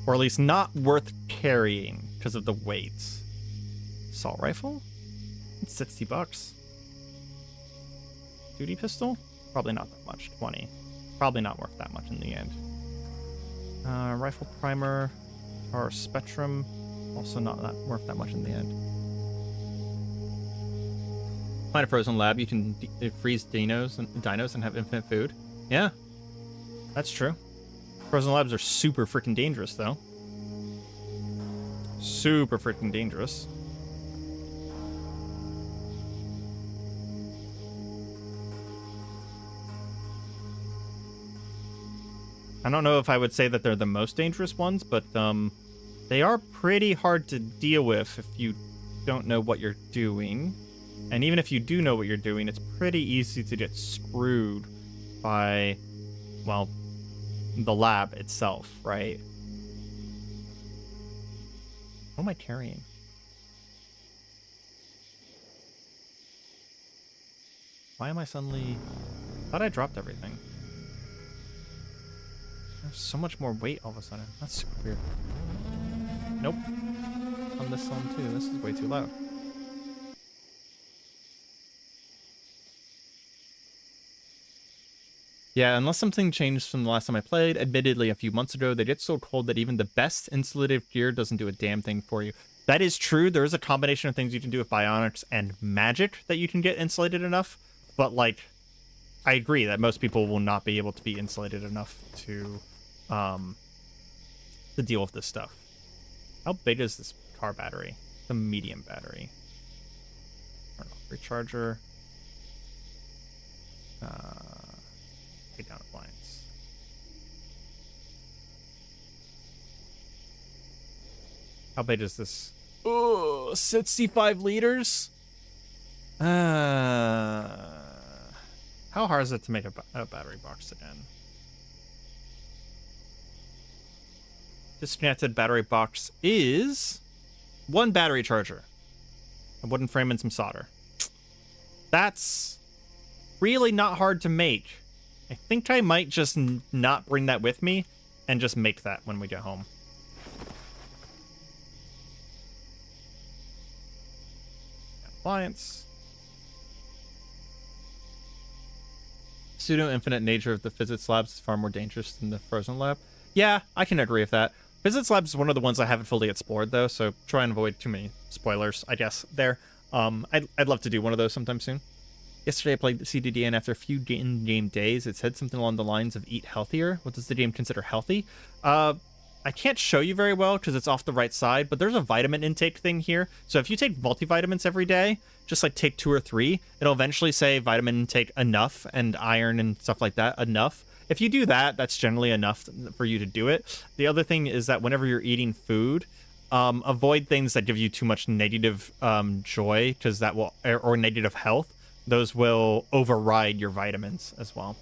Speaker 1: Or at least not worth carrying because of the weight. Assault rifle? It's $60. Duty pistol? Probably not that much. 20. Probably not worth that much in the end. Rifle primer or spectrum. Also not that worth that much in the end. Find a frozen lab. You can freeze dinos and have infinite food. Yeah, that's true. Frozen labs are super freaking dangerous, though. Super freaking dangerous. I don't know if I would say that they're the most dangerous ones, but they are pretty hard to deal with if you don't know what you're doing. And even if you do know what you're doing, it's pretty easy to get screwed by, well, the lab itself, right? What am I carrying? Why am I suddenly... I thought I dropped everything. There's so much more weight all of a sudden. That's super weird. Nope. On this one too. This is way too loud. Yeah, unless something changed from the last time I played, admittedly a few months ago, they get so cold that even the best insulative gear doesn't do a damn thing for you. That is true. There is a combination of things you can do with bionics and magic that you can get insulated enough. But, like, I agree that most people will not be able to be insulated enough to deal with this stuff. How big is this car battery? The medium battery. I don't know. Recharger. Take down appliance. How big is this? Oh, 65 liters? How hard is it to make a battery box again? Disconnected battery box is 1 battery charger, a wooden frame, and some solder. That's really not hard to make. I think I might just not bring that with me and just make that when we get home. Appliance. Pseudo-infinite nature of the physics labs is far more dangerous than the frozen lab. Yeah, I can agree with that. Physics labs is one of the ones I haven't fully explored, though, so try and avoid too many spoilers, I guess, there. I'd love to do one of those sometime soon. Yesterday I played the CDD, and after a few in-game days, it said something along the lines of eat healthier. What does the game consider healthy? I can't show you very well because it's off the right side, but there's a vitamin intake thing here. So if you take multivitamins every day, just like take 2 or 3, it'll eventually say vitamin intake enough and iron and stuff like that enough. If you do that, that's generally enough for you to do it. The other thing is that whenever you're eating food, avoid things that give you too much negative joy, because that will, or negative health. Those will override your vitamins as well.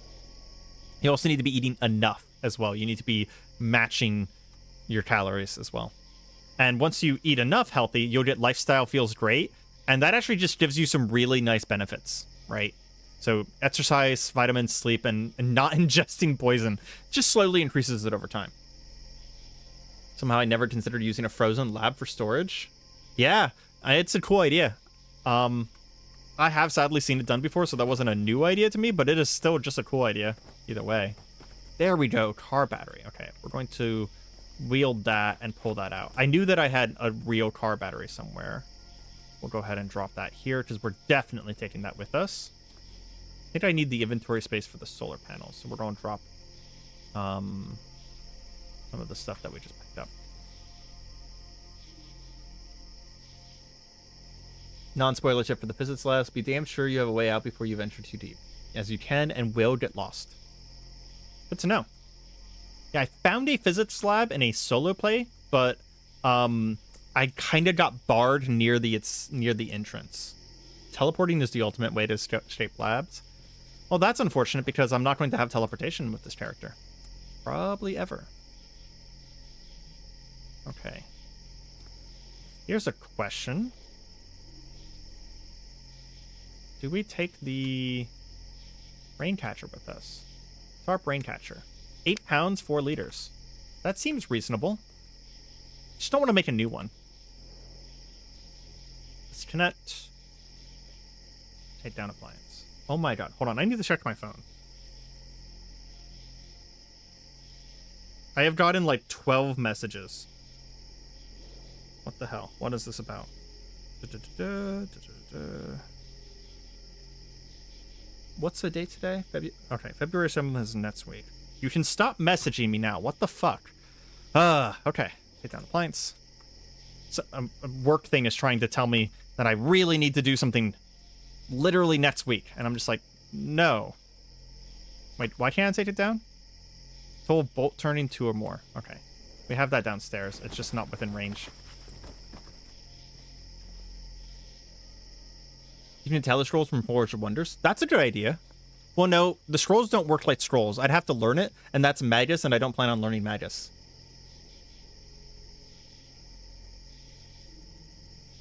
Speaker 1: You also need to be eating enough as well. You need to be matching your calories as well. And once you eat enough healthy, you'll get lifestyle feels great. And that actually just gives you some really nice benefits, right? So exercise, vitamins, sleep, and not ingesting poison just slowly increases it over time. Somehow I never considered using a frozen lab for storage. Yeah, it's a cool idea. I have sadly seen it done before, so that wasn't a new idea to me, but it is still just a cool idea either way. There we go, car battery. Okay, we're going to wield that and pull that out. I knew that I had a real car battery somewhere. We'll go ahead and drop that here because we're definitely taking that with us. I think I need the inventory space for the solar panels, so we're going to drop some of the stuff that we just picked up. Non-spoiler tip for the physics labs: be damn sure you have a way out before you venture too deep, as you can and will get lost. Good to know. Yeah, I found a physics lab in a solo play, but I kind of got barred near the entrance. Teleporting is the ultimate way to escape labs. Well, that's unfortunate because I'm not going to have teleportation with this character. Probably ever. Okay. Here's a question. Do we take the Raincatcher with us? Tarp Raincatcher. 8 pounds, 4 liters. That seems reasonable. Just don't want to make a new one. Disconnect. Take down appliance. Oh my god. Hold on. I need to check my phone. I have gotten like 12 messages. What the hell? What is this about? What's the date today? February 7th is next week. You can stop messaging me now. What the fuck? Okay. Take down appliance. So, a work thing is trying to tell me that I really need to do something literally next week. And I'm just like, no. Wait, why can't I take it down? Full bolt turning 2 or more. Okay. We have that downstairs. It's just not within range. You can tell the scrolls from Forge of Wonders. That's a good idea. Well, no, the scrolls don't work like scrolls. I'd have to learn it, and that's Magus, and I don't plan on learning Magus.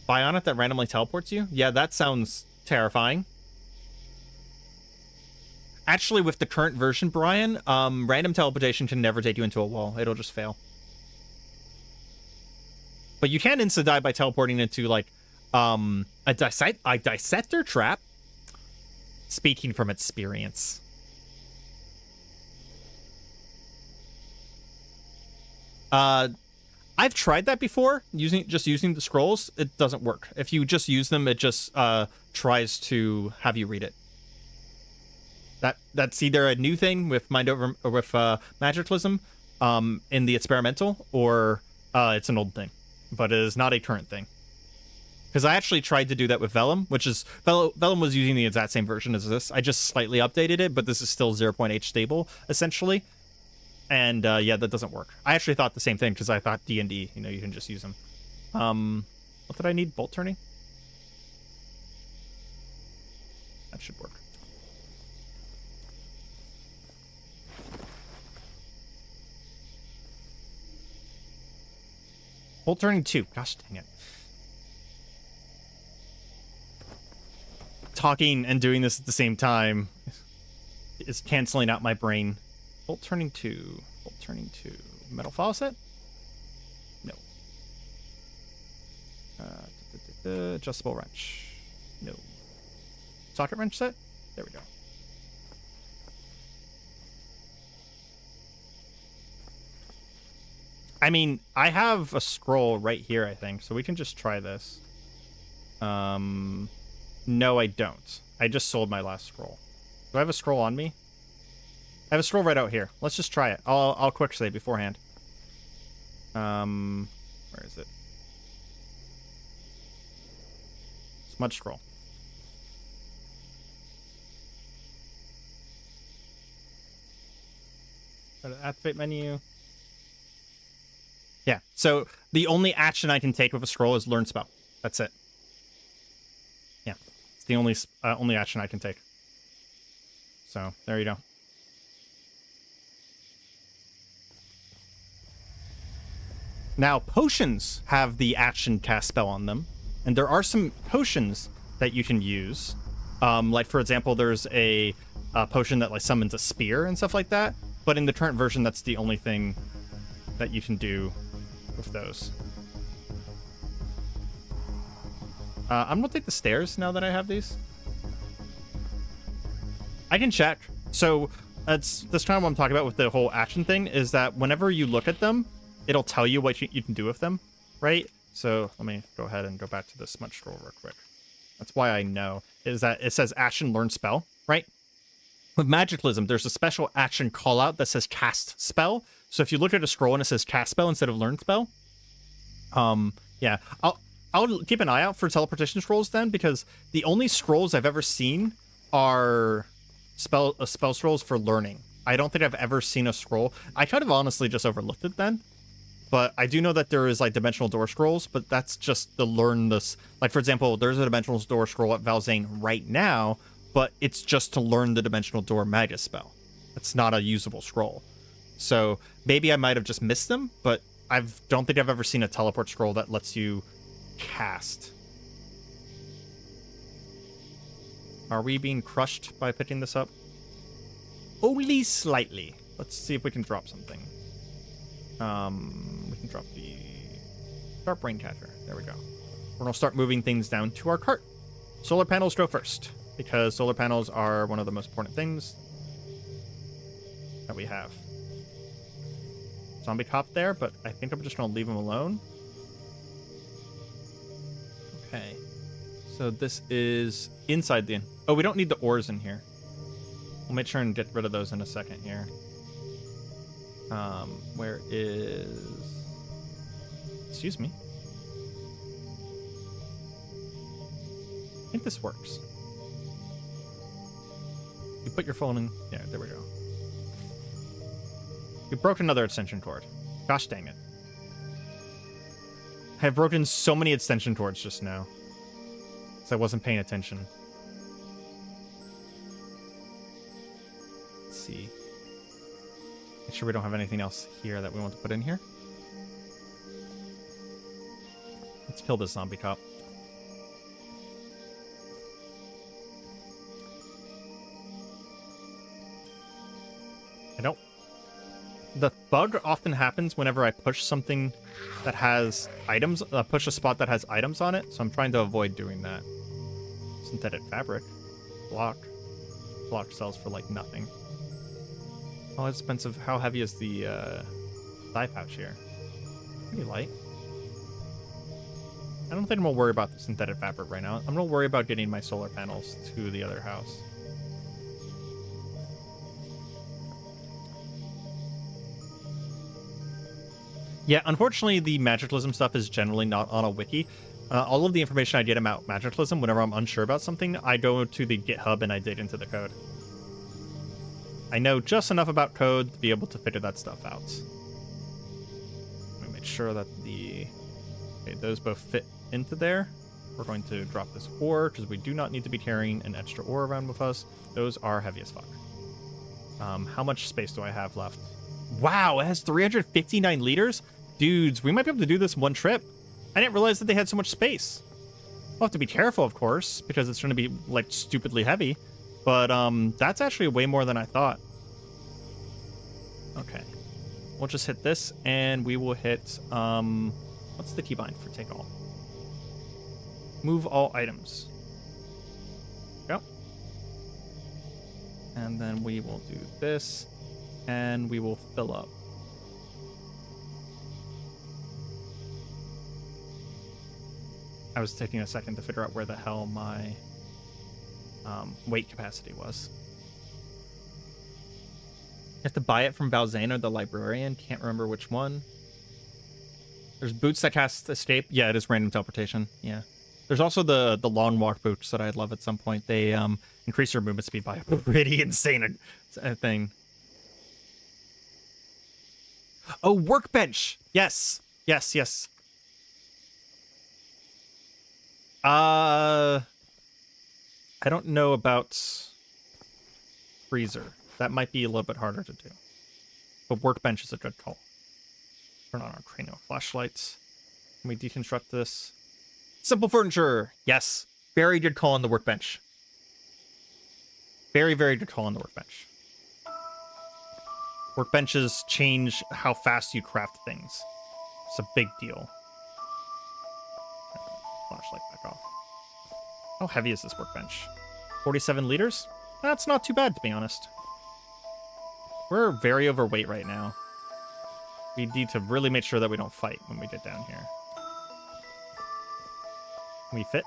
Speaker 1: Bionic that randomly teleports you? Yeah, that sounds terrifying. Actually, with the current version, Brian, random teleportation can never take you into a wall. It'll just fail. But you can insta-die by teleporting into, like, a dissector trap. Speaking from experience. I've tried that before, using the scrolls. It doesn't work. If you just use them, it just tries to have you read it. That's either a new thing with Magicalism in the experimental, or it's an old thing, but it is not a current thing. Because I actually tried to do that with Vellum, which is... Vellum was using the exact same version as this. I just slightly updated it, but this is still 0.8 stable, essentially. And, yeah, that doesn't work. I actually thought the same thing, because I thought D&D, you can just use them. What did I need? Bolt turning? That should work. Bolt turning 2. Gosh dang it. Talking and doing this at the same time is canceling out my brain. Bolt turning 2. Bolt turning 2. Metal faucet? No. Adjustable wrench? No. Socket wrench set? There we go. I mean, I have a scroll right here, I think, so we can just try this. No, I don't. I just sold my last scroll. Do I have a scroll on me? I have a scroll right out here. Let's just try it. I'll quick save beforehand. Where is it? Smudge scroll. Go to activate menu. Yeah, so the only action I can take with a scroll is learn spell. That's it. Yeah, it's the only action I can take. So there you go. Now, potions have the action cast spell on them, and there are some potions that you can use. Like, for example, there's a potion that like summons a spear and stuff like that, but in the current version, that's the only thing that you can do with those. I'm gonna take the stairs now that I have these. I can check. So that's kind of what I'm talking about with the whole action thing, is that whenever you look at them, it'll tell you what you can do with them, right? So let me go ahead and go back to the smudge scroll real quick. That's why I know, is that it says action learn spell, right? With Magicalism, there's a special action call out that says cast spell. So if you look at a scroll and it says cast spell instead of learn spell, yeah, I'll keep an eye out for teleportation scrolls then, because the only scrolls I've ever seen are spell scrolls for learning. I don't think I've ever seen a scroll. I kind of honestly just overlooked it then. But I do know that there is like dimensional door scrolls, but that's just to learn this. Like, for example, there's a dimensional door scroll at Valzane right now, but it's just to learn the dimensional door magus spell. It's not a usable scroll. So maybe I might have just missed them, but I don't think I've ever seen a teleport scroll that lets you cast. Are we being crushed by picking this up? Only slightly. Let's see if we can drop something. We can drop the brain catcher. There we go. We're gonna start moving things down to our cart. Solar panels go first. because solar panels are one of the most important things that we have. Zombie cop there, but I think I'm just going to leave him alone. Okay. So this is inside the... Oh, we don't need the ores in here. We'll make sure and get rid of those in a second here. Where is... Excuse me. I think this works. You put your phone in... Yeah, there we go. You broke another extension cord. Gosh dang it. I have broken so many extension cords just now. So I wasn't paying attention. Let's see. Make sure we don't have anything else here that we want to put in here. Let's kill this zombie cop. I don't... The bug often happens whenever I push something that has items, push a spot that has items on it, so I'm trying to avoid doing that. Synthetic fabric. Block. Block sells for like nothing. Oh, expensive. How heavy is the thigh pouch here? Pretty light. I don't think I'm gonna worry about the synthetic fabric right now. I'm gonna worry about getting my solar panels to the other house. Yeah, unfortunately, the Magicalism stuff is generally not on a wiki. All of the information I get about Magicalism, whenever I'm unsure about something, I go to the GitHub and I dig into the code. I know just enough about code to be able to figure that stuff out. Let me make sure that the... Okay, those both fit into there. We're going to drop this ore, because we do not need to be carrying an extra ore around with us. Those are heavy as fuck. How much space do I have left? Wow, it has 359 liters? Dudes, we might be able to do this in one trip. I didn't realize that they had so much space. We'll have to be careful, of course, because it's going to be, like, stupidly heavy. But, that's actually way more than I thought. Okay. We'll just hit this, and we will hit, what's the keybind for take all? Move all items. Go. And then we will do this. And we will fill up. I was taking a second to figure out where the hell my weight capacity was. You have to buy it from Balzane or the librarian. Can't remember which one. There's boots that cast escape. Yeah, it is random teleportation. Yeah. There's also the long walk boots that I'd love at some point. They increase your movement speed by a pretty insane thing. Oh, workbench. Yes. Yes, yes. I don't know about freezer. That might be a little bit harder to do. But workbench is a good call. Turn on our cranial flashlights. Can we deconstruct this? Simple furniture. Yes. Very good call on the workbench. Very, very good call on the workbench. Workbenches change how fast you craft things. It's a big deal. Flashlight back off. How heavy is this workbench? 47 liters? That's not too bad, to be honest. We're very overweight right now. We need to really make sure that we don't fight when we get down here. Can we fit?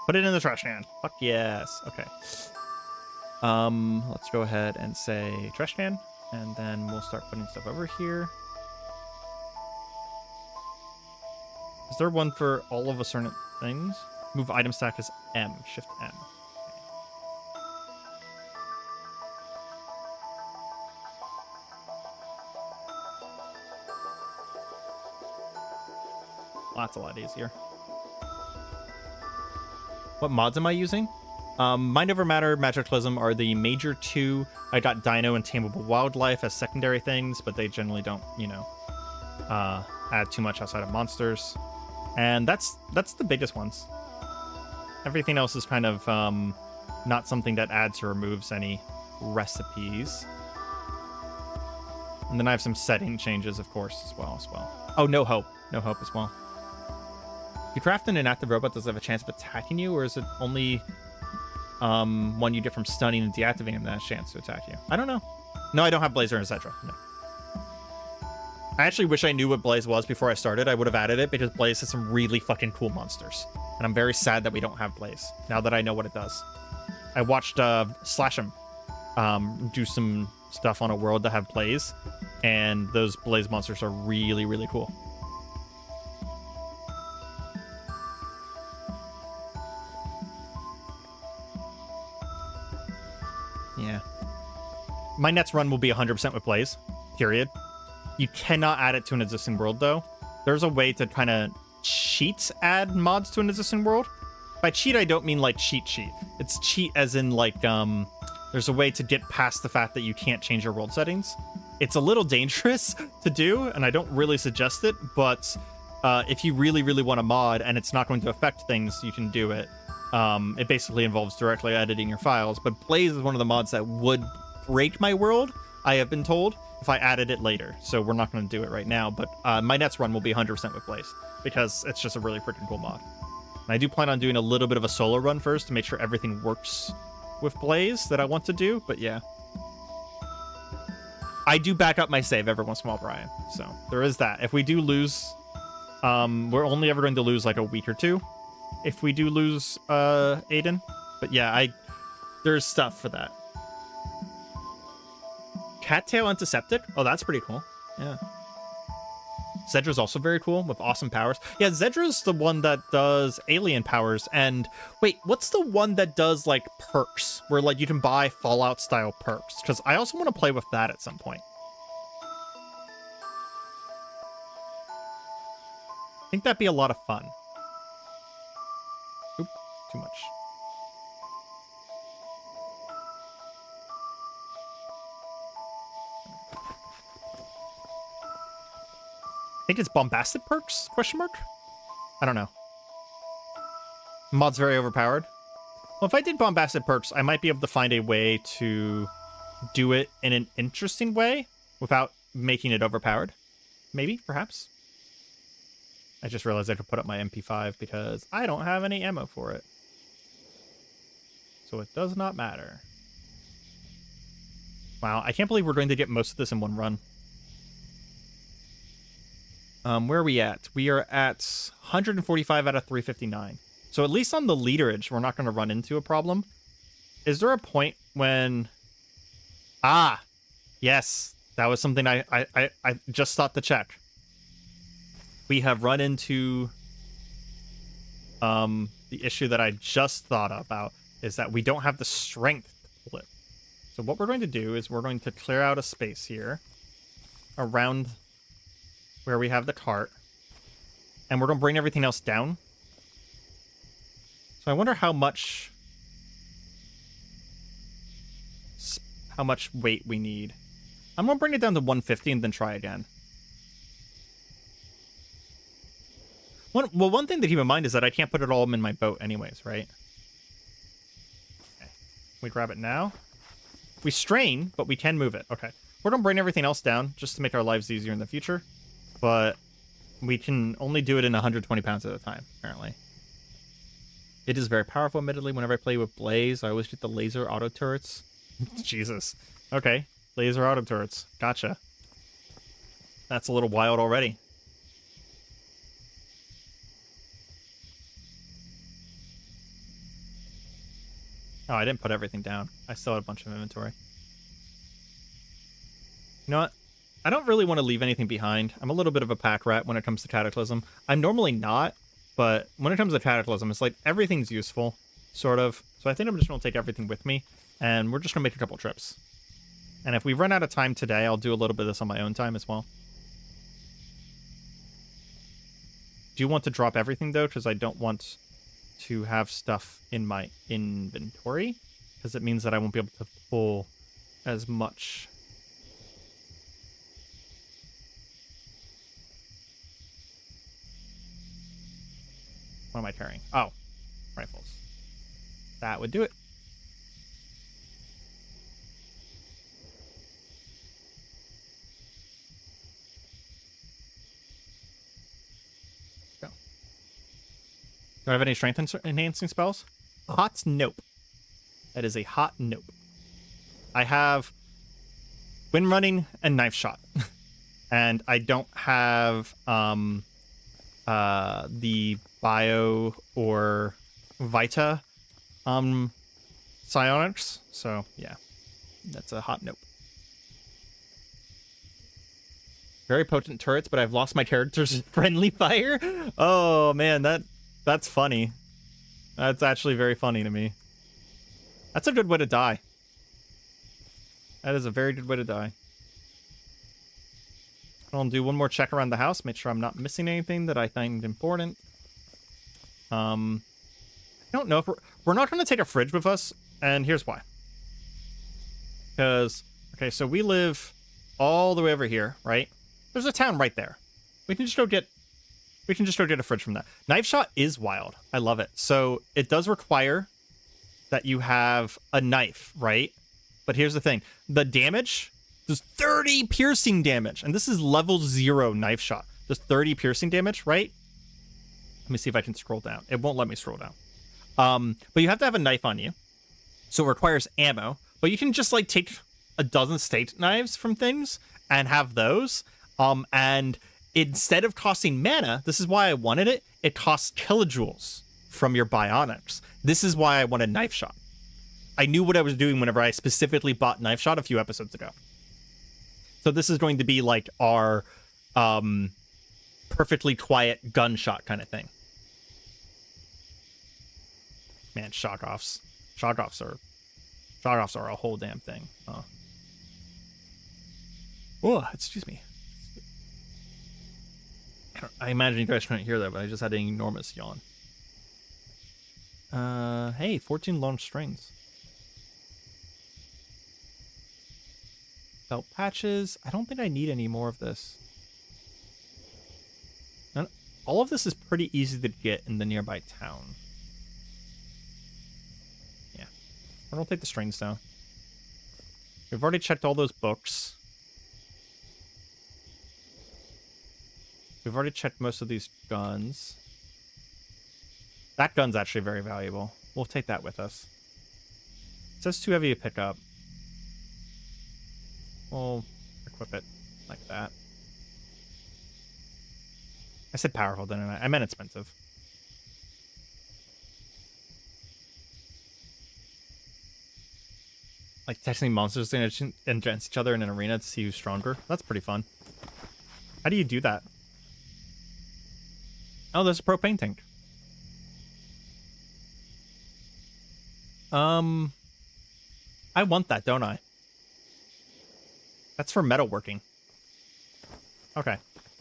Speaker 1: Put it in the trash can. Fuck yes. Okay. Let's go ahead and say trash can. And then we'll start putting stuff over here. Is there one for all of a certain things? Move item stack is M. Shift M. Okay. Well, that's a lot easier. What mods am I using? Mind Over Matter, Magicalism are the major two. I got Dino and Tameable Wildlife as secondary things, but they generally don't, you know, add too much outside of monsters. And that's the biggest ones. Everything else is kind of not something that adds or removes any recipes. And then I have some setting changes, of course, as well. Oh, no hope. No hope as well. If you craft an inactive robot, does it have a chance of attacking you, or is it only one you get from stunning and deactivating that chance to attack you. I don't know. No, I don't have Blazer and Zedra. No. I actually wish I knew what Blaze was before I started. I would have added it because Blaze has some really fucking cool monsters. And I'm very sad that we don't have Blaze, now that I know what it does. I watched Slash'em do some stuff on a world that have Blaze, and those Blaze monsters are really, really cool. Yeah. My next run will be 100% with Blaze, period. You cannot add it to an existing world, though. There's a way to kind of cheat add mods to an existing world. By cheat, I don't mean like cheat. It's cheat as in like, there's a way to get past the fact that you can't change your world settings. It's a little dangerous to do, and I don't really suggest it, but if you really, really want a mod and it's not going to affect things, you can do it. It basically involves directly editing your files, but Blaze is one of the mods that would break my world, I have been told, if I added it later. So we're not going to do it right now, but my next run will be 100% with Blaze, because it's just a really freaking cool mod. And I do plan on doing a little bit of a solo run first to make sure everything works with Blaze that I want to do, but yeah. I do back up my save every once in a while, Brian, so there is that. If we do lose, we're only ever going to lose like a week or two if we do lose Aiden. But yeah, there's stuff for that. Cattail Antiseptic? Oh, that's pretty cool. Yeah. Zedra's also very cool with awesome powers. Yeah, Zedra's the one that does alien powers. And wait, what's the one that does like perks where like you can buy Fallout style perks? Because I also want to play with that at some point. I think that'd be a lot of fun. Oop, too much. I think it's bombastic perks? Question mark? I don't know. Mod's very overpowered. Well, if I did bombastic perks, I might be able to find a way to do it in an interesting way without making it overpowered. Maybe, perhaps. I just realized I could put up my MP5 because I don't have any ammo for it. So it does not matter. Wow, I can't believe we're going to get most of this in one run. Where are we at? We are at 145 out of 359. So at least on the leaderage, we're not going to run into a problem. Is there a point when... Ah! Yes! That was something I just thought to check. We have run into... the issue that I just thought about is that we don't have the strength to pull it. So what we're going to do is we're going to clear out a space here around... where we have the cart, and we're going to bring everything else down. So I wonder how much weight we need. I'm going to bring it down to 150 and then try again. One thing to keep in mind is that I can't put it all in my boat anyways, right? Okay. We grab it now. We strain, but we can move it. Okay. We're going to bring everything else down just to make our lives easier in the future. But we can only do it in 120 pounds at a time, apparently. It is very powerful, admittedly. Whenever I play with Blaze, I always get the laser auto turrets. Jesus. Okay. Laser auto turrets. Gotcha. That's a little wild already. Oh, I didn't put everything down. I still had a bunch of inventory. You know what? I don't really want to leave anything behind. I'm a little bit of a pack rat when it comes to Cataclysm. I'm normally not, but when it comes to Cataclysm, it's like everything's useful, sort of. So I think I'm just going to take everything with me, and we're just going to make a couple trips. And if we run out of time today, I'll do a little bit of this on my own time as well. Do you want to drop everything, though? Because I don't want to have stuff in my inventory, because it means that I won't be able to pull as much. What am I carrying? Oh, rifles. That would do it. Go. Do I have any strength enhancing spells? Pots? Nope. That is a hot nope. I have wind running and knife shot. And I don't have the bio or Vita psionics. So yeah, that's a hot nope. Very potent turrets, but I've lost my character's friendly fire. Oh man, that's funny. That's actually very funny to me. That's a good way to die. That is a very good way to die. I'll do one more check around the house, make sure I'm not missing anything that I find important. I don't know if we're not going to take a fridge with us, and here's why. Because, okay, so we live all the way over here, right? There's a town right there. We can just go get a fridge from that. Knife shot is wild. I love it. So it does require that you have a knife, right? But here's the thing. The damage, there's 30 piercing damage. And this is level 0 knife shot. There's 30 piercing damage, right? Let me see if I can scroll down. It won't let me scroll down. But you have to have a knife on you. So it requires ammo. But you can just like take a dozen steak knives from things and have those. And instead of costing mana, this is why I wanted it, it costs kilojoules from your bionics. This is why I wanted knife shot. I knew what I was doing whenever I specifically bought knife shot a few episodes ago. So this is going to be like our perfectly quiet gunshot kind of thing. Man, shock offs. Shock offs are a whole damn thing. Oh, excuse me. I imagine you guys couldn't hear that, but I just had an enormous yawn. Hey, 14 long strings. Felt patches. I don't think I need any more of this. All of this is pretty easy to get in the nearby town. Yeah. I don't take the strings down. We've already checked all those books. We've already checked most of these guns. That gun's actually very valuable. We'll take that with us. It says too heavy to pick up. We'll equip it like that. I said powerful, didn't I? I meant expensive. Like testing monsters against each other in an arena to see who's stronger. That's pretty fun. How do you do that? Oh, there's a propane tank. I want that, don't I? That's for metalworking. Okay.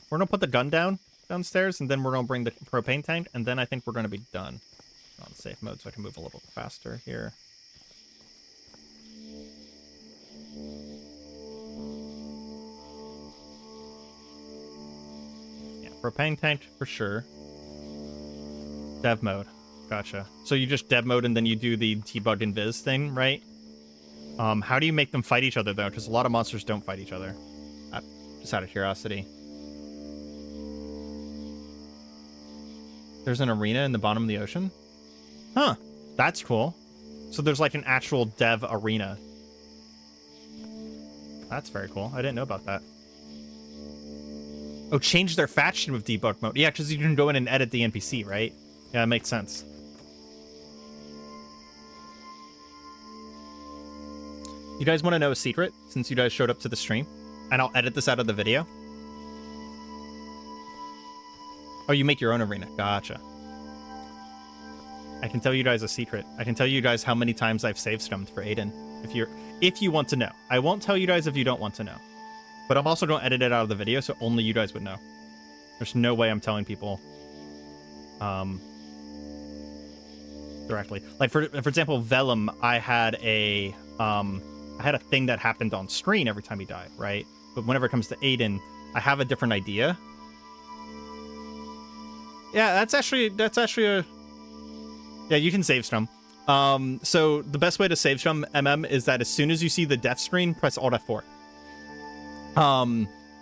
Speaker 1: We're gonna put the gun downstairs, and then we're gonna bring the propane tank, and then I think we're gonna be done. On safe mode so I can move a little faster here. Yeah, propane tank for sure. Dev mode. Gotcha. So you just dev mode and then you do the debug and viz thing, right? How do you make them fight each other, though? Because a lot of monsters don't fight each other. Just out of curiosity. There's an arena in the bottom of the ocean? Huh. That's cool. So there's like an actual dev arena. That's very cool. I didn't know about that. Oh, change their faction with debug mode. Yeah, because you can go in and edit the NPC, right? Yeah, it makes sense. You guys want to know a secret, since you guys showed up to the stream? And I'll edit this out of the video. Oh, you make your own arena. Gotcha. I can tell you guys a secret. I can tell you guys how many times I've save scummed for Aiden, if you want to know. I won't tell you guys if you don't want to know. But I'm also going to edit it out of the video, so only you guys would know. There's no way I'm telling people directly. Like for example, Vellum, I had a thing that happened on screen every time he died, right? But whenever it comes to Aiden, I have a different idea. Yeah, that's actually a... Yeah, you can save strum. So the best way to save strum MM is that as soon as you see the death screen, press Alt F4.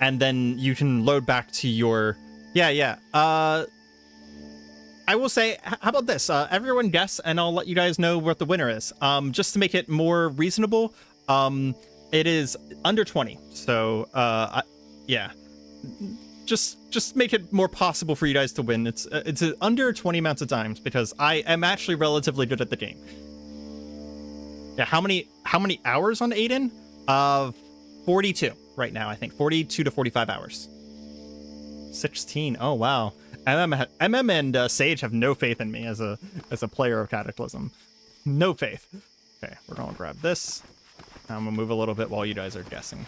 Speaker 1: And then you can load back to your... Yeah. I will say, how about this? Everyone guess, and I'll let you guys know what the winner is. Just to make it more reasonable, it is under 20. So, yeah. Just make it more possible for you guys to win. It's under 20 amounts of times because I am actually relatively good at the game. Yeah, how many hours on Aiden? 42 right now, I think. 42 to 45 hours. 16. Oh wow. MM and Sage have no faith in me as a player of Cataclysm. No faith. Okay, we're gonna grab this. I'm gonna move a little bit while you guys are guessing.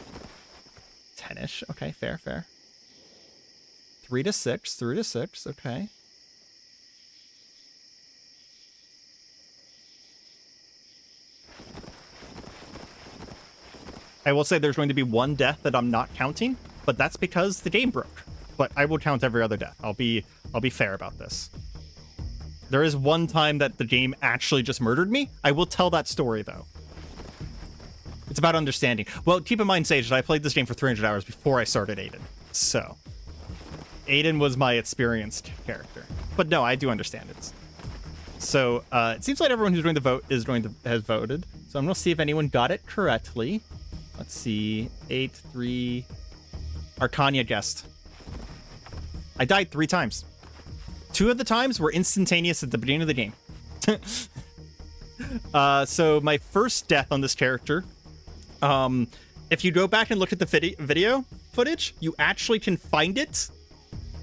Speaker 1: 10-ish. Okay, fair. 3 to 6. Okay. I will say there's going to be one death that I'm not counting, but that's because the game broke. But I will count every other death. I'll be fair about this. There is one time that the game actually just murdered me. I will tell that story though. It's about understanding. Well, keep in mind, Sage, that I played this game for 300 hours before I started Aiden. So Aiden was my experienced character. But no, I do understand it. So it seems like everyone who's going to vote has voted. So I'm gonna see if anyone got it correctly. Let's see. 8-3. Arcania guessed. I died 3 times. 2 of the times were instantaneous at the beginning of the game. So my first death on this character, if you go back and look at the video footage, you actually can find it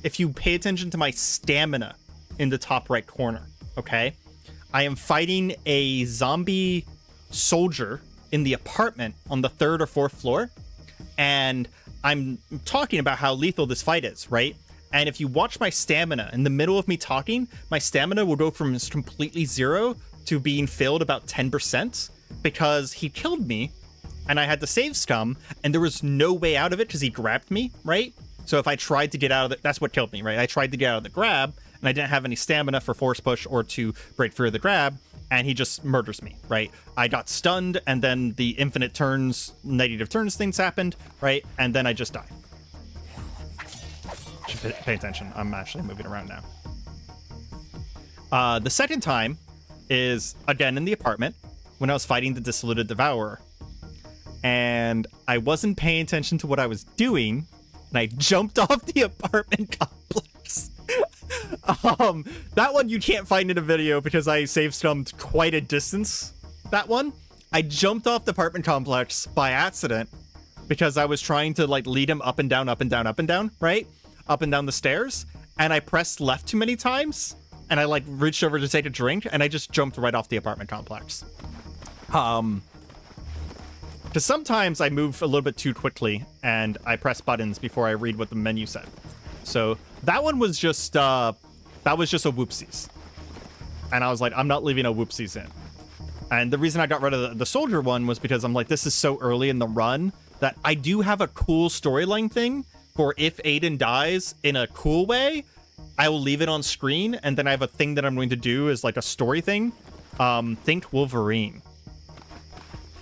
Speaker 1: if you pay attention to my stamina in the top right corner, okay? I am fighting a zombie soldier in the apartment on the 3rd or 4th floor, and I'm talking about how lethal this fight is, right? And if you watch my stamina, in the middle of me talking, my stamina will go from completely 0 to being filled about 10% because he killed me and I had to save scum and there was no way out of it because he grabbed me, right? So if I tried to get out of it, that's what killed me, right? I tried to get out of the grab and I didn't have any stamina for force push or to break through the grab, and he just murders me, right? I got stunned and then the infinite turns, negative turns things happened, right? And then I just died. Pay attention. I'm actually moving around now. The second time is, again, in the apartment when I was fighting the Dissolute Devourer. And I wasn't paying attention to what I was doing, and I jumped off the apartment complex. That one you can't find in a video because I save scummed quite a distance. That one, I jumped off the apartment complex by accident because I was trying to like lead him up and down, right? Up and down the stairs, and I pressed left too many times, and I like reached over to take a drink, and I just jumped right off the apartment complex. Because sometimes I move a little bit too quickly, and I press buttons before I read what the menu said. So that one was just a whoopsies, and I was like, I'm not leaving a whoopsies in. And the reason I got rid of the soldier one was because I'm like, this is so early in the run that I do have a cool storyline thing. For if Aiden dies in a cool way, I will leave it on screen, and then I have a thing that I'm going to do as like a story thing. Think Wolverine.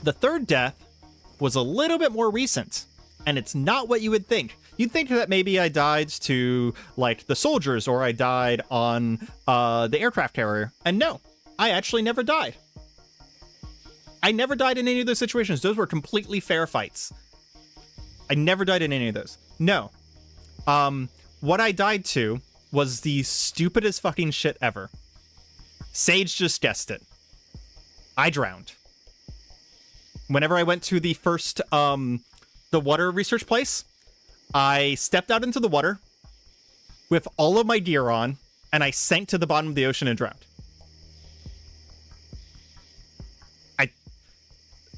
Speaker 1: The third death was a little bit more recent, and it's not what you would think. You'd think that maybe I died to like the soldiers, or I died on the aircraft carrier, and no, I actually never died. I never died in any of those situations. Those were completely fair fights. I never died in any of those. No. What I died to was the stupidest fucking shit ever. Sage just guessed it. I drowned. Whenever I went to the first, the water research place, I stepped out into the water with all of my gear on, and I sank to the bottom of the ocean and drowned.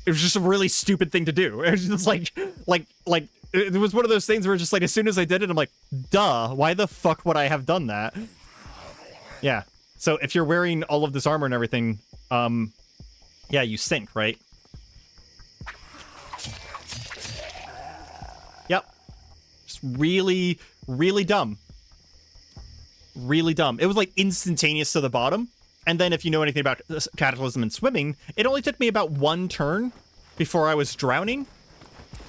Speaker 1: It was just a really stupid thing to do. It was just like, it was one of those things where just like, as soon as I did it, I'm like, duh, why the fuck would I have done that? Yeah. So if you're wearing all of this armor and everything, yeah, you sink, right? Yep. Just really, really dumb. Really dumb. It was like instantaneous to the bottom. And then if you know anything about Cataclysm and swimming, it only took me about 1 turn before I was drowning.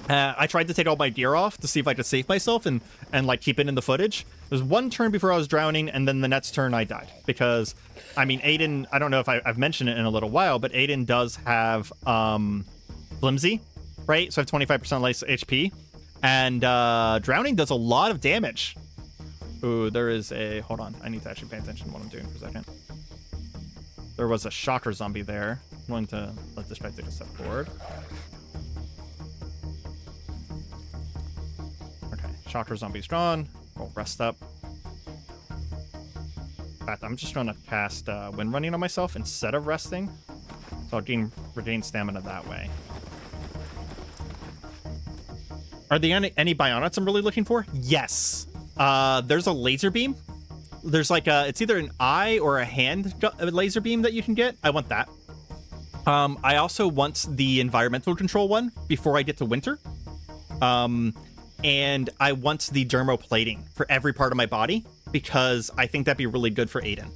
Speaker 1: I tried to take all my gear off to see if I could save myself and like keep it in the footage. There was one turn before I was drowning, and then the next turn I died because, I mean, Aiden. I don't know if I've mentioned it in a little while, but Aiden does have flimsy, right? So I have 25% less HP, and drowning does a lot of damage. Ooh, there is a. Hold on, I need to actually pay attention to what I'm doing for a second. There was a shocker zombie there. I'm going to let this guy take a step forward. Shocker zombie's drawn. We'll rest up. In fact, I'm just going to cast Wind Running on myself instead of resting. So I'll regain stamina that way. Are there any bionics I'm really looking for? Yes. There's a laser beam. There's like it's either an eye or a hand laser beam that you can get. I want that. I also want the environmental control one before I get to winter. And I want the dermoplating for every part of my body because I think that'd be really good for Aiden.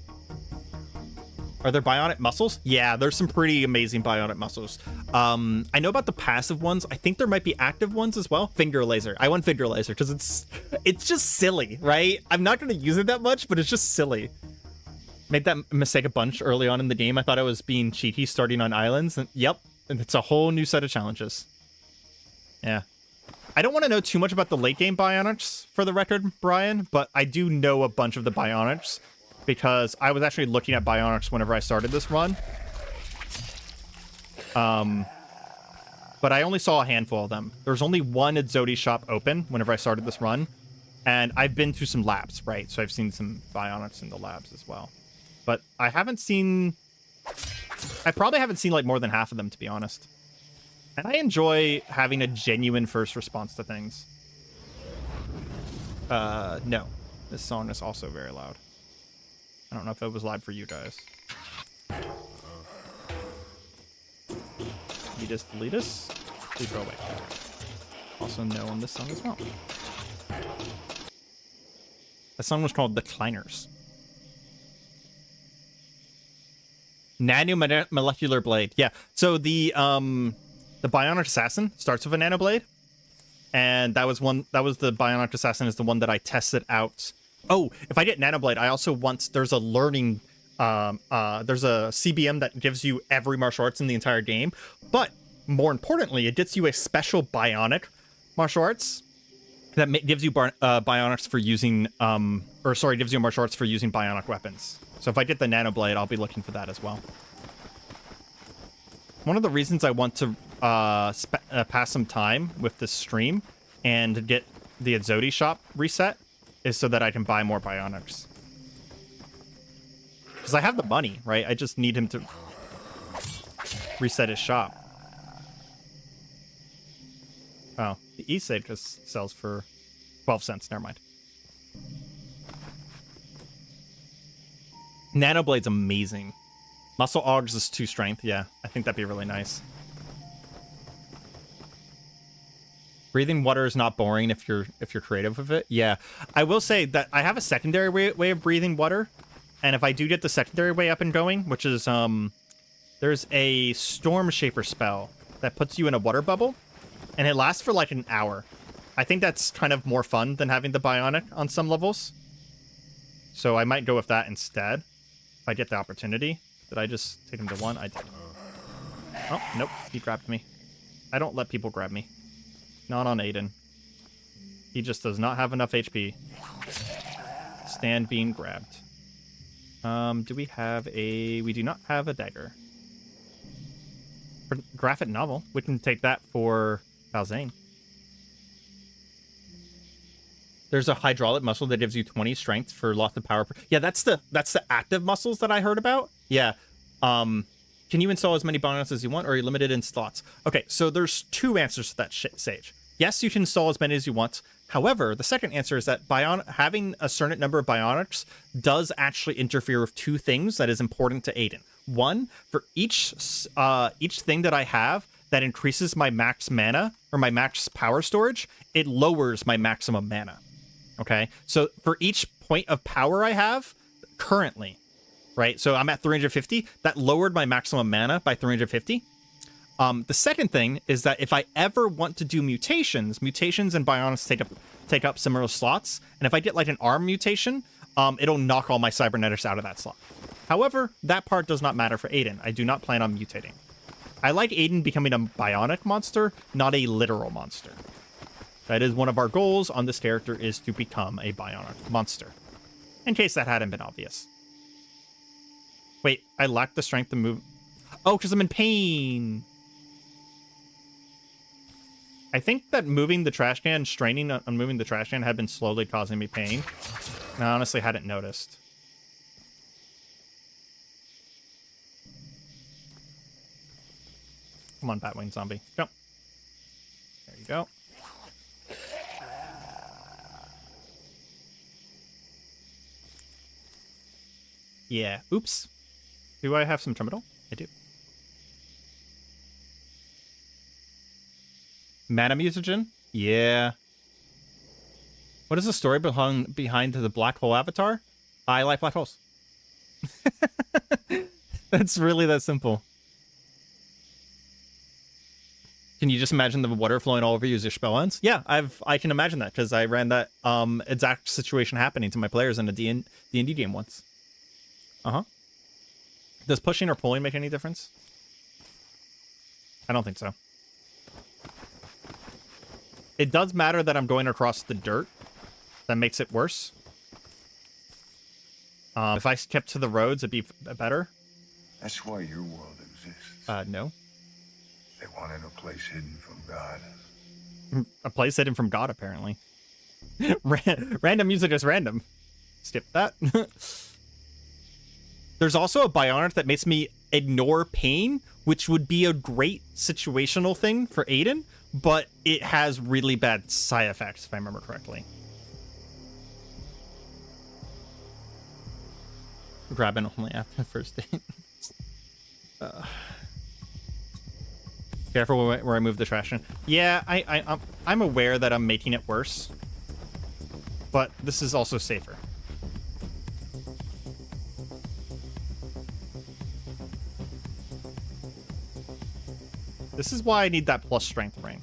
Speaker 1: Are there bionic muscles? Yeah, there's some pretty amazing bionic muscles. I know about the passive ones. I think there might be active ones as well. Finger laser. I want finger laser because it's just silly, right? I'm not going to use it that much, but it's just silly. Made that mistake a bunch early on in the game. I thought I was being cheaty starting on islands. And yep, and it's a whole new set of challenges. Yeah. I don't want to know too much about the late game bionics for the record, Brian, but I do know a bunch of the bionics because I was actually looking at bionics whenever I started this run. But I only saw a handful of them. There was only one at Zodi's shop open whenever I started this run, and I've been to some labs, right? So I've seen some bionics in the labs as well. But I haven't seen... I probably haven't seen like more than half of them, to be honest. And I enjoy having a genuine first response to things. No. This song is also very loud. I don't know if it was loud for you guys. Delete us. Please go away. Also no on this song as well. The song was called Decliners. Nanomolecular blade. Yeah. So the Bionic Assassin starts with a nano blade, and that was the Bionic Assassin is the one that I tested out. Oh, if I get nano blade, I also want there's a learning there's a CBM that gives you every martial arts in the entire game, but more importantly, it gets you a special bionic martial arts that gives you bionics for using gives you martial arts for using bionic weapons. So if I get the nano blade, I'll be looking for that as well. One of the reasons I want to pass some time with this stream and get the Zodi shop reset is so that I can buy more bionics. Because I have the money, right? I just need him to reset his shop. Oh, the E-Save just sells for 12 cents. Never mind. Nanoblade's amazing. Muscle Augs is 2 strength. Yeah, I think that'd be really nice. Breathing water is not boring if you're creative with it. Yeah, I will say that I have a secondary way of breathing water, and if I do get the secondary way up and going, which is there's a Storm Shaper spell that puts you in a water bubble, and it lasts for like an hour. I think that's kind of more fun than having the bionic on some levels, so I might go with that instead if I get the opportunity. Did I just take him to 1? I did. Oh, nope. He grabbed me. I don't let people grab me. Not on Aiden. He just does not have enough HP. Stand being grabbed. Do we have a... We do not have a dagger. Graphic novel. We can take that for Balzane. There's a hydraulic muscle that gives you 20 strength for lots of power. Yeah, that's the active muscles that I heard about. Yeah. Can you install as many bionics as you want, or are you limited in slots? Okay, so there's 2 answers to that Sage. Yes, you can install as many as you want. However, the second answer is that having a certain number of bionics does actually interfere with 2 things that is important to Aiden. One, for each thing that I have that increases my max mana or my max power storage, it lowers my maximum mana. Okay, so for each point of power I have currently, right? So I'm at 350. That lowered my maximum mana by 350. The second thing is that if I ever want to do mutations and bionics take up similar slots, and if I get like an arm mutation, it'll knock all my cybernetics out of that slot. However, that part does not matter for Aiden. I do not plan on mutating. I like Aiden becoming a bionic monster, not a literal monster. That is one of our goals on this character, is to become a bionic monster. In case that hadn't been obvious. Wait, I lack the strength to move. Oh, because I'm in pain. I think that moving the trash can, straining on moving the trash can, had been slowly causing me pain. And I honestly hadn't noticed. Come on, Batwing zombie. Jump. There you go. Yeah. Oops. Do I have some terminal? I do. Mana mutagen? Yeah. What is the story behind the black hole avatar? I like black holes. That's really that simple. Can you just imagine the water flowing all over you as your spell ends? Yeah, I can imagine that, because I ran that exact situation happening to my players in a D&D game once. Uh-huh. Does pushing or pulling make any difference? I don't think so. It does matter that I'm going across the dirt. That makes it worse. If I kept to the roads, it'd be better.
Speaker 2: That's why your world exists.
Speaker 1: No.
Speaker 2: They wanted a place hidden from God.
Speaker 1: A place hidden from God, apparently. Random music is random. Skip that. There's also a bionic that makes me ignore pain, which would be a great situational thing for Aiden, but it has really bad side effects, if I remember correctly. Grabbing only after the first date. Careful where I move the trash in. Yeah, I'm aware that I'm making it worse, but this is also safer. This is why I need that plus strength ring,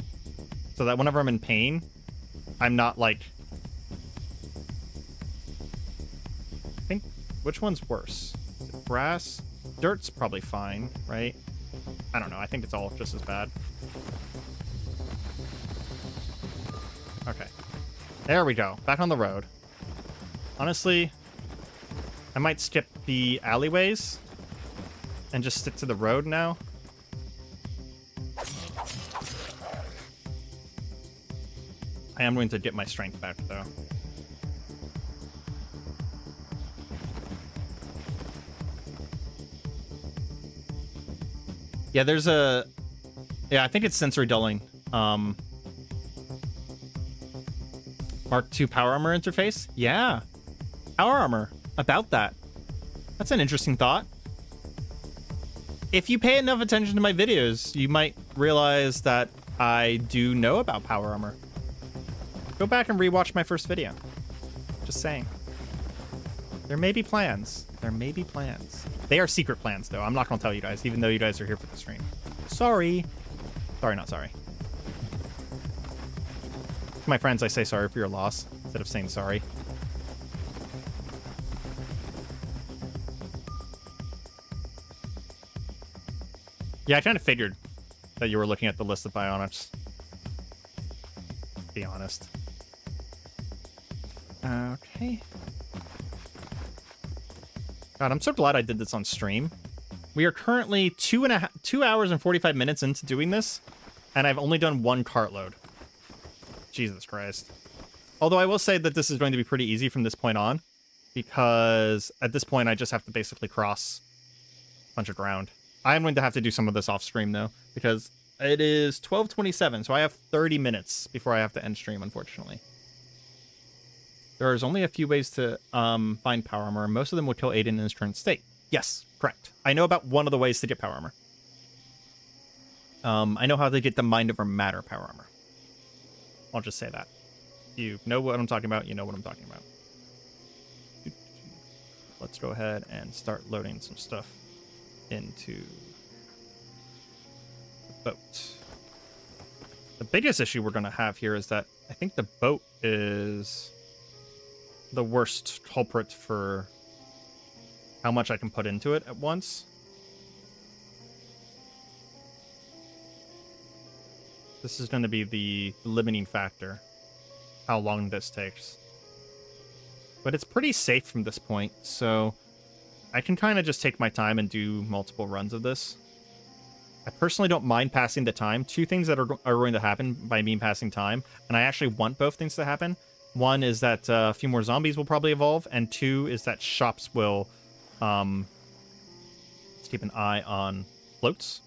Speaker 1: so that whenever I'm in pain, I'm not like... I think, which one's worse? Is it grass? Dirt's probably fine, right? I don't know. I think it's all just as bad. Okay. There we go. Back on the road. Honestly, I might skip the alleyways and just stick to the road now. I am going to get my strength back, though. Yeah, there's a... Yeah, I think it's sensory dulling. Mark II power armor interface? Yeah. Power armor. About that. That's an interesting thought. If you pay enough attention to my videos, you might realize that I do know about power armor. Go back and rewatch my first video. Just saying. There may be plans. There may be plans. They are secret plans, though. I'm not going to tell you guys, even though you guys are here for the stream. Sorry. Sorry, not sorry. To my friends, I say sorry for your loss instead of saying sorry. Yeah, I kind of figured that you were looking at the list of bionics. To be honest. Okay. God, I'm so glad I did this on stream. We are currently 2 hours and 45 minutes into doing this, and I've only done one cartload. Jesus Christ. Although I will say that this is going to be pretty easy from this point on, because at this point I just have to basically cross a bunch of ground. I'm going to have to do some of this off stream, though, because it is 12:27, so I have 30 minutes before I have to end stream, unfortunately. There's only a few ways to find power armor, and most of them will kill Aiden in his current state. Yes, correct. I know about one of the ways to get power armor. I know how to get the mind over matter power armor. I'll just say that. You know what I'm talking about, you know what I'm talking about. Let's go ahead and start loading some stuff into the boat. The biggest issue we're going to have here is that I think the boat is the worst culprit for how much I can put into it at once. This is going to be the limiting factor, how long this takes. But it's pretty safe from this point, so I can kind of just take my time and do multiple runs of this. I personally don't mind passing the time. Two things that are going to happen by me passing time, and I actually want both things to happen. One is that a few more zombies will probably evolve, and two is that shops will... let's keep an eye on floats.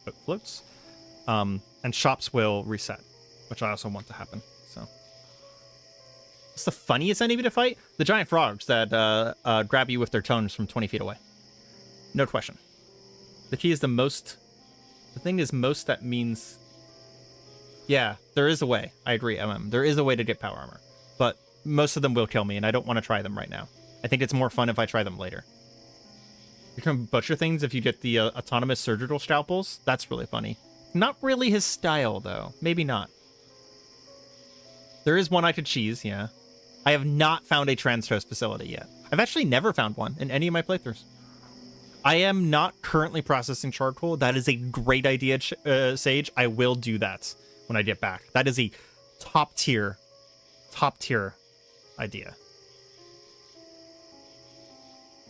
Speaker 1: And shops will reset, which I also want to happen. So, what's the funniest enemy to fight? The giant frogs that grab you with their tongues from 20 feet away. No question. The key is the most. The thing is most. That means. Yeah, there is a way. I agree, MM. There is a way to get power armor, but most of them will kill me, and I don't want to try them right now. I think it's more fun if I try them later. You can butcher things if you get the autonomous surgical scalpels. That's really funny. Not really his style, though. Maybe not. There is one I could cheese, yeah. I have not found a trans-toast facility yet. I've actually never found one in any of my playthroughs. I am not currently processing charcoal. That is a great idea, Sage. I will do that when I get back. That is a top tier idea.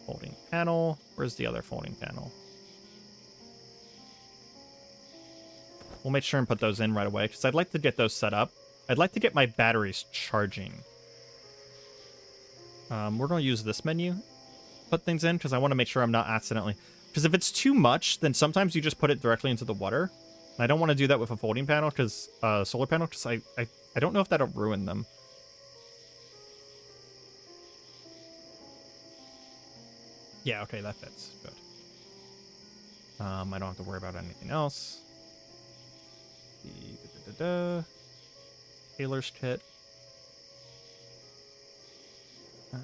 Speaker 1: Folding panel. Where's the other folding panel? We'll make sure and put those in right away, because I'd like to get those set up. I'd like to get my batteries charging. We're going to use this menu. Put things in, because I want to make sure I'm not accidentally... Because if it's too much, then sometimes you just put it directly into the water. And I don't want to do that with a folding panel, because... solar panel, because I don't know if that'll ruin them. Yeah, okay, that fits. Good. I don't have to worry about anything else. Tailor's kit. I'm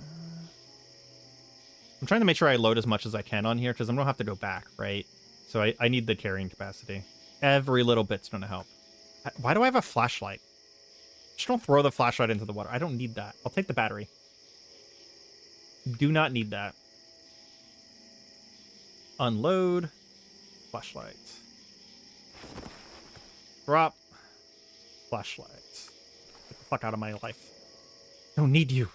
Speaker 1: trying to make sure I load as much as I can on here, because I'm going to have to go back, right? So I need the carrying capacity. Every little bit's going to help. Why do I have a flashlight? Just don't throw the flashlight into the water. I don't need that. I'll take the battery. Do not need that. Unload. Flashlight. Drop. Flashlight. Get the fuck out of my life. I don't need you.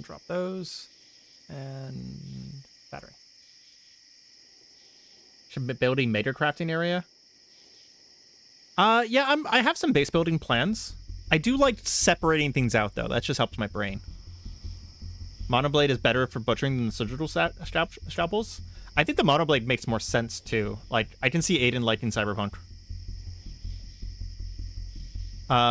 Speaker 1: Drop those. And battery. Should be building major crafting area. Yeah, I have some base building plans. I do like separating things out, though. That just helps my brain. Monoblade is better for butchering than the surgical scalpels. I think the monoblade makes more sense, too. Like, I can see Aiden liking Cyberpunk.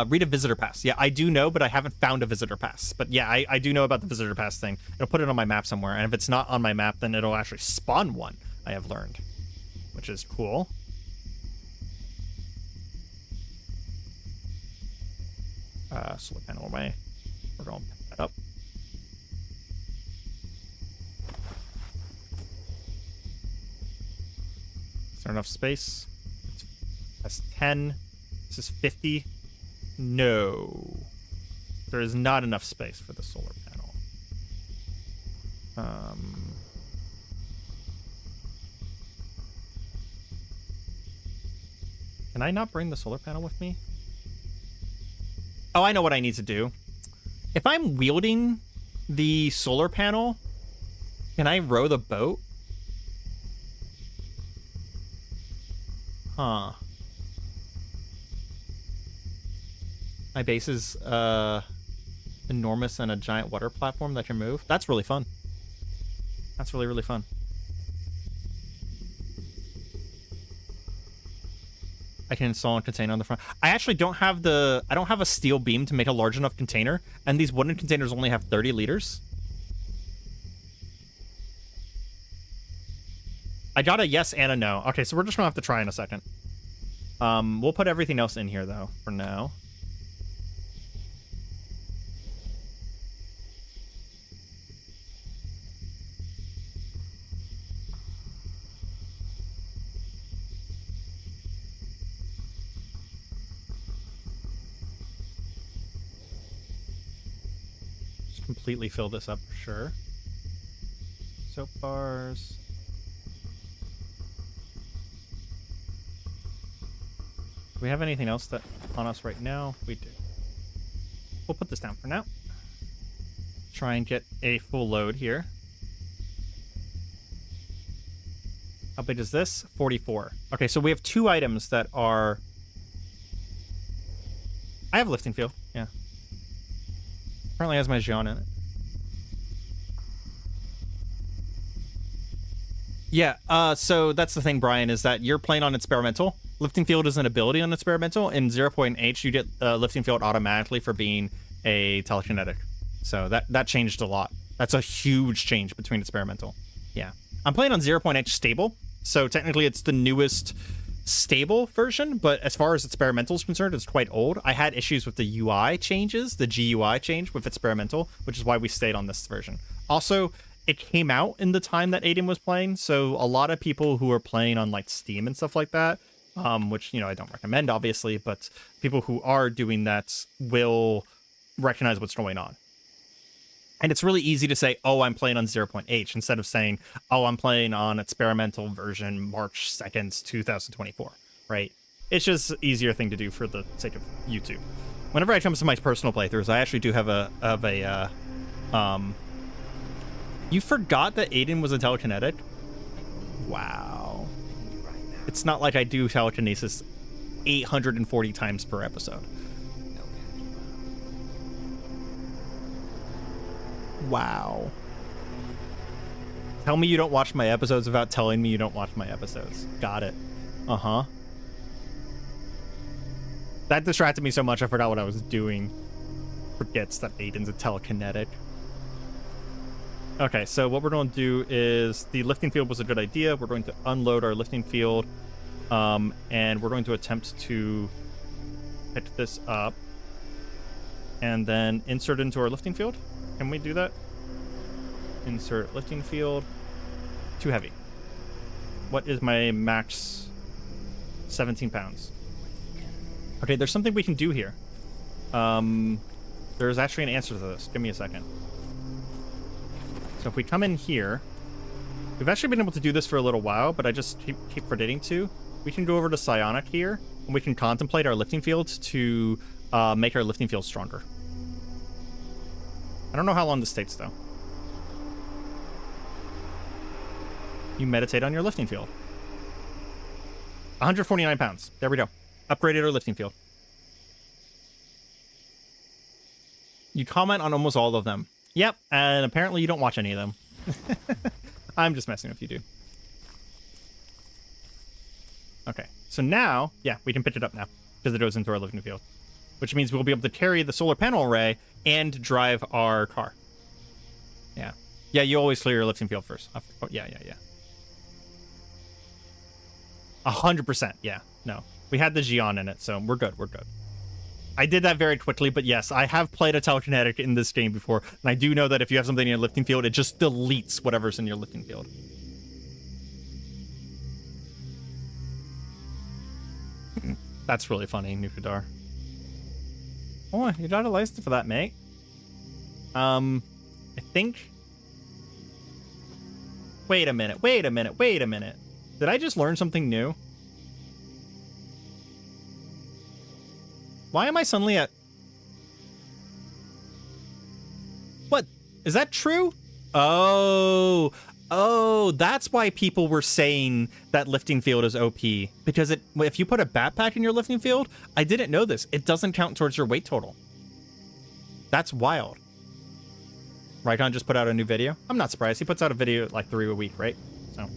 Speaker 1: Read a visitor pass. Yeah, I do know, but I haven't found a visitor pass. But yeah, I do know about the visitor pass thing. It'll put it on my map somewhere. And if it's not on my map, then it'll actually spawn one, I have learned. Which is cool. Solar panel away. We're going to pick that up. Is there enough space? That's 10. This is 50. No. There is not enough space for the solar panel. Can I not bring the solar panel with me? Oh, I know what I need to do. If I'm wielding the solar panel, can I row the boat? Huh. My base is enormous and a giant water platform that can move. That's really fun. That's really, really fun. I can install a container on the front. I actually don't have I don't have a steel beam to make a large enough container, and these wooden containers only have 30 liters. I got a yes and a no. Okay, so we're just gonna have to try in a second. We'll put everything else in here though for now. completely fill this up for sure. Soap bars. Do we have anything else that on us right now? We do. We'll put this down for now. Try and get a full load here. How big is this? 44. Okay, so we have 2 items that are... I have a lifting field, yeah. Apparently has my Jean in it. Yeah, so that's the thing, Brian, is that you're playing on experimental. Lifting field is an ability on experimental. In 0.H, you get lifting field automatically for being a telekinetic. So that changed a lot. That's a huge change between experimental. Yeah. I'm playing on 0.H stable, so technically it's the newest stable version, but as far as experimental is concerned, it's quite old. I had issues with the UI changes, the GUI change with experimental, which is why we stayed on this version. Also, it came out in the time that Aiden was playing, so a lot of people who are playing on like Steam and stuff like that, which, you know, I don't recommend, obviously, but people who are doing that will recognize what's going on. And it's really easy to say, oh, I'm playing on 0.H, instead of saying, oh, I'm playing on experimental version March 2nd, 2024, right? It's just an easier thing to do for the sake of YouTube. Whenever I come to my personal playthroughs, I actually do have You forgot that Aiden was a telekinetic? Wow. It's not like I do telekinesis 840 times per episode. Wow. Tell me you don't watch my episodes without telling me you don't watch my episodes. Got it. Uh-huh. That distracted me so much I forgot what I was doing. Forgets that Aiden's a telekinetic. Okay, so what we're going to do is the lifting field was a good idea. We're going to unload our lifting field, and we're going to attempt to pick this up and then insert into our lifting field. Can we do that? Insert lifting field. Too heavy. What is my max? 17 pounds. Okay, there's something we can do here. There's actually an answer to this. Give me a second. So if we come in here, we've actually been able to do this for a little while, but I just keep forgetting to. We can go over to Psionic here, and we can contemplate our lifting fields to make our lifting field stronger. I don't know how long this takes, though. You meditate on your lifting field. 149 pounds. There we go. Upgraded our lifting field. You comment on almost all of them. Yep, and apparently you don't watch any of them. I'm just messing with you, dude. Okay, so now, yeah, we can pitch it up now, because it goes into our lifting field. Which means we'll be able to carry the solar panel array and drive our car. Yeah. Yeah, you always clear your lifting field first. Oh, yeah. 100%, yeah. No. We had the Xion in it, so we're good. I did that very quickly, but yes, I have played a telekinetic in this game before, and I do know that if you have something in your lifting field, it just deletes whatever's in your lifting field. That's really funny, Nukadar. Oh, you got a license for that, mate. I think... Wait a minute. Did I just learn something new? Why am I suddenly at... What? Is that true? Oh, that's why people were saying that lifting field is OP. Because if you put a backpack in your lifting field, I didn't know this. It doesn't count towards your weight total. That's wild. Raikon just put out a new video. I'm not surprised. He puts out a video like 3 a week, right? So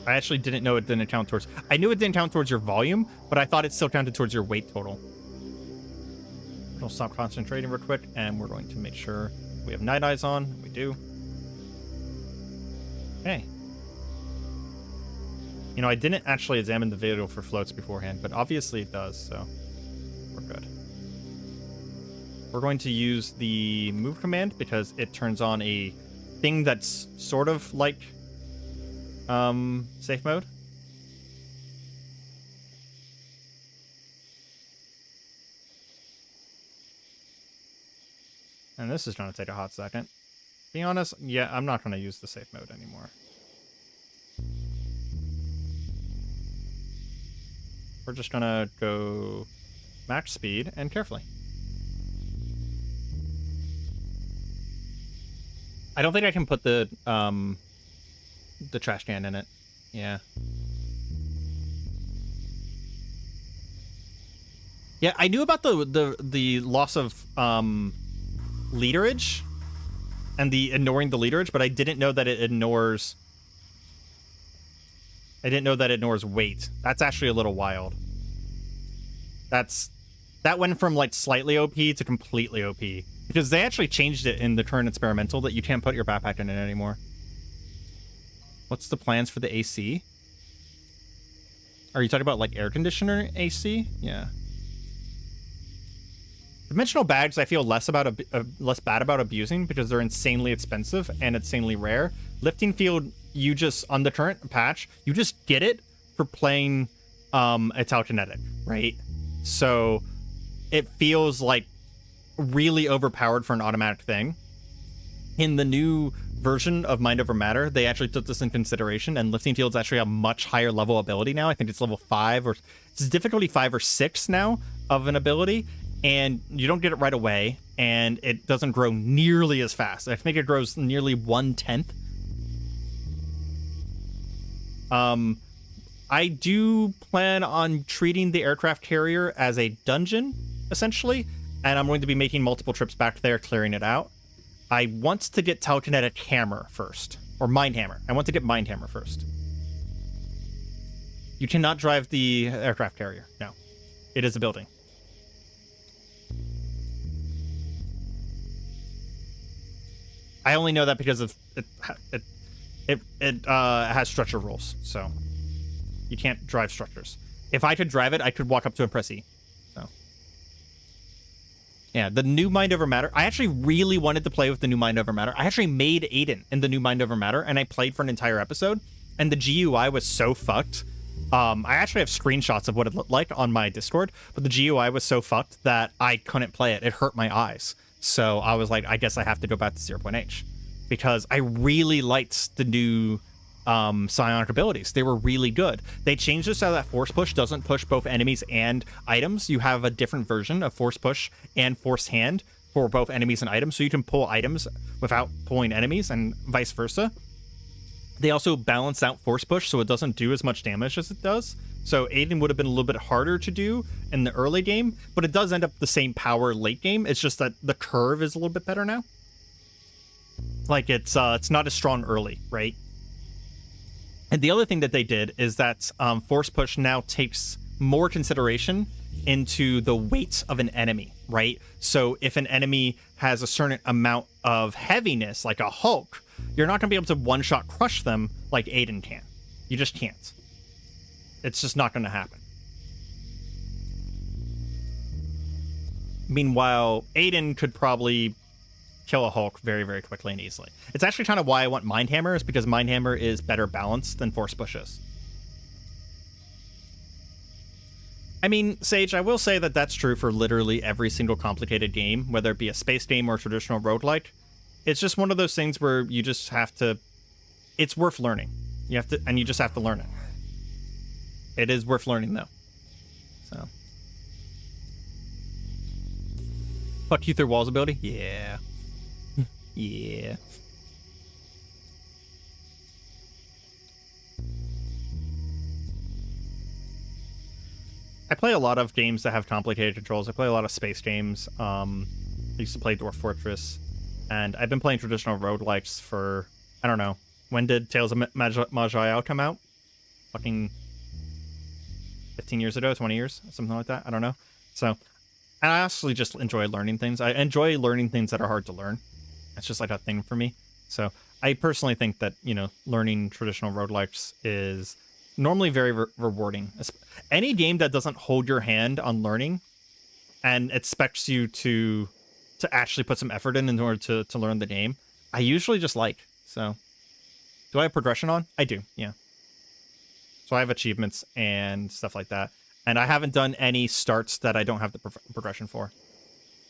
Speaker 1: I actually didn't know it didn't count towards... I knew it didn't count towards your volume, but I thought it still counted towards your weight total. We'll stop concentrating real quick, and we're going to make sure we have night eyes on. We do. Okay. You know, I didn't actually examine the video for floats beforehand, but obviously it does, so we're good. We're going to use the move command because it turns on a thing that's sort of like safe mode. And this is going to take a hot second. Be honest, yeah, I'm not going to use the safe mode anymore. We're just going to go max speed and carefully. I don't think I can put the trash can in it. Yeah. Yeah, I knew about the loss of leaderage and the ignoring the leaderage, but I didn't know that it ignores. I didn't know that it ignores weight. That's actually a little wild. That went from like slightly OP to completely OP because they actually changed it in the current experimental that you can't put your backpack in it anymore. What's the plans for the AC? Are you talking about like air conditioner AC? Yeah. Dimensional bags I feel less bad about abusing because they're insanely expensive and insanely rare. Lifting field, you just, on the current patch, you just get it for playing a telekinetic, right? So it feels like really overpowered for an automatic thing. In the new version of Mind Over Matter, they actually took this in consideration, and lifting field's actually a much higher level ability now. I think it's level 5 or it's difficulty 5 or 6 now of an ability. And you don't get it right away, and it doesn't grow nearly as fast. I think it grows nearly 1/10. I do plan on treating the aircraft carrier as a dungeon, essentially, and I'm going to be making multiple trips back there, clearing it out. I want to get telekinetic hammer first, or mind hammer. I want to get mind hammer first. You cannot drive the aircraft carrier. No, it is a building. I only know that because of it has structure rules, so you can't drive structures. If I could drive it, I could walk up to and press E. So yeah, the new Mind Over Matter. I actually really wanted to play with the new Mind Over Matter. I actually made Aiden in the new Mind Over Matter, and I played for an entire episode, and the GUI was so fucked. I actually have screenshots of what it looked like on my Discord, but the GUI was so fucked that I couldn't play it. It hurt my eyes. So I was like, I guess I have to go back to 0.H because I really liked the new psionic abilities. They were really good. They changed it so that force push doesn't push both enemies and items. You have a different version of force push and force hand for both enemies and items, so you can pull items without pulling enemies and vice versa. They also balance out force push so it doesn't do as much damage as it does. So Aiden would have been a little bit harder to do in the early game, but it does end up the same power late game. It's just that the curve is a little bit better now. Like it's not as strong early, right? And the other thing that they did is that force push now takes more consideration into the weight of an enemy, right? So if an enemy has a certain amount of heaviness, like a Hulk, you're not going to be able to one-shot crush them like Aiden can. You just can't. It's just not going to happen. Meanwhile, Aiden could probably kill a Hulk very, very quickly and easily. It's actually kind of why I want Mind Hammer, is because Mind Hammer is better balanced than Force Push is. I mean, Sage, I will say that that's true for literally every single complicated game, whether it be a space game or a traditional roguelike. It's just one of those things where you just have to... It's worth learning. You have to, and you just have to learn it. It is worth learning, though. So. Fuck you through walls ability? Yeah. Yeah. I play a lot of games that have complicated controls. I play a lot of space games. I used to play Dwarf Fortress. And I've been playing traditional roguelikes for, I don't know. When did Tales of Maj'Eyal come out? Fucking 15 years ago, 20 years, something like that. I don't know. So, I actually just enjoy learning things. I enjoy learning things that are hard to learn. It's just like a thing for me. So, I personally think that, you know, learning traditional roguelikes is normally very rewarding. Any game that doesn't hold your hand on learning and expects you to actually put some effort in order to learn the game, I usually just like. So, do I have progression on? I do, yeah. So I have achievements and stuff like that. And I haven't done any starts that I don't have the progression for.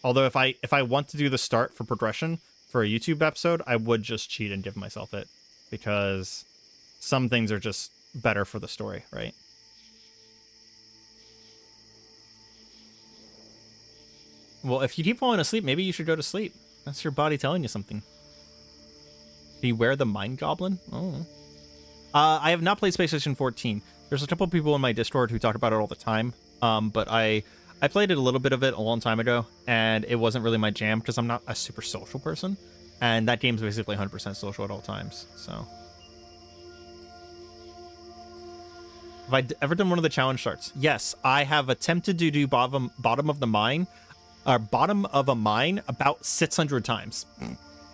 Speaker 1: Although if I want to do the start for progression for a YouTube episode, I would just cheat and give myself it, because some things are just better for the story, right? Well, if you keep falling asleep, maybe you should go to sleep. That's your body telling you something. Beware the Mind Goblin? Oh. I have not played Space Station 14. There's a couple of people in my Discord who talk about it all the time. But I played it a little bit of it a long time ago, and it wasn't really my jam because I'm not a super social person. And that game's basically 100% social at all times, so. Have I ever done one of the challenge starts? Yes, I have attempted to do bottom of the mine, bottom of a mine about 600 times.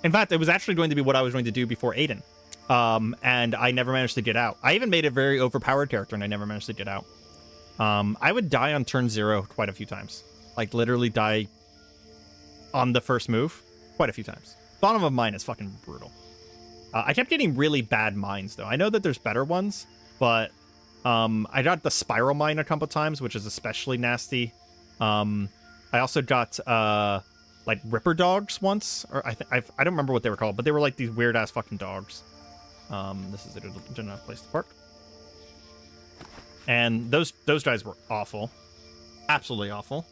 Speaker 1: In fact, it was actually going to be what I was going to do before Aiden. And I never managed to get out. I even made a very overpowered character and I never managed to get out. I would die on turn 0 quite a few times. Like, literally die on the first move quite a few times. Bottom of mine is fucking brutal. I kept getting really bad mines, though. I know that there's better ones, but I got the spiral mine a couple times, which is especially nasty. I also got like ripper dogs once, or I don't remember what they were called, but they were like these weird ass fucking dogs. This is a good enough place to park. And those guys were awful, absolutely awful.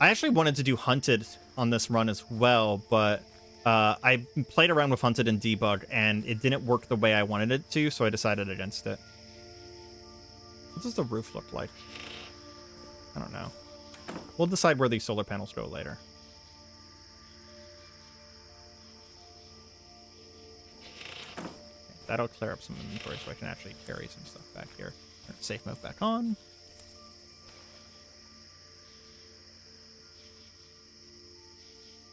Speaker 1: I actually wanted to do Hunted on this run as well, but I played around with Hunted in debug and it didn't work the way I wanted it to, so I decided against it. What does the roof look like? I don't know. We'll decide where these solar panels go later. Okay, that'll clear up some inventory so I can actually carry some stuff back here. Turn safe mode back on.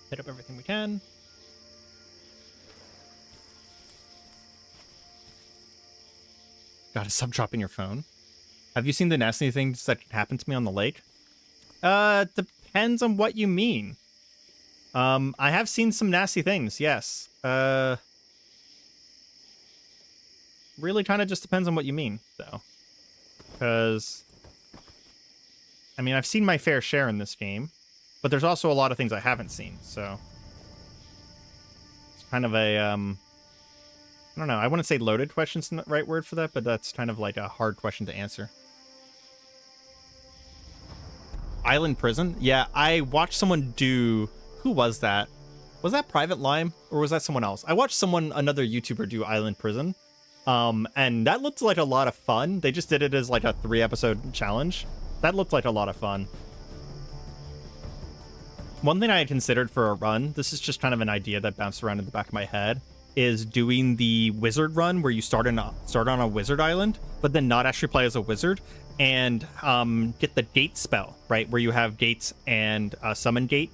Speaker 1: Hit up everything we can. Gotta stop dropping your phone. Have you seen the nasty things that happened to me on the lake? Depends on what you mean. I have seen some nasty things, yes. Really kind of just depends on what you mean, though. Because, I mean, I've seen my fair share in this game, but there's also a lot of things I haven't seen, so. It's kind of a, I don't know, I wouldn't say loaded question's the right word for that, but that's kind of like a hard question to answer. Island Prison? Yeah, I watched someone do... Who was that? Was that Private Lime? Or was that someone else? I watched another YouTuber do Island Prison. And that looked like a lot of fun. They just did it as like a 3-episode challenge. That looked like a lot of fun. One thing I had considered for a run, this is just kind of an idea that bounced around in the back of my head, is doing the wizard run where you start on a wizard island, but then not actually play as a wizard, and get the gate spell, right? Where you have gates and summon gate,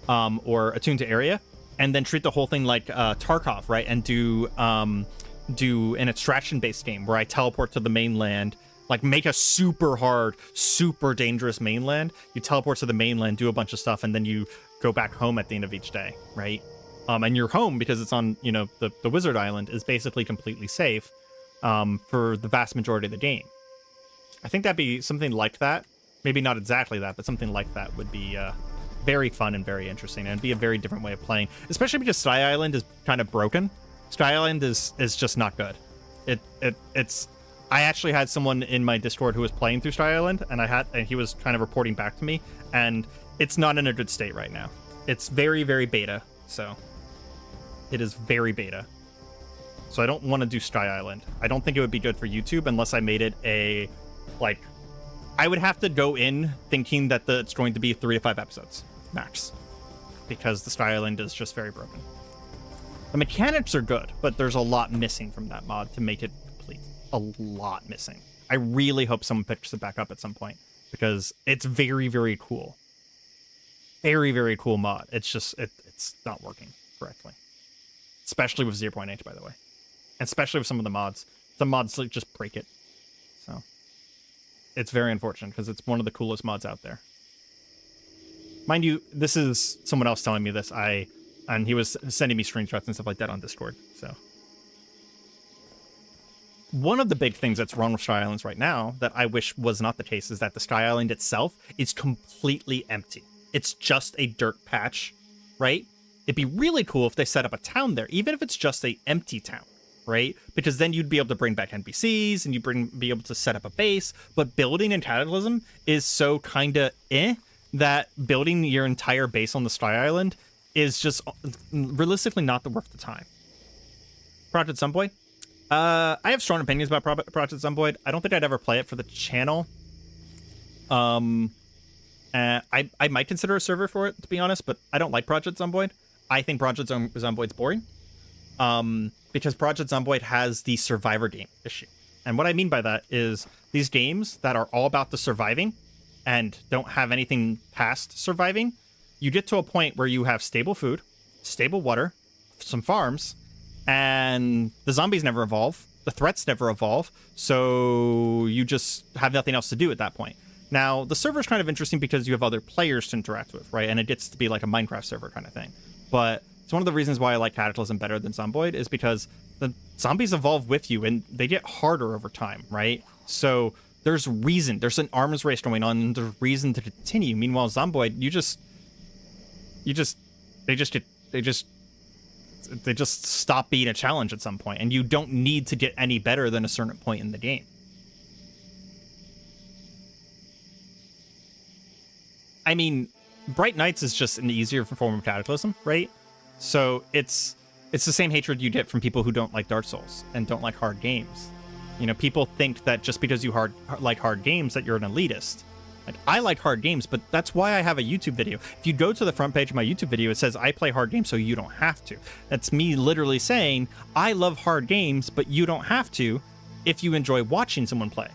Speaker 1: or attune to area, and then treat the whole thing like Tarkov, right? And do an extraction-based game where I teleport to the mainland, like make a super hard, super dangerous mainland. You teleport to the mainland, do a bunch of stuff, and then you go back home at the end of each day, right? And your home, because it's on, you know, the wizard island, is basically completely safe for the vast majority of the game. I think that'd be something like that. Maybe not exactly that, but something like that would be very fun and very interesting, and it'd be a very different way of playing, especially because Sky Island is kind of broken. Sky Island is just not good. It's I actually had someone in my Discord who was playing through Sky Island, and he was kind of reporting back to me, and it's not in a good state right now. It's very, very beta, so it is very beta. So I don't want to do Sky Island. I don't think it would be good for YouTube unless I made it a, like, I would have to go in thinking that it's going to be 3 to 5 episodes max, because the Sky Island is just very broken. The mechanics are good, but there's a lot missing from that mod to make it complete. A lot missing. I really hope someone picks it back up at some point, because it's very, very cool. Very, very cool mod. It's just, it's not working correctly. Especially with 0.8, by the way. And especially with some of the mods. Some mods like, just break it. So, it's very unfortunate, because it's one of the coolest mods out there. Mind you, this is someone else telling me this. And he was sending me screenshots and stuff like that on Discord, so. One of the big things that's wrong with Sky Islands right now that I wish was not the case is that the Sky Island itself is completely empty. it's just a dirt patch, right? It'd be really cool if they set up a town there, even if it's just a empty town, right? Because then you'd be able to bring back NPCs and be able to set up a base. But building in Cataclysm is so kind of that building your entire base on the Sky Island is just realistically not worth the time. Project Zomboid. I have strong opinions about Project Zomboid. I don't think I'd ever play it for the channel. I might consider a server for it, to be honest, but I don't like Project Zomboid. I think Project Zomboid's boring. Because Project Zomboid has the survivor game issue. And what I mean by that is these games that are all about the surviving and don't have anything past surviving, you get to a point where you have stable food, stable water, some farms, and the zombies never evolve, the threats never evolve, so you just have nothing else to do at that point. Now, the server is kind of interesting because you have other players to interact with, right? And it gets to be like a Minecraft server kind of thing. But it's one of the reasons why I like Cataclysm better than Zomboid is because the zombies evolve with you and they get harder over time, right? So there's an arms race going on, and there's reason to continue. Meanwhile, Zomboid, they just stop being a challenge at some point, and you don't need to get any better than a certain point in the game. I mean, Bright Nights is just an easier form of Cataclysm, right? So it's the same hatred you get from people who don't like Dark Souls and don't like hard games. You know, people think that just because you like hard games that you're an elitist. Like, I like hard games, but that's why I have a YouTube video. If you go to the front page of my YouTube video, it says I play hard games so you don't have to. That's me literally saying I love hard games, but you don't have to if you enjoy watching someone play.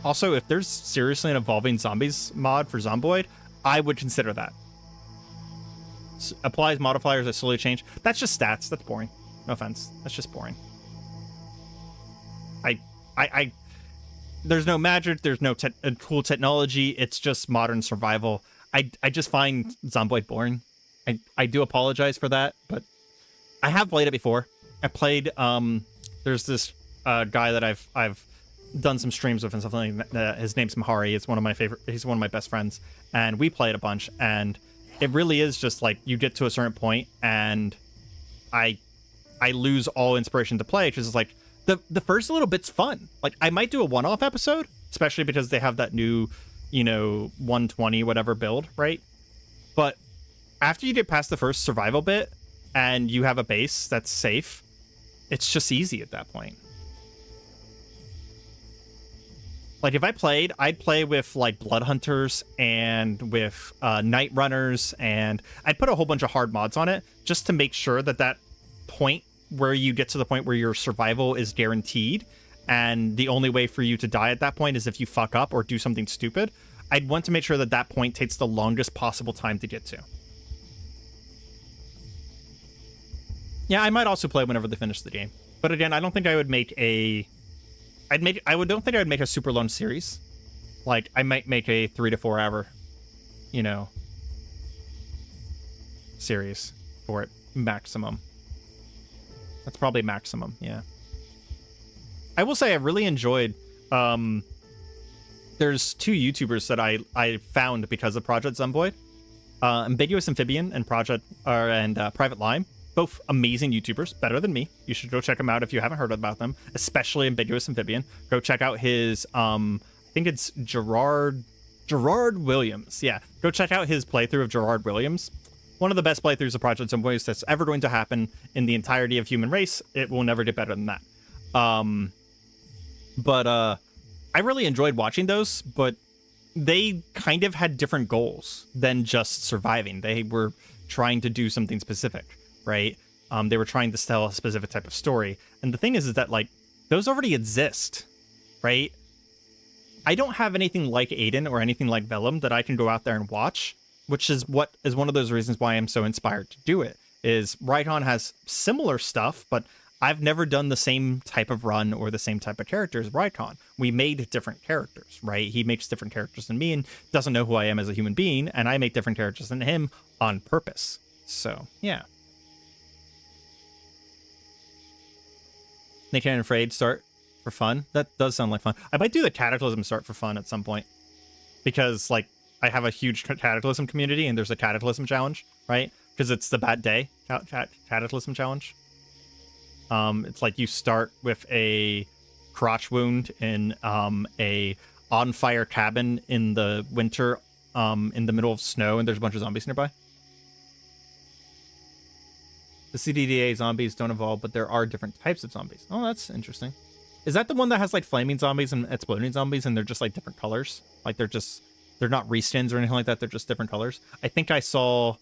Speaker 1: Also, if there's seriously an evolving zombies mod for Zomboid, I would consider that. Applies modifiers that slowly change. That's just stats. That's boring. No offense. That's just boring. There's no magic. There's no cool technology. It's just modern survival. I just find Zomboid boring. I do apologize for that, but I have played it before. I played. There's this guy that I've done some streams with and stuff like that. His name's Mahari. It's one of my favorite. He's one of my best friends, and we played a bunch. And it really is just like you get to a certain point, and I lose all inspiration to play because it's like. The first little bit's fun. Like, I might do a one-off episode, especially because they have that new, 120 whatever build, right? But after you get past the first survival bit and you have a base that's safe, it's just easy at that point. Like, if I played, I'd play with, like, Blood Hunters and with Night Runners, and I'd put a whole bunch of hard mods on it just to make sure that point where you get to the point where your survival is guaranteed and the only way for you to die at that point is if you fuck up or do something stupid. I'd want to make sure that point takes the longest possible time to get to. Yeah, I might also play whenever they finish the game. But again, I don't think I would make a... don't think I would make a super long series. Like, I might make a 3 to 4 hour, series for it, maximum. That's probably maximum, yeah. I will say I really enjoyed... there's two YouTubers that I found because of Project Zomboid. Ambiguous Amphibian and Private Lime. Both amazing YouTubers, better than me. You should go check them out if you haven't heard about them, especially Ambiguous Amphibian. Go check out his... I think it's Gerard Williams. Yeah, go check out his playthrough of Gerard Williams. One of the best playthroughs of Project Zomboid that's ever going to happen in the entirety of human race. It will never get better than that. But I really enjoyed watching those, but they kind of had different goals than just surviving. They were trying to do something specific, right? They were trying to tell a specific type of story. And the thing is that, like, those already exist, right? I don't have anything like Aiden or anything like Vellum that I can go out there and watch, which is what is one of those reasons why I'm so inspired to do it, is Rykon has similar stuff, but I've never done the same type of run or the same type of characters as Rykon. We made different characters, right? He makes different characters than me and doesn't know who I am as a human being, and I make different characters than him on purpose. So, yeah. Naked and Afraid start for fun. That does sound like fun. I might do the Cataclysm start for fun at some point. Because, like, I have a huge Cataclysm community, and there's a Cataclysm challenge, right? Because it's the bad day Cataclysm challenge. It's like you start with a crotch wound in a on fire cabin in the winter, in the middle of snow, and there's a bunch of zombies nearby. The CDDA zombies don't evolve, but there are different types of zombies. Oh, that's interesting. Is that the one that has like flaming zombies and exploding zombies, and they're just like different colors? Like they're not reskins or anything like that. They're just different colors. I think I saw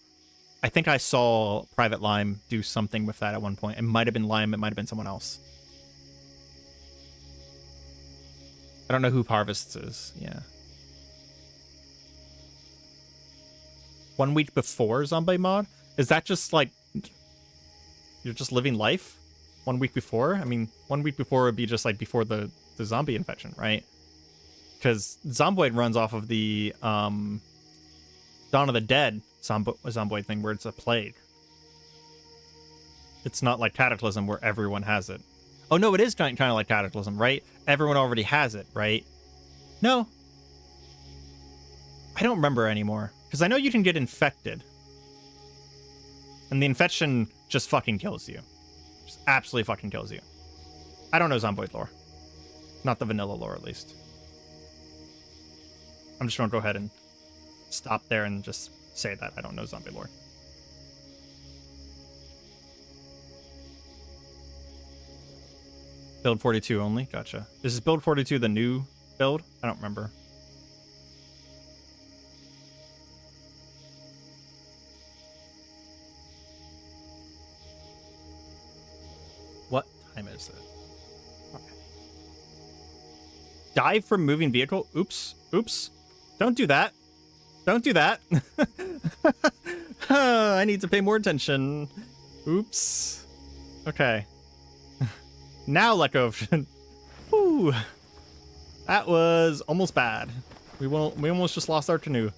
Speaker 1: Private Lime do something with that at one point. It might have been Lime. It might have been someone else. I don't know who Harvests is. Yeah. 1 week before zombie mod? Is that just like you're just living life 1 week before? I mean, 1 week before would be just like before the zombie infection, right? Because Zomboid runs off of the Dawn of the Dead Zomboid thing where it's a plague. It's not like Cataclysm where everyone has it. Oh no, it is kind of like Cataclysm, right? Everyone already has it, right? No. I don't remember anymore. Because I know you can get infected. And the infection just fucking kills you. Just absolutely fucking kills you. I don't know Zomboid lore. Not the vanilla lore, at least. I'm just going to go ahead and stop there and just say that I don't know zombie lore. Build 42 only? Gotcha. Is build 42 the new build? I don't remember. What time is it? Okay. Dive from moving vehicle? Oops. Oops. Don't do that. Don't do that. I need to pay more attention. Oops. Okay. Now let go of... Whew. That was almost bad. We almost just lost our canoe.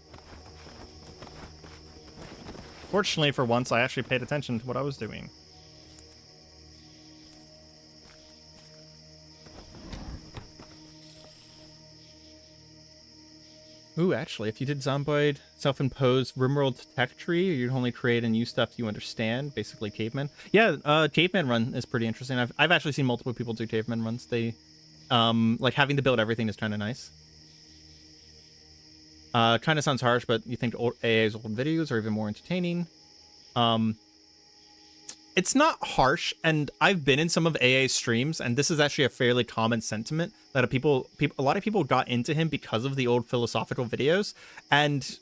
Speaker 1: Fortunately, for once, I actually paid attention to what I was doing. Ooh, actually, if you did Zomboid self-imposed RimWorld tech tree, you'd only create and use stuff you understand, basically caveman. Yeah, caveman run is pretty interesting. I've actually seen multiple people do caveman runs. They, like having to build everything is kind of nice. Kind of sounds harsh, but you think AA's old videos are even more entertaining. It's not harsh, and I've been in some of AA's streams, and this is actually a fairly common sentiment that a lot of people got into him because of the old philosophical videos, and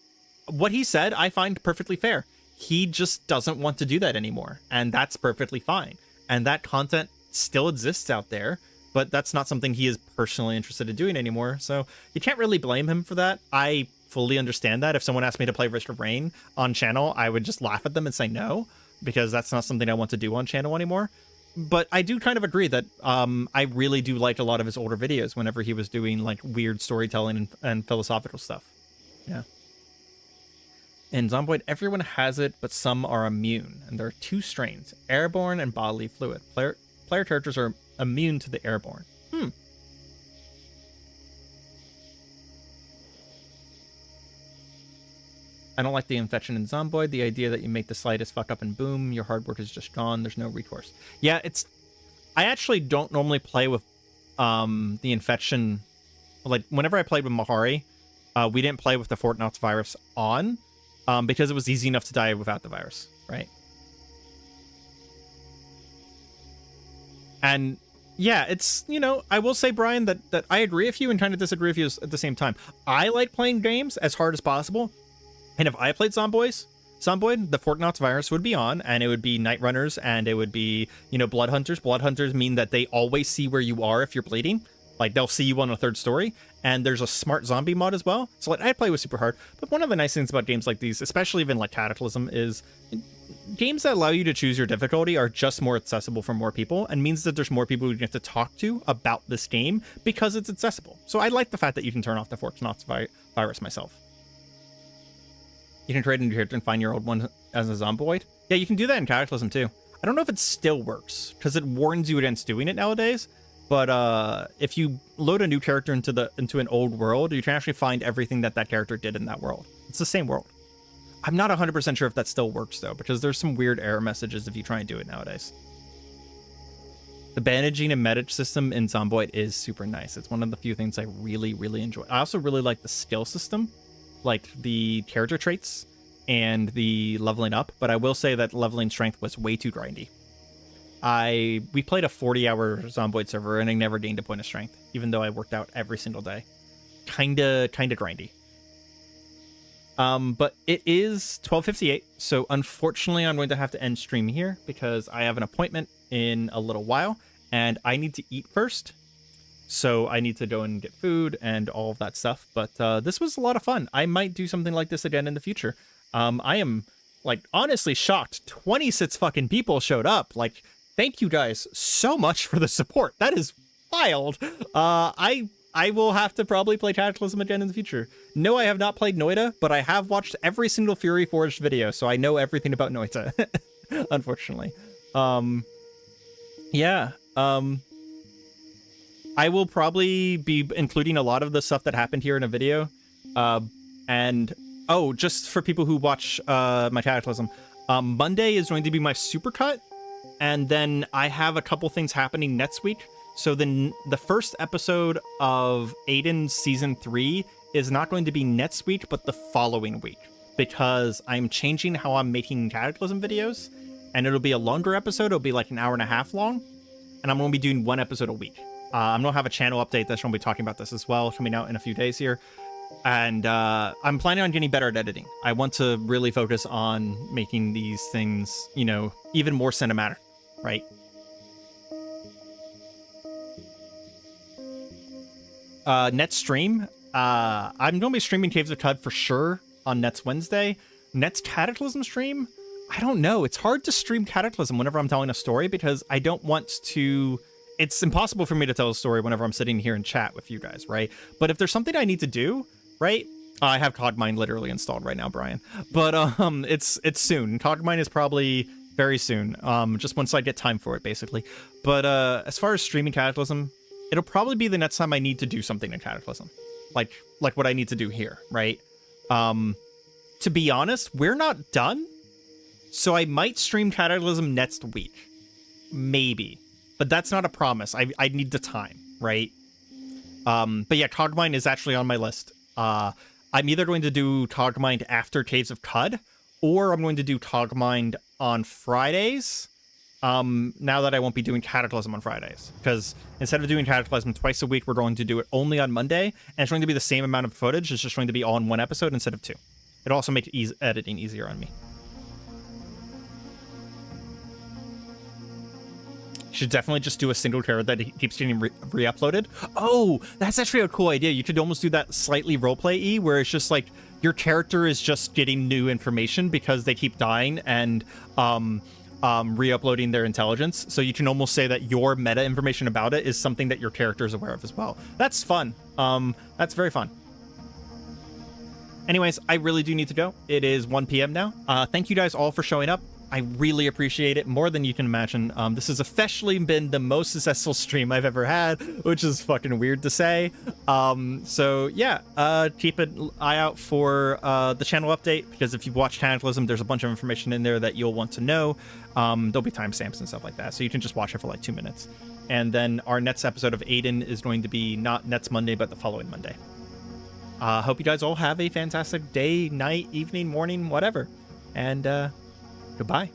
Speaker 1: what he said I find perfectly fair. He just doesn't want to do that anymore, and that's perfectly fine. And that content still exists out there, but that's not something he is personally interested in doing anymore, so you can't really blame him for that. I fully understand that. If someone asked me to play Risk of Rain on channel, I would just laugh at them and say no, because that's not something I want to do on channel anymore. But I do kind of agree that I really do like a lot of his older videos whenever he was doing like weird storytelling and philosophical stuff. Yeah. In Zomboid, everyone has it, but some are immune. And there are two strains, airborne and bodily fluid. Player characters are immune to the airborne. I don't like the infection in Zomboid. The idea that you make the slightest fuck up and boom, your hard work is just gone. There's no recourse. Yeah, I actually don't normally play with the infection. Like, whenever I played with Mahari, we didn't play with the Fort Knox virus on, because it was easy enough to die without the virus, right? And yeah, it's, you know, I will say, Brian, that I agree with you and kind of disagree with you at the same time. I like playing games as hard as possible. And if I played Zomboid, the Fort Knox virus would be on, and it would be Night Runners, and it would be, you know, Blood Hunters. Blood Hunters mean that they always see where you are if you're bleeding. Like, they'll see you on a third story. And there's a smart zombie mod as well. So, like, I play with super hard. But one of the nice things about games like these, especially even like Cataclysm, is games that allow you to choose your difficulty are just more accessible for more people, and means that there's more people you get to talk to about this game because it's accessible. So I like the fact that you can turn off the Fort Knox virus myself. You can create a new character and find your old one as a Zomboid. Yeah, you can do that in Cataclysm too. I don't know if it still works, because it warns you against doing it nowadays, But if you load a new character into an old world, you can actually find everything that character did in that world. It's the same world. I'm not 100% sure if that still works, though, because there's some weird error messages if you try and do it nowadays. The bandaging and medic system in Zomboid is super nice. It's one of the few things I really, really enjoy. I also really like the skill system, like the character traits and the leveling up, but I will say that leveling strength was way too grindy. We played a 40-hour Zomboid server, and I never gained a point of strength, even though I worked out every single day. Kinda grindy. But it is 12:58, so unfortunately I'm going to have to end stream here because I have an appointment in a little while, and I need to eat first. So I need to go and get food and all of that stuff. But this was a lot of fun. I might do something like this again in the future. I am, like, honestly shocked. 26 fucking people showed up. Like, thank you guys so much for the support. That is wild. I will have to probably play Cataclysm again in the future. No, I have not played Noita, but I have watched every single Fury Forged video, so I know everything about Noita, unfortunately. Yeah. I will probably be including a lot of the stuff that happened here in a video. And, oh, just for people who watch my Cataclysm, Monday is going to be my supercut, and then I have a couple things happening next week. So then the first episode of Aiden Season 3 is not going to be next week, but the following week, because I'm changing how I'm making Cataclysm videos, and it'll be a longer episode. It'll be like an hour and a half long, and I'm going to be doing one episode a week. I'm going to have a channel update that's going to be talking about this as well, coming out in a few days here. And I'm planning on getting better at editing. I want to really focus on making these things, you know, even more cinematic, right? Next stream, I'm going to be streaming Caves of Cud for sure on next Wednesday. Next Cataclysm stream, I don't know. It's hard to stream Cataclysm whenever I'm telling a story because I don't want to... It's impossible for me to tell a story whenever I'm sitting here and chat with you guys, right? But if there's something I need to do, right? I have Cogmine literally installed right now, Brian. But it's soon. Cogmine is probably very soon. Just once I get time for it, basically. But as far as streaming Cataclysm, it'll probably be the next time I need to do something in Cataclysm. Like what I need to do here, right? To be honest, we're not done. So I might stream Cataclysm next week. Maybe. But that's not a promise. I need the time, right? But yeah, Cogmine is actually on my list. I'm either going to do Cogmine after Caves of Cud, or I'm going to do Cogmine on Fridays. Now that I won't be doing Cataclysm on Fridays, because instead of doing Cataclysm twice a week, we're going to do it only on Monday, and it's going to be the same amount of footage. It's just going to be all in one episode instead of two. It'll also make editing easier on me. Should definitely just do a single character that keeps getting re-uploaded. Oh, that's actually a cool idea. You could almost do that slightly roleplay-y, where it's just like your character is just getting new information because they keep dying and re-uploading their intelligence. So you can almost say that your meta information about it is something that your character is aware of as well. That's fun. That's very fun. Anyways, I really do need to go. It is 1 p.m. now. Thank you guys all for showing up. I really appreciate it more than you can imagine. This has officially been the most successful stream I've ever had, which is fucking weird to say. So yeah, keep an eye out for the channel update, because if you've watched Cataclysm, there's a bunch of information in there that you'll want to know. There'll be timestamps and stuff like that, so you can just watch it for like 2 minutes. And then our next episode of Aiden is going to be not next Monday, but the following Monday. Hope you guys all have a fantastic day, night, evening, morning, whatever. And goodbye.